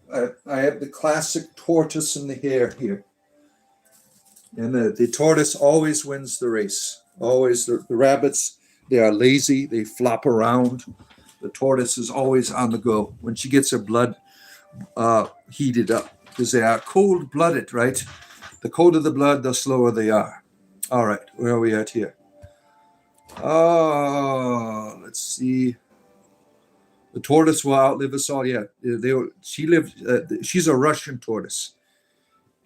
I have the classic tortoise in the hair here. And the tortoise always wins the race. Always. The rabbits, they are lazy. They flop around. The tortoise is always on the go. When she gets her blood heated up, because they are cold-blooded, right? The colder the blood, the slower they are. All right, where are we at here? Oh, let's see. The tortoise will outlive us all. Yeah, she lived. She's a Russian tortoise,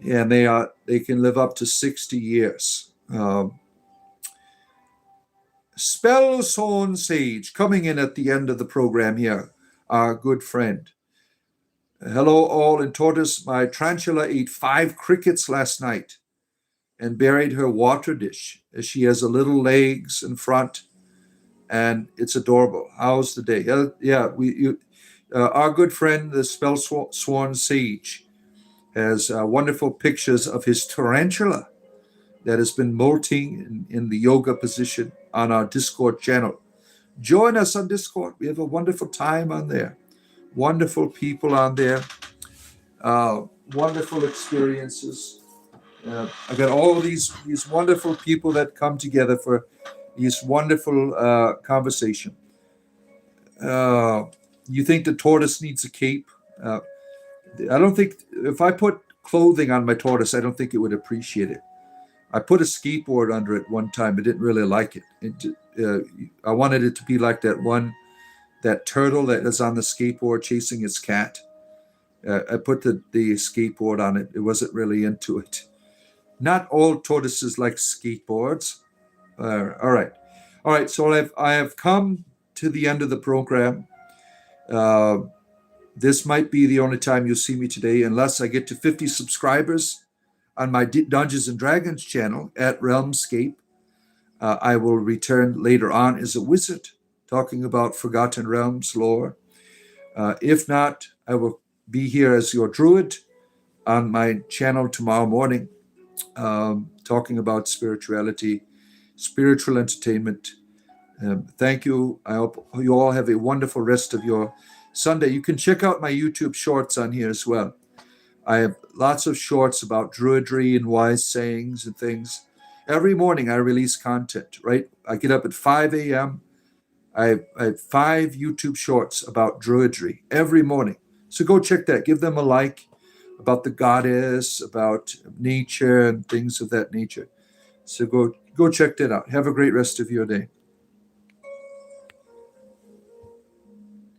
and they can live up to 60 years. Spellzone Sage coming in at the end of the program here. Our good friend. Hello, all in tortoise. My tarantula ate 5 crickets last night and buried her water dish. She has a little legs in front, and it's adorable. How's the day? Yeah, our good friend, the Spell Sworn Sage, has wonderful pictures of his tarantula that has been molting in the yoga position on our Discord channel. Join us on Discord. We have a wonderful time on there. Wonderful people on there. Wonderful experiences. I got all these wonderful people that come together for these wonderful conversation. You think the tortoise needs a cape? I don't think, if I put clothing on my tortoise, I don't think it would appreciate it. I put a skateboard under it one time. I didn't really like it. I wanted it to be like that turtle that is on the skateboard chasing its cat. I put the skateboard on it. It wasn't really into it. Not all tortoises like skateboards. All right. So I have come to the end of the program. This might be the only time you'll see me today, unless I get to 50 subscribers on my Dungeons and Dragons channel at Realmscape. I will return later on as a wizard, talking about Forgotten Realms lore. If not, I will be here as your druid on my channel tomorrow morning, talking about spirituality, spiritual entertainment. Thank you. I hope you all have a wonderful rest of your Sunday. You can check out my YouTube shorts on here as well. I have lots of shorts about druidry and wise sayings and things. Every morning I release content, right? I get up at 5 a.m. I have 5 YouTube shorts about druidry every morning. So go check that. Give them a like, about the goddess, about nature and things of that nature. So go check that out. Have a great rest of your day.